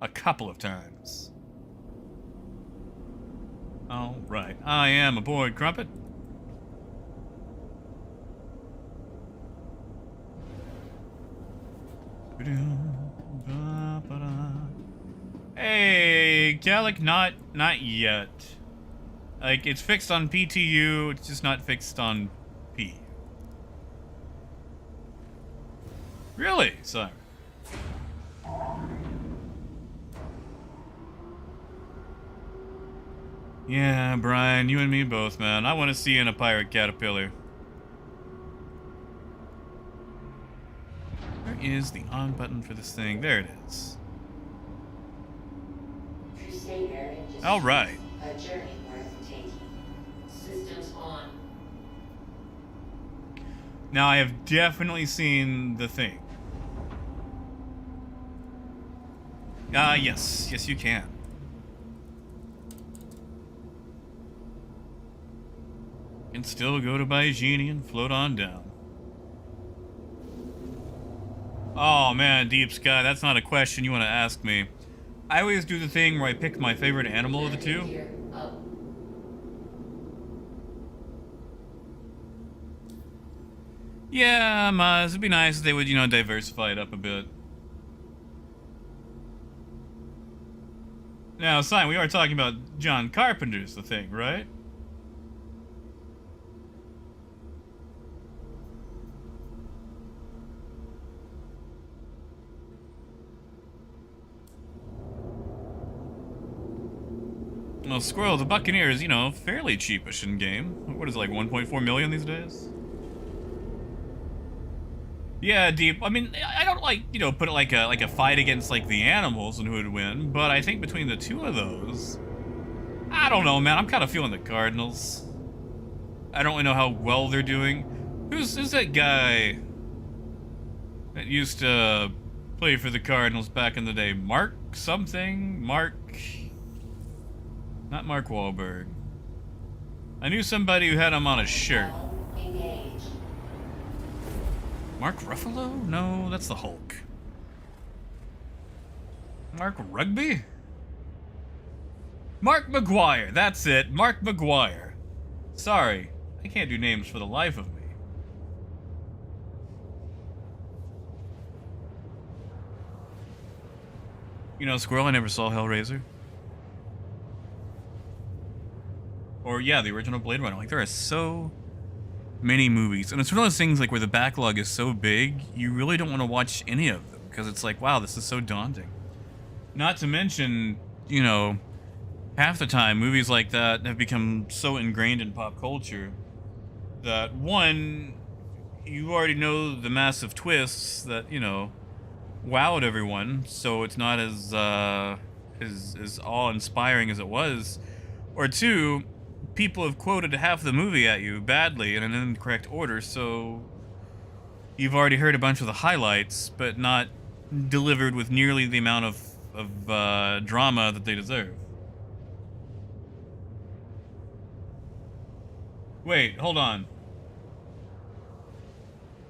A couple of times. Alright, I am aboard, Crumpet. Hey, Gallic, not yet. Like, it's fixed on PTU, it's just not fixed on P. Really? Sorry. Yeah, Brian, you and me both, man. I want to see you in a pirate caterpillar. Where is the on button for this thing? There it is. Crusader Industries. All right. A journey worth taking. Systems on. Now, I have definitely seen the thing. Yes. Yes, you can. You can still go to Baijini and float on down. Oh, man, Deep Sky, that's not a question you want to ask me. I always do the thing where I pick my favorite animal of the two. Here, up. Yeah, Maz, it'd be nice if they would, you know, diversify it up a bit. Now, Simon, we are talking about John Carpenter's The Thing, right? Well, Squirrel, the Buccaneer is, you know, fairly cheapish in game. What is it, like 1.4 million these days? Yeah, Deep. I mean, I don't like, you know, put it like a fight against like the animals and who would win, but I think between the two of those, I don't know, man. I'm kind of feeling the Cardinals. I don't really know how well they're doing. Who's that guy that used to play for the Cardinals back in the day? Mark something? Not Mark Wahlberg. I knew somebody who had him on a shirt. Engage. Mark Ruffalo? No, that's the Hulk. Mark Rugby? Mark McGuire, that's it. Mark McGuire. Sorry, I can't do names for the life of me. You know, Squirrel, I never saw Hellraiser. Or, yeah, the original Blade Runner. Like, there are so many movies. And it's one of those things, like, where the backlog is so big, you really don't want to watch any of them. Because it's like, wow, this is so daunting. Not to mention, you know, half the time, movies like that have become so ingrained in pop culture that, one, you already know the massive twists that, you know, wowed everyone, so it's not as awe-inspiring as it was. Or two, people have quoted half the movie at you badly in an incorrect order, so you've already heard a bunch of the highlights, but not delivered with nearly the amount of drama that they deserve. Wait, hold on.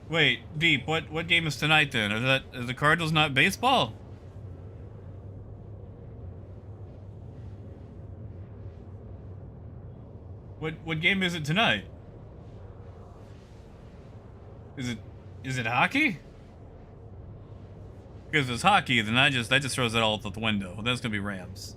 Wait, Deep, what game is tonight then? Are the Cardinals not baseball? What game is it tonight? Is it hockey? Because if it's hockey, then that just throws it all out the window. That's gonna be Rams.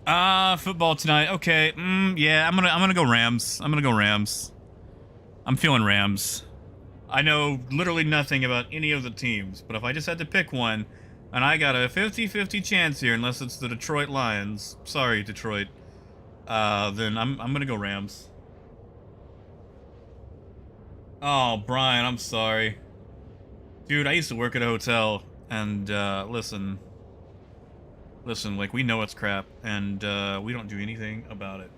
Football tonight. Okay. Yeah, I'm gonna go Rams. I'm gonna go Rams. I'm feeling Rams. I know literally nothing about any of the teams, but if I just had to pick one, and I got a 50-50 chance here, unless it's the Detroit Lions. Sorry, Detroit. Then I'm gonna go Rams. Oh, Brian, I'm sorry. Dude, I used to work at a hotel, and, listen, like, we know it's crap, and, we don't do anything about it.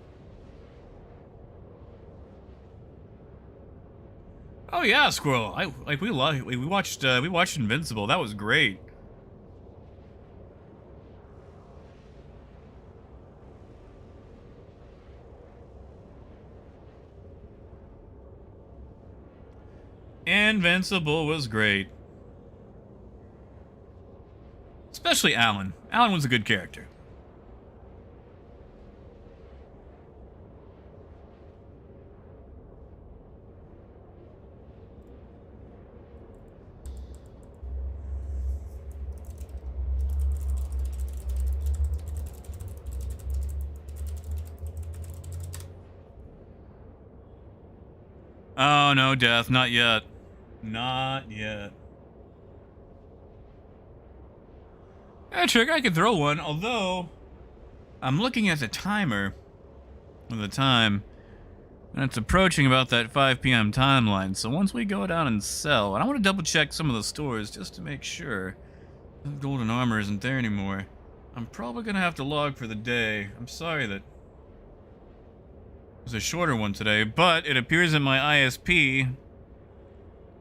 Oh yeah, Squirrel. We watched Invincible. That was great. Invincible was great. Especially Alan. Alan was a good character. Oh, no, Death. Not yet. Not yet. Trick, I could throw one, although I'm looking at the timer of the time, and it's approaching about that 5 p.m. timeline, so once we go down and sell, and I want to double check some of the stores just to make sure the golden armor isn't there anymore, I'm probably going to have to log for the day. I'm sorry that it was a shorter one today, but it appears that my ISP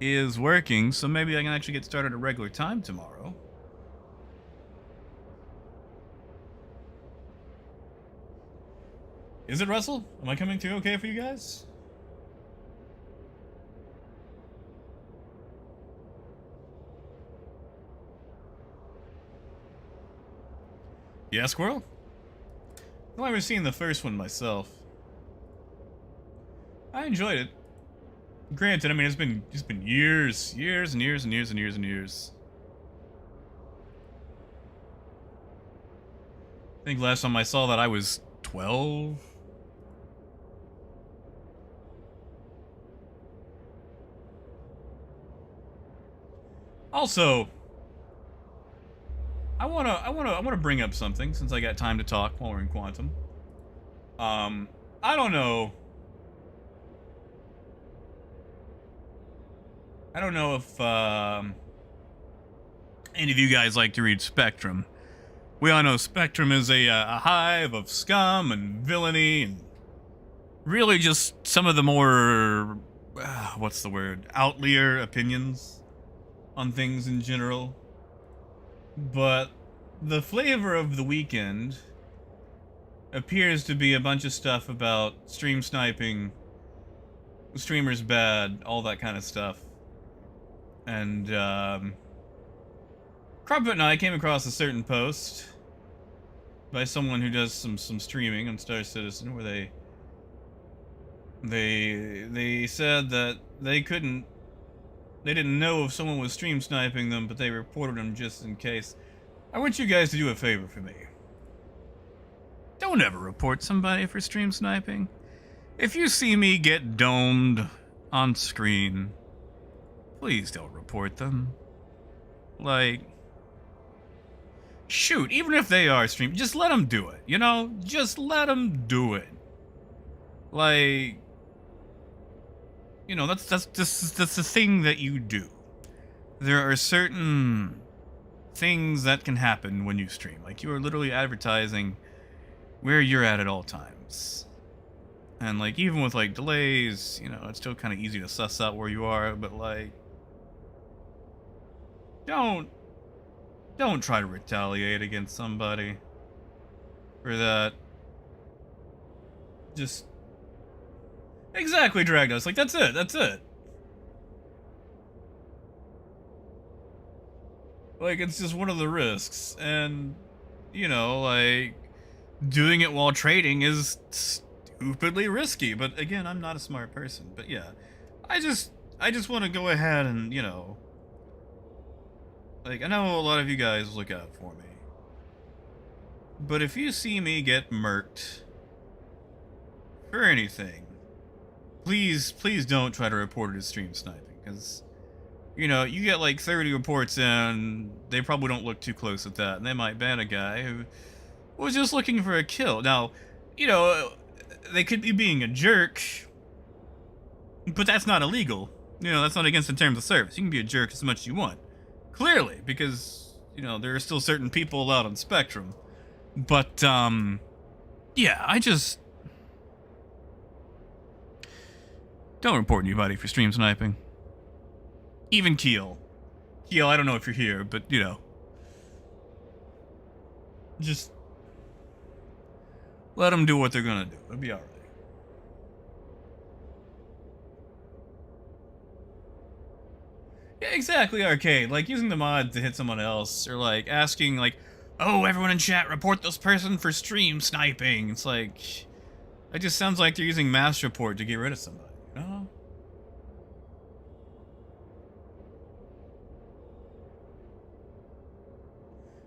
is working, so maybe I can actually get started at regular time tomorrow. Is it, Russell? Am I coming through okay for you guys? Yeah, Squirrel? I've never seen the first one myself. I enjoyed it. Granted, I mean, it's been years and years and years and years and years. I think last time I saw that I was 12. Also, I wanna bring up something since I got time to talk while we're in Quantum. I don't know. I don't know if any of you guys like to read Spectrum. We all know Spectrum is a hive of scum and villainy and really just some of the more, what's the word, outlier opinions on things in general. But the flavor of the weekend appears to be a bunch of stuff about stream sniping, streamers bad, all that kind of stuff. And Crumpet and I came across a certain post by someone who does some streaming on Star Citizen where they said that they didn't know if someone was stream sniping them, but they reported them just in case. I want you guys to do a favor for me. Don't ever report somebody for stream sniping. If you see me get domed on screen, please don't report them. Like, shoot, even if they are streaming, just let them do it, you know? Just let them do it. Like, you know, that's the thing that you do. There are certain things that can happen when you stream. Like, you are literally advertising where you're at all times. And, like, even with, like, delays, you know, it's still kind of easy to suss out where you are, but, like, don't try to retaliate against somebody for that. Just exactly, dragged us. Like, that's it. Like, it's just one of the risks, and, you know, like, doing it while trading is stupidly risky, but again, I'm not a smart person, but yeah, I just want to go ahead and, you know, like, I know a lot of you guys look out for me, But if you see me get murked for anything, please don't try to report it as stream sniping, because, you know, you get like 30 reports in, they probably don't look too close at that, and they might ban a guy who was just looking for a kill. Now, you know, they could be being a jerk, but that's not illegal. You know, that's not against the terms of service. You can be a jerk as much as you want. Clearly, because, you know, there are still certain people allowed on Spectrum. But, yeah, I just... don't report anybody for stream sniping. Even Keel. Keel, I don't know if you're here, but, you know. Just... let them do what they're gonna do. It'll be alright. Yeah, exactly, Arcade. Like, using the mod to hit someone else, or, like, asking, like, oh, everyone in chat, report this person for stream sniping. It's like... it just sounds like they're using mass report to get rid of somebody, you know?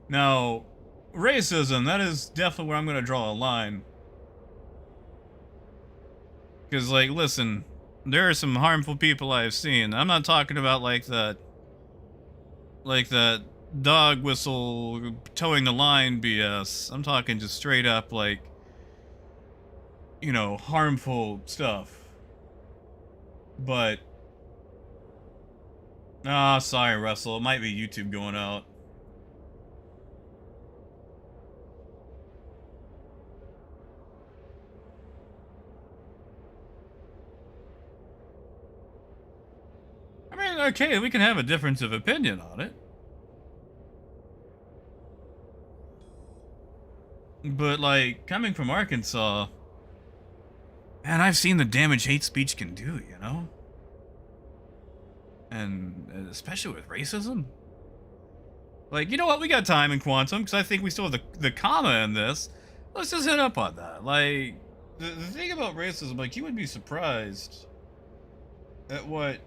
Now, racism, that is definitely where I'm gonna draw a line. Because, like, listen, there are some harmful people I've seen. I'm not talking about, like, that dog whistle towing the line BS. I'm talking just straight up, like, you know, harmful stuff. But, sorry, Russell, it might be YouTube going out. I mean, okay, we can have a difference of opinion on it. But, like, coming from Arkansas, man, I've seen the damage hate speech can do, you know? And especially with racism. Like, you know what? We got time in Quantum, because I think we still have the comma in this. Let's just hit up on that. Like, the thing about racism, like, you would be surprised at what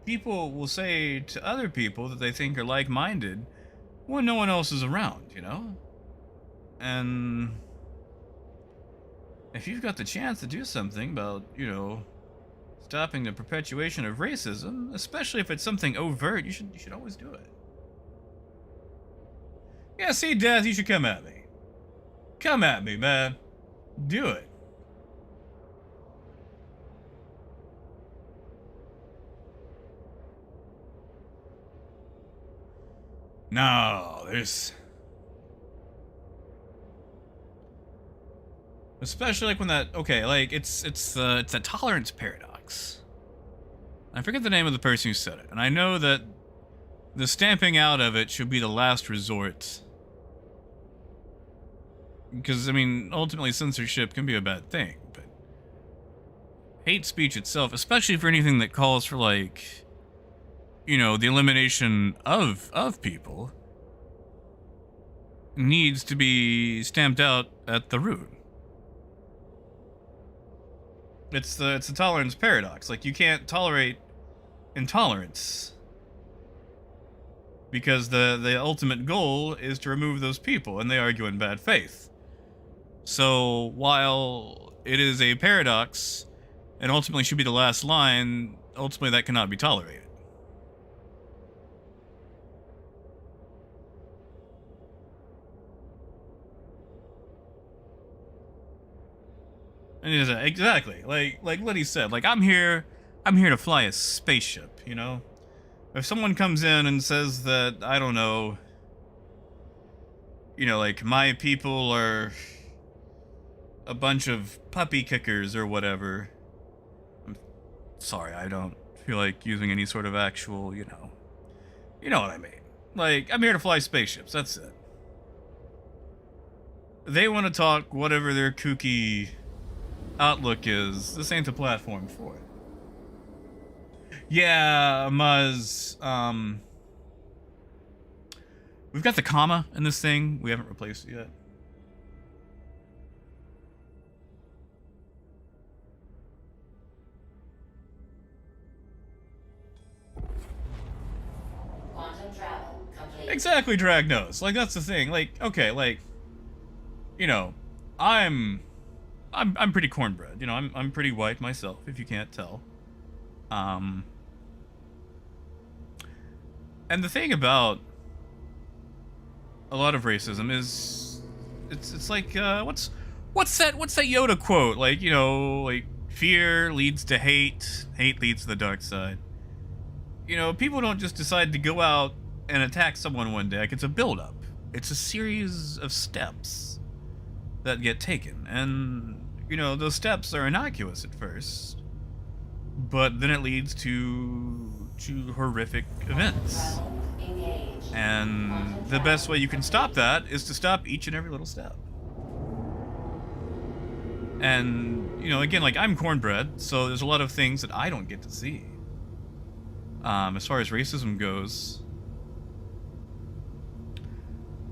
people will say to other people that they think are like-minded when no one else is around, you know? And if you've got the chance to do something about, you know, stopping the perpetuation of racism, especially if it's something overt, you should always do it. Yeah, see, Death, you should come at me. Come at me, man. Do it. No, there's... especially like when that... okay, like, it's a tolerance paradox. I forget the name of the person who said it, and I know that the stamping out of it should be the last resort. Because, I mean, ultimately censorship can be a bad thing, but hate speech itself, especially for anything that calls for, like, you know, the elimination of people, needs to be stamped out at the root. It's the tolerance paradox. Like, you can't tolerate intolerance, because the ultimate goal is to remove those people, and they argue in bad faith. So, while it is a paradox, and ultimately should be the last line, ultimately that cannot be tolerated. And exactly, like Liddy said, like, I'm here to fly a spaceship, you know? If someone comes in and says that, I don't know, you know, like, my people are a bunch of puppy kickers or whatever, I'm sorry, I don't feel like using any sort of actual, you know what I mean. Like, I'm here to fly spaceships, that's it. They want to talk whatever their kooky outlook is, this ain't the platform for it. Yeah, Muzz, we've got the comma in this thing, we haven't replaced it yet. Quantum travel complete. Exactly, Dragnos. Like, that's the thing. Like, okay, like, you know, I'm pretty cornbread. You know, I'm pretty white myself, if you can't tell. And the thing about a lot of racism is it's like what's that Yoda quote? Like, you know, like fear leads to hate, hate leads to the dark side. You know, people don't just decide to go out and attack someone one day. Like, it's a build-up. It's a series of steps that get taken, and you know, those steps are innocuous at first, but then it leads to horrific events. And the best way you can stop that is to stop each and every little step. And, you know, again, like, I'm cornbread, so there's a lot of things that I don't get to see. As far as racism goes.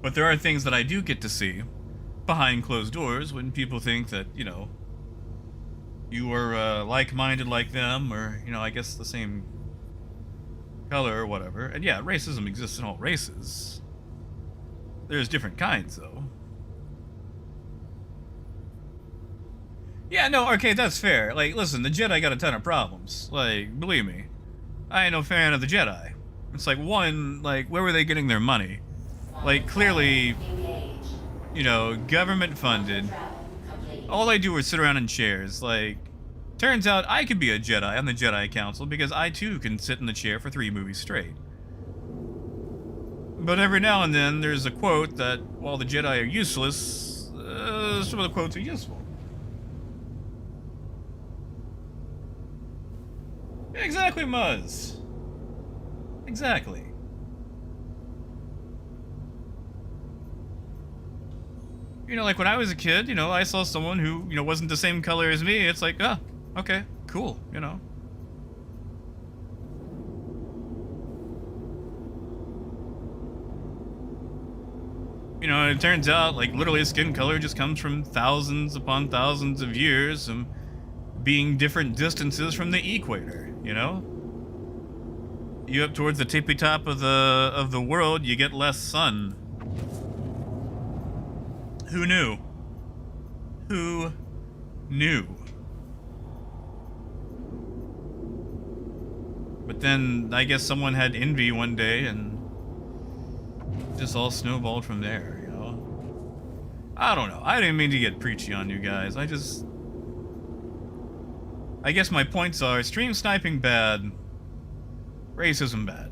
But there are things that I do get to see behind closed doors when people think that, you know, you are like-minded like them, or, you know, I guess the same color or whatever. And yeah, racism exists in all races. There's different kinds, though. Yeah, no, Arcade, that's fair. Like, listen, the Jedi got a ton of problems. Like, believe me, I ain't no fan of the Jedi. It's like, one, like, where were they getting their money? Like, clearly, you know, government funded. All they do is sit around in chairs. Like, turns out I could be a Jedi on the Jedi Council because I too can sit in the chair for 3 movies straight. But every now and then there's a quote that, while the Jedi are useless, some of the quotes are useful. Exactly, Muzz. Exactly. You know, like when I was a kid, you know, I saw someone who, you know, wasn't the same color as me. It's like, oh, okay, cool, you know. You know, it turns out, like, literally skin color just comes from thousands upon thousands of years of being different distances from the equator, you know? You up towards the tippy top of the world, you get less sun. Who knew? Who knew? But then I guess someone had envy one day and just all snowballed from there, you know? I don't know. I didn't mean to get preachy on you guys. I guess my points are stream sniping bad, racism bad.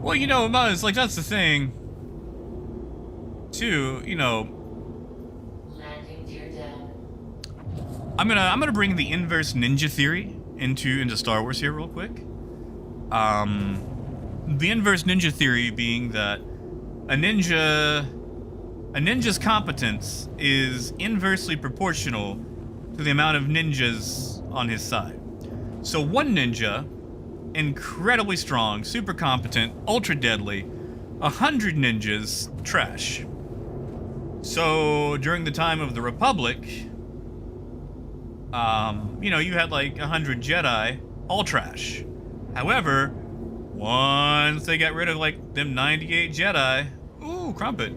Well, you know, Muzz, like, that's the thing, too, you know. I'm gonna bring the inverse ninja theory into Star Wars here real quick. The inverse ninja theory being that a ninja's competence is inversely proportional to the amount of ninjas on his side. So one ninja, incredibly strong, super competent, ultra deadly, 100 ninjas, trash. So during the time of the Republic, you know, you had like 100 Jedi, all trash. However, once they got rid of like them 98 Jedi, ooh, crumpet.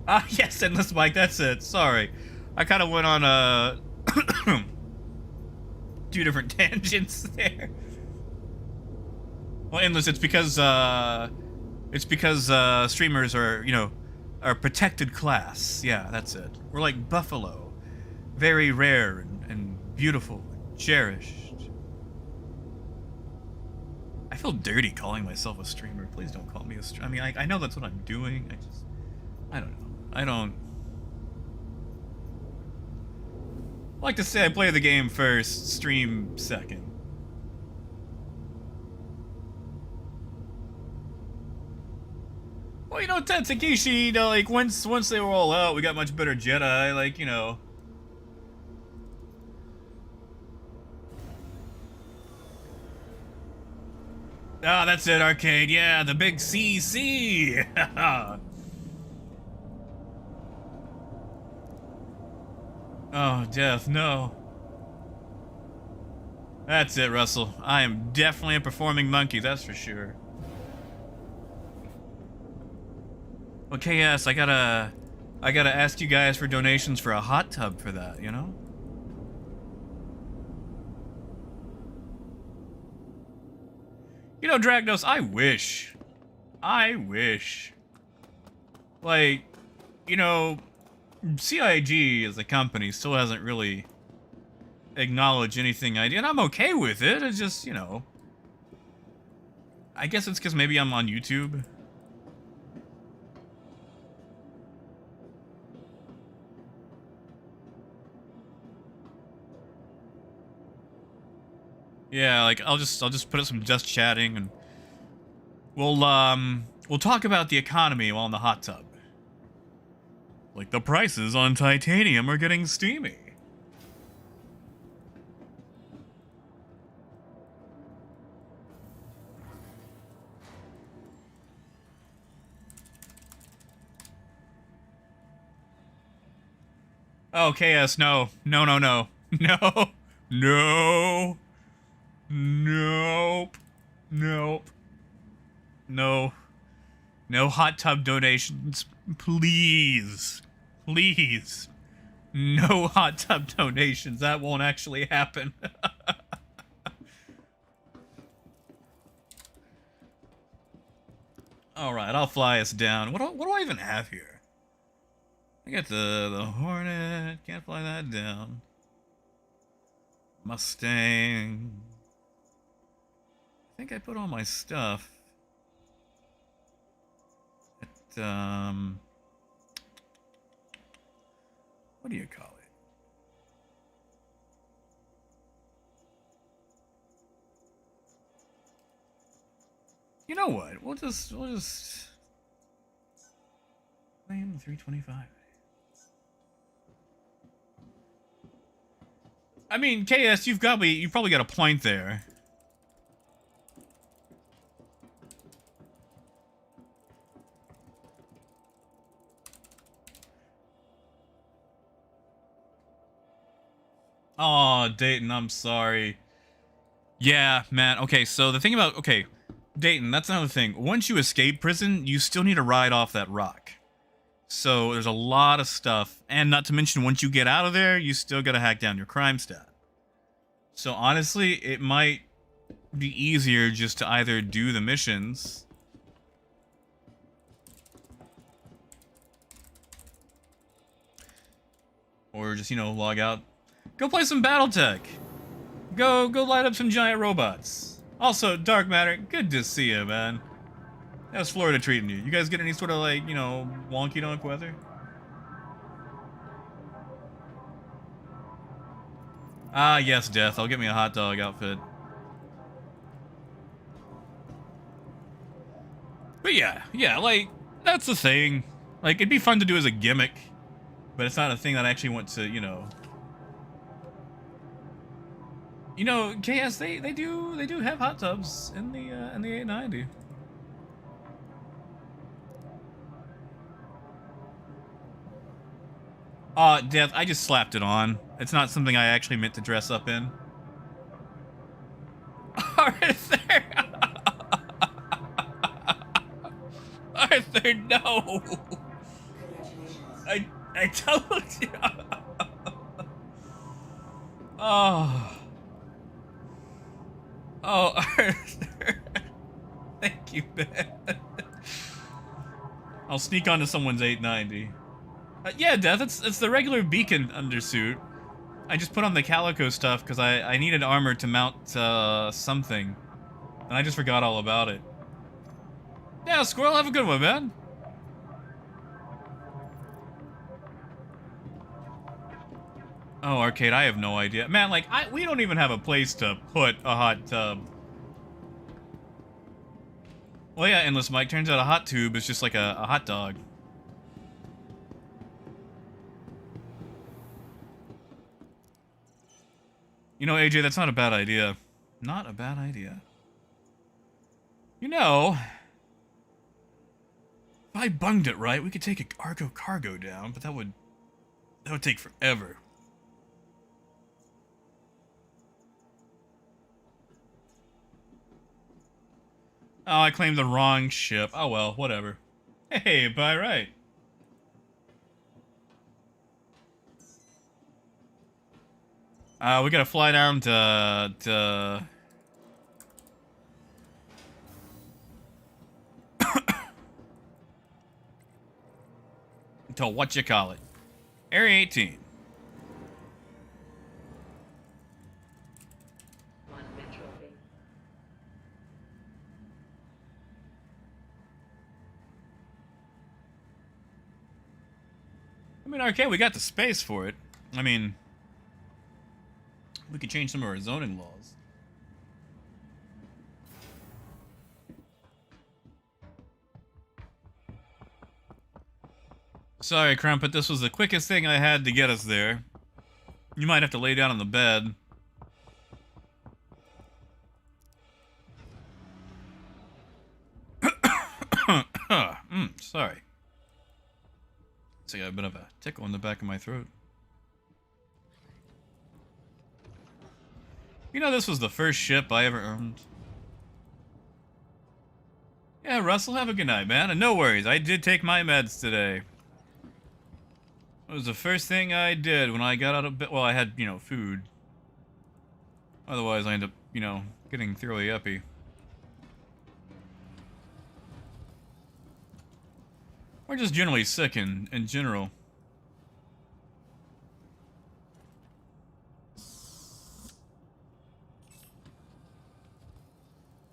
Ah, yes, Endless Mike, that's it. Sorry. I kind of went on 2 different tangents there. Well, Endless, it's because streamers are, you know, are protected class. Yeah, that's it. We're like buffalo. Very rare and beautiful and cherished. I feel dirty calling myself a streamer. Please don't call me a streamer. I mean, I know that's what I'm doing. I don't know. I like to say I play the game first, stream second. Well, you know, Tatsukishi, you know, like, once they were all out, we got much better Jedi, like, you know. Ah, that's it, Arcade, yeah, the big CC! Oh, death, no. That's it, Russell. I am definitely a performing monkey, that's for sure. Okay, yes, I gotta ask you guys for donations for a hot tub for that, you know? You know, Dragnos, I wish. Like, you know, CIG as a company still hasn't really acknowledged anything I do, and I'm okay with it. It's just, you know, I guess it's because maybe I'm on YouTube. Yeah, like I'll just put up some just chatting, and we'll talk about the economy while in the hot tub. Like the prices on titanium are getting steamy. Oh, KS, no. No, no, no. No. No. Nope. Nope. No. No hot tub donations. Please. Please. No hot tub donations. That won't actually happen. Alright, I'll fly us down. What do I even have here? I got the Hornet. Can't fly that down. Mustang. I think I put all my stuff at, what do you call it? You know what? We'll just claim 325. I mean, KS, you've probably got a point there. Oh, Dayton, I'm sorry. Yeah, man. Okay, so the thing about... Okay, Dayton, that's another thing. Once you escape prison, you still need to ride off that rock. So there's a lot of stuff. And not to mention, once you get out of there, you still gotta hack down your crime stat. So honestly, it might be easier just to either do the missions... or just, you know, log out. Go play some BattleTech. Go light up some giant robots. Also, Dark Matter, good to see you, man. How's Florida treating you? You guys get any sort of, like, you know, wonky donk weather? Ah, yes, Death. I'll get me a hot dog outfit. But yeah, like, that's the thing. Like, it'd be fun to do as a gimmick, but it's not a thing that I actually want to, you know... You know, KS, they do have hot tubs in the 890. Death, I just slapped it on. It's not something I actually meant to dress up in. Arthur! Arthur, no! I told you! Oh... Oh, Arthur. Thank you, man. I'll sneak onto someone's 890. Yeah, Death, it's the regular beacon undersuit. I just put on the calico stuff because I needed armor to mount something. And I just forgot all about it. Yeah, Squirrel, have a good one, man. Oh, Arcade, I have no idea. Man, like, we don't even have a place to put a hot tub. Well, yeah, Endless Mike, turns out a hot tube is just like a hot dog. You know, AJ, that's not a bad idea. Not a bad idea. You know, if I bunged it right, we could take a Argo cargo down, but that would take forever. Oh, I claimed the wrong ship. Oh well, whatever. Hey, by right. We gotta fly down to what you call it, Area 18. One metro thing. I mean, okay, we got the space for it. I mean, we could change some of our zoning laws. Sorry, Crumpet, this was the quickest thing I had to get us there. You might have to lay down on the bed. Sorry. So I got a bit of a tickle in the back of my throat. You know, this was the first ship I ever owned. Yeah, Russell, have a good night, man. And no worries, I did take my meds today. It was the first thing I did when I got out of bed. Well, I had, you know, food. Otherwise, I end up, you know, getting thoroughly uppy. Or just generally sick in general.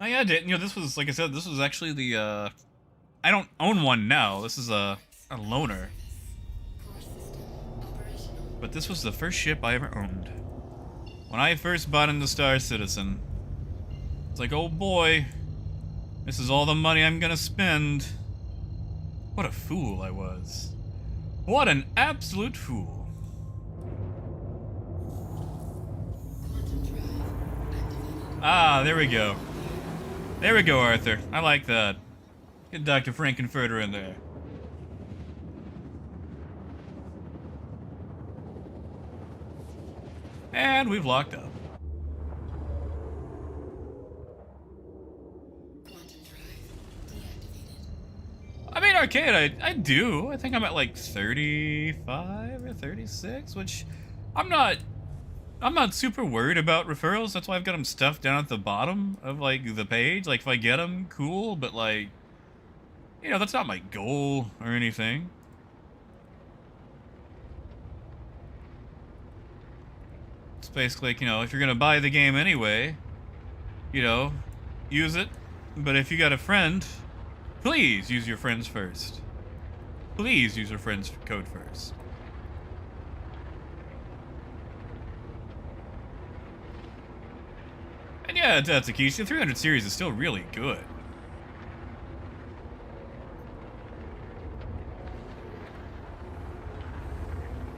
Oh yeah, I did. You know, this was, like I said, this was actually the, I don't own one now. This is a loaner. But this was the first ship I ever owned. When I first bought into Star Citizen, it's like, oh boy, this is all the money I'm gonna spend. What a fool I was. What an absolute fool. Ah, there we go. There we go, Arthur. I like that. Get Dr. Frankenfurter in there. And we've locked up. I mean, arcade, I do. I think I'm at like 35 or 36, which I'm not super worried about referrals. That's why I've got them stuffed down at the bottom of like the page. Like if I get them, cool, but like, you know, that's not my goal or anything. It's basically like, you know, if you're gonna buy the game anyway, you know, use it. But if you got a friend, please use your friends first. Please use your friend's code first. And yeah, that's a key. The 300 series is still really good.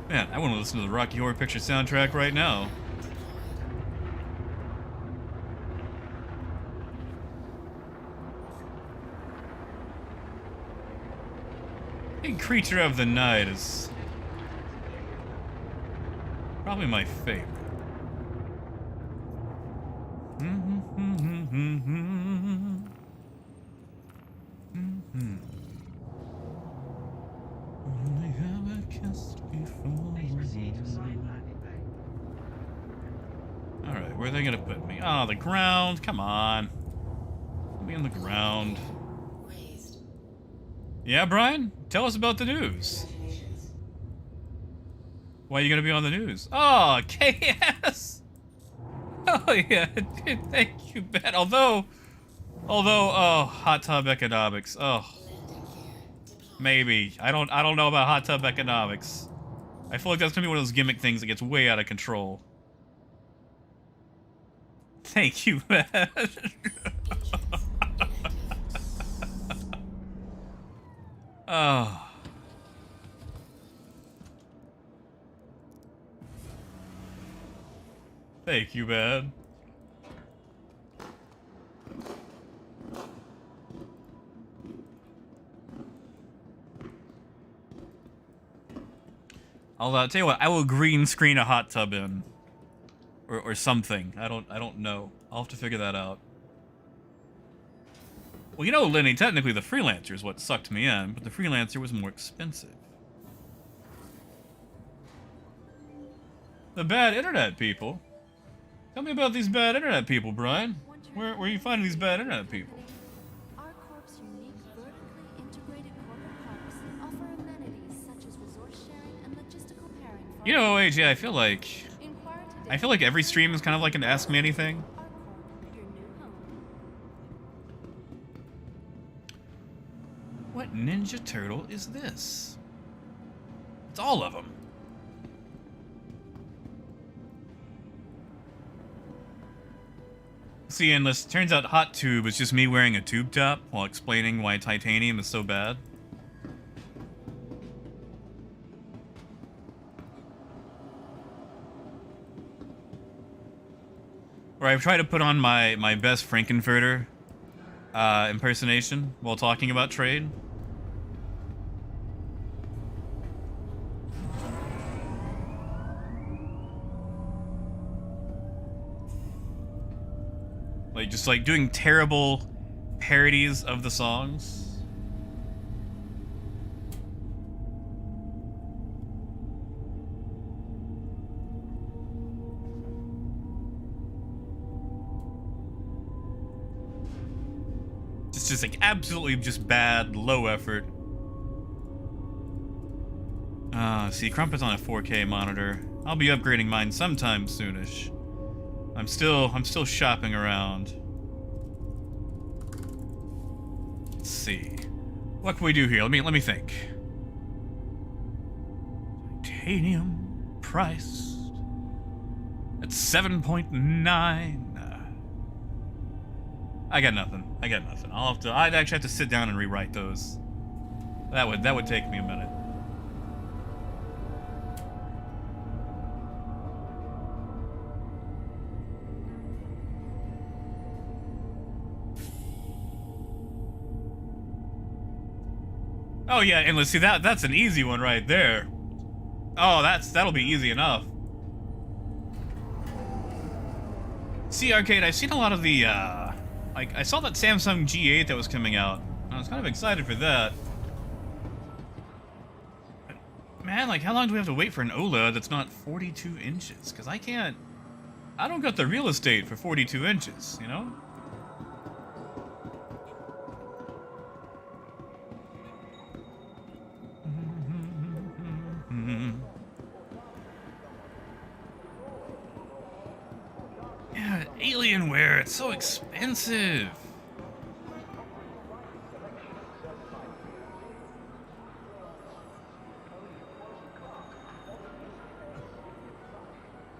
Man, I want to listen to the Rocky Horror Picture soundtrack right now. I think Creature of the Night is probably my favorite. Only have I kissed before. Please proceed to side landing bay. Alright, where are they gonna put me? Oh, the ground. Come on. Put me on the ground. Yeah, Brian? Tell us about the news. Why are you gonna be on the news? Oh, KS! Oh yeah, thank you, Ben. Although, oh, hot tub economics. Oh, maybe. I don't know about hot tub economics. I feel like that's gonna be one of those gimmick things that gets way out of control. Thank you, Ben. Oh. Thank you, man. I'll tell you what, I will green screen a hot tub in. Or something. I don't know. I'll have to figure that out. Well, you know, Lenny, technically the freelancer is what sucked me in, but the freelancer was more expensive. The bad internet people? Tell me about these bad internet people, Brian. Where are you finding these bad internet people? Our corp's unique vertically integrated corporate parks offer amenities such as resource sharing and logistical pairing for You know, AJ, I feel like Inquire today. every stream is kind of like an Ask Me Anything. Our corp, your new home. What Ninja Turtle is this? It's all of them. See, Endless, turns out Hot Tube is just me wearing a tube top while explaining why titanium is so bad. Or I've tried to put on my best Frankenfurter impersonation while talking about trade. Like, just like doing terrible parodies of the songs. It's just like absolutely just bad, low effort. See, Crumpet's on a 4K monitor. I'll be upgrading mine sometime soonish. I'm still shopping around. Let's see. What can we do here? Let me think. Titanium priced at 7.9. I got nothing. I'd actually have to sit down and rewrite those. That would take me a minute. Oh yeah, and let's see that's an easy one right there. Oh, that'll be easy enough. See, Arcade, I've seen a lot of the like I saw that Samsung G8 that was coming out. I was kind of excited for that. But, man, like how long do we have to wait for an OLED that's not 42 inches? Because I don't got the real estate for 42 inches, you know? Yeah, Alienware, it's so expensive.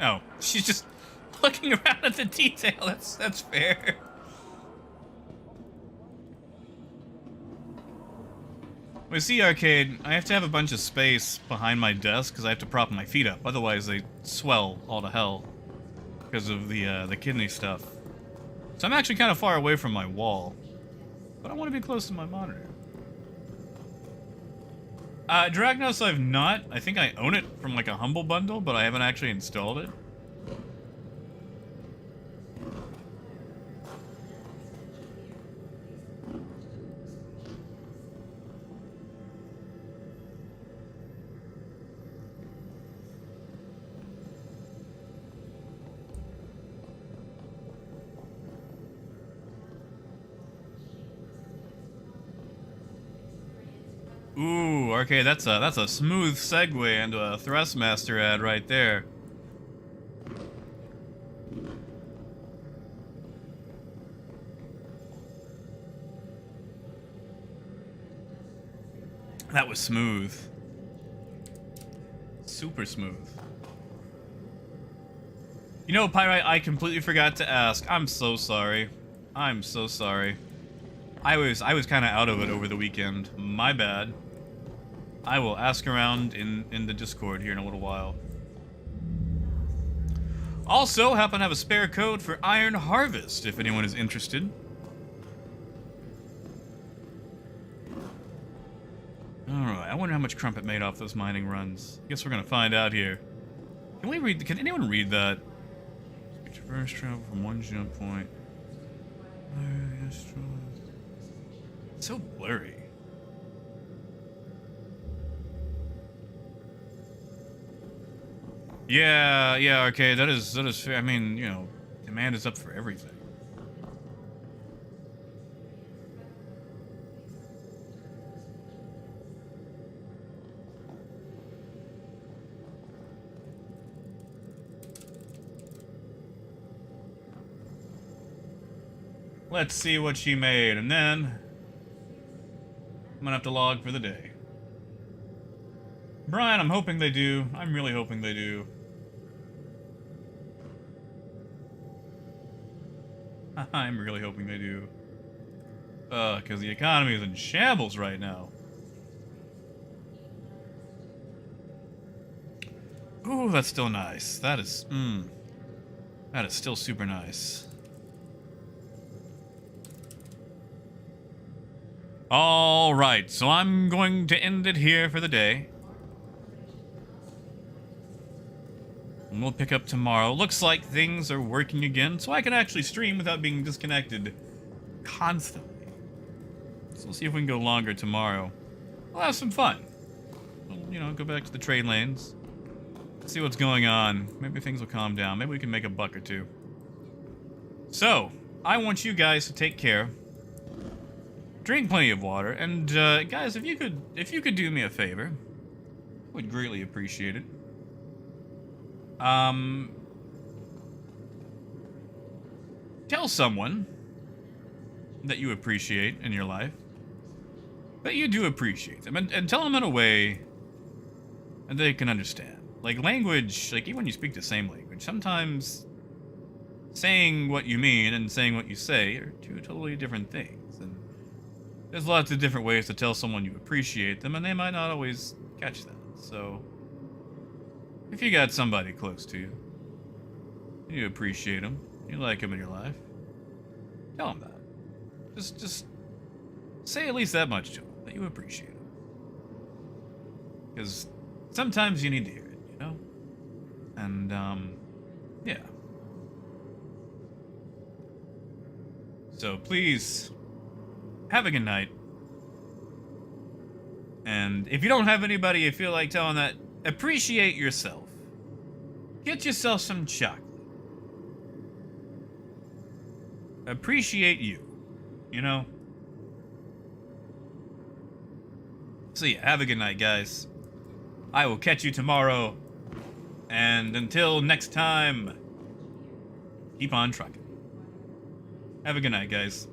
Oh, she's just looking around at the detail. That's fair. We see, Arcade, I have to have a bunch of space behind my desk because I have to prop my feet up. Otherwise, they swell all to hell because of the kidney stuff. So I'm actually kind of far away from my wall, but I want to be close to my monitor. Dragnos I've not. I think I own it from like a Humble bundle, but I haven't actually installed it. Ooh, okay, that's a smooth segue into a Thrustmaster ad right there. That was smooth. Super smooth. You know, Pyrite, I completely forgot to ask. I'm so sorry. I'm so sorry. I was kind of out of it over the weekend. My bad. I will ask around in the Discord here in a little while. Also, happen to have a spare code for Iron Harvest if anyone is interested. Alright, I wonder how much Crumpet made off those mining runs. Guess we're gonna find out here. Can anyone read that? Traverse travel from one jump point. So blurry. Yeah, okay, that is fair. I mean, you know, demand is up for everything. Let's see what she made, and then I'm gonna have to log for the day. Brian, I'm hoping they do. I'm really hoping they do. I'm really hoping they do. Because the economy is in shambles right now. Ooh, that's still nice. That is still super nice. Alright, so I'm going to end it here for the day. And we'll pick up tomorrow. Looks like things are working again, so I can actually stream without being disconnected constantly. So we'll see if we can go longer tomorrow. We'll have some fun. We'll, you know, go back to the trade lanes. See what's going on. Maybe things will calm down. Maybe we can make a buck or two. So, I want you guys to take care. Drink plenty of water, and guys, if you could do me a favor, I would greatly appreciate it. Tell someone that you appreciate in your life, that you do appreciate them, and tell them in a way that they can understand. Like language, like even when you speak the same language, sometimes saying what you mean and saying what you say are two totally different things. And there's lots of different ways to tell someone you appreciate them, and they might not always catch that. So, if you got somebody close to you, you appreciate them, you like them in your life, tell them that. Just say at least that much to them, that you appreciate them. Because sometimes you need to hear it, you know? And, yeah. So please, have a good night. And if you don't have anybody you feel like telling that, appreciate yourself. Get yourself some chocolate. Appreciate you. You know? So yeah, have a good night, guys. I will catch you tomorrow. And until next time, keep on trucking. Have a good night, guys.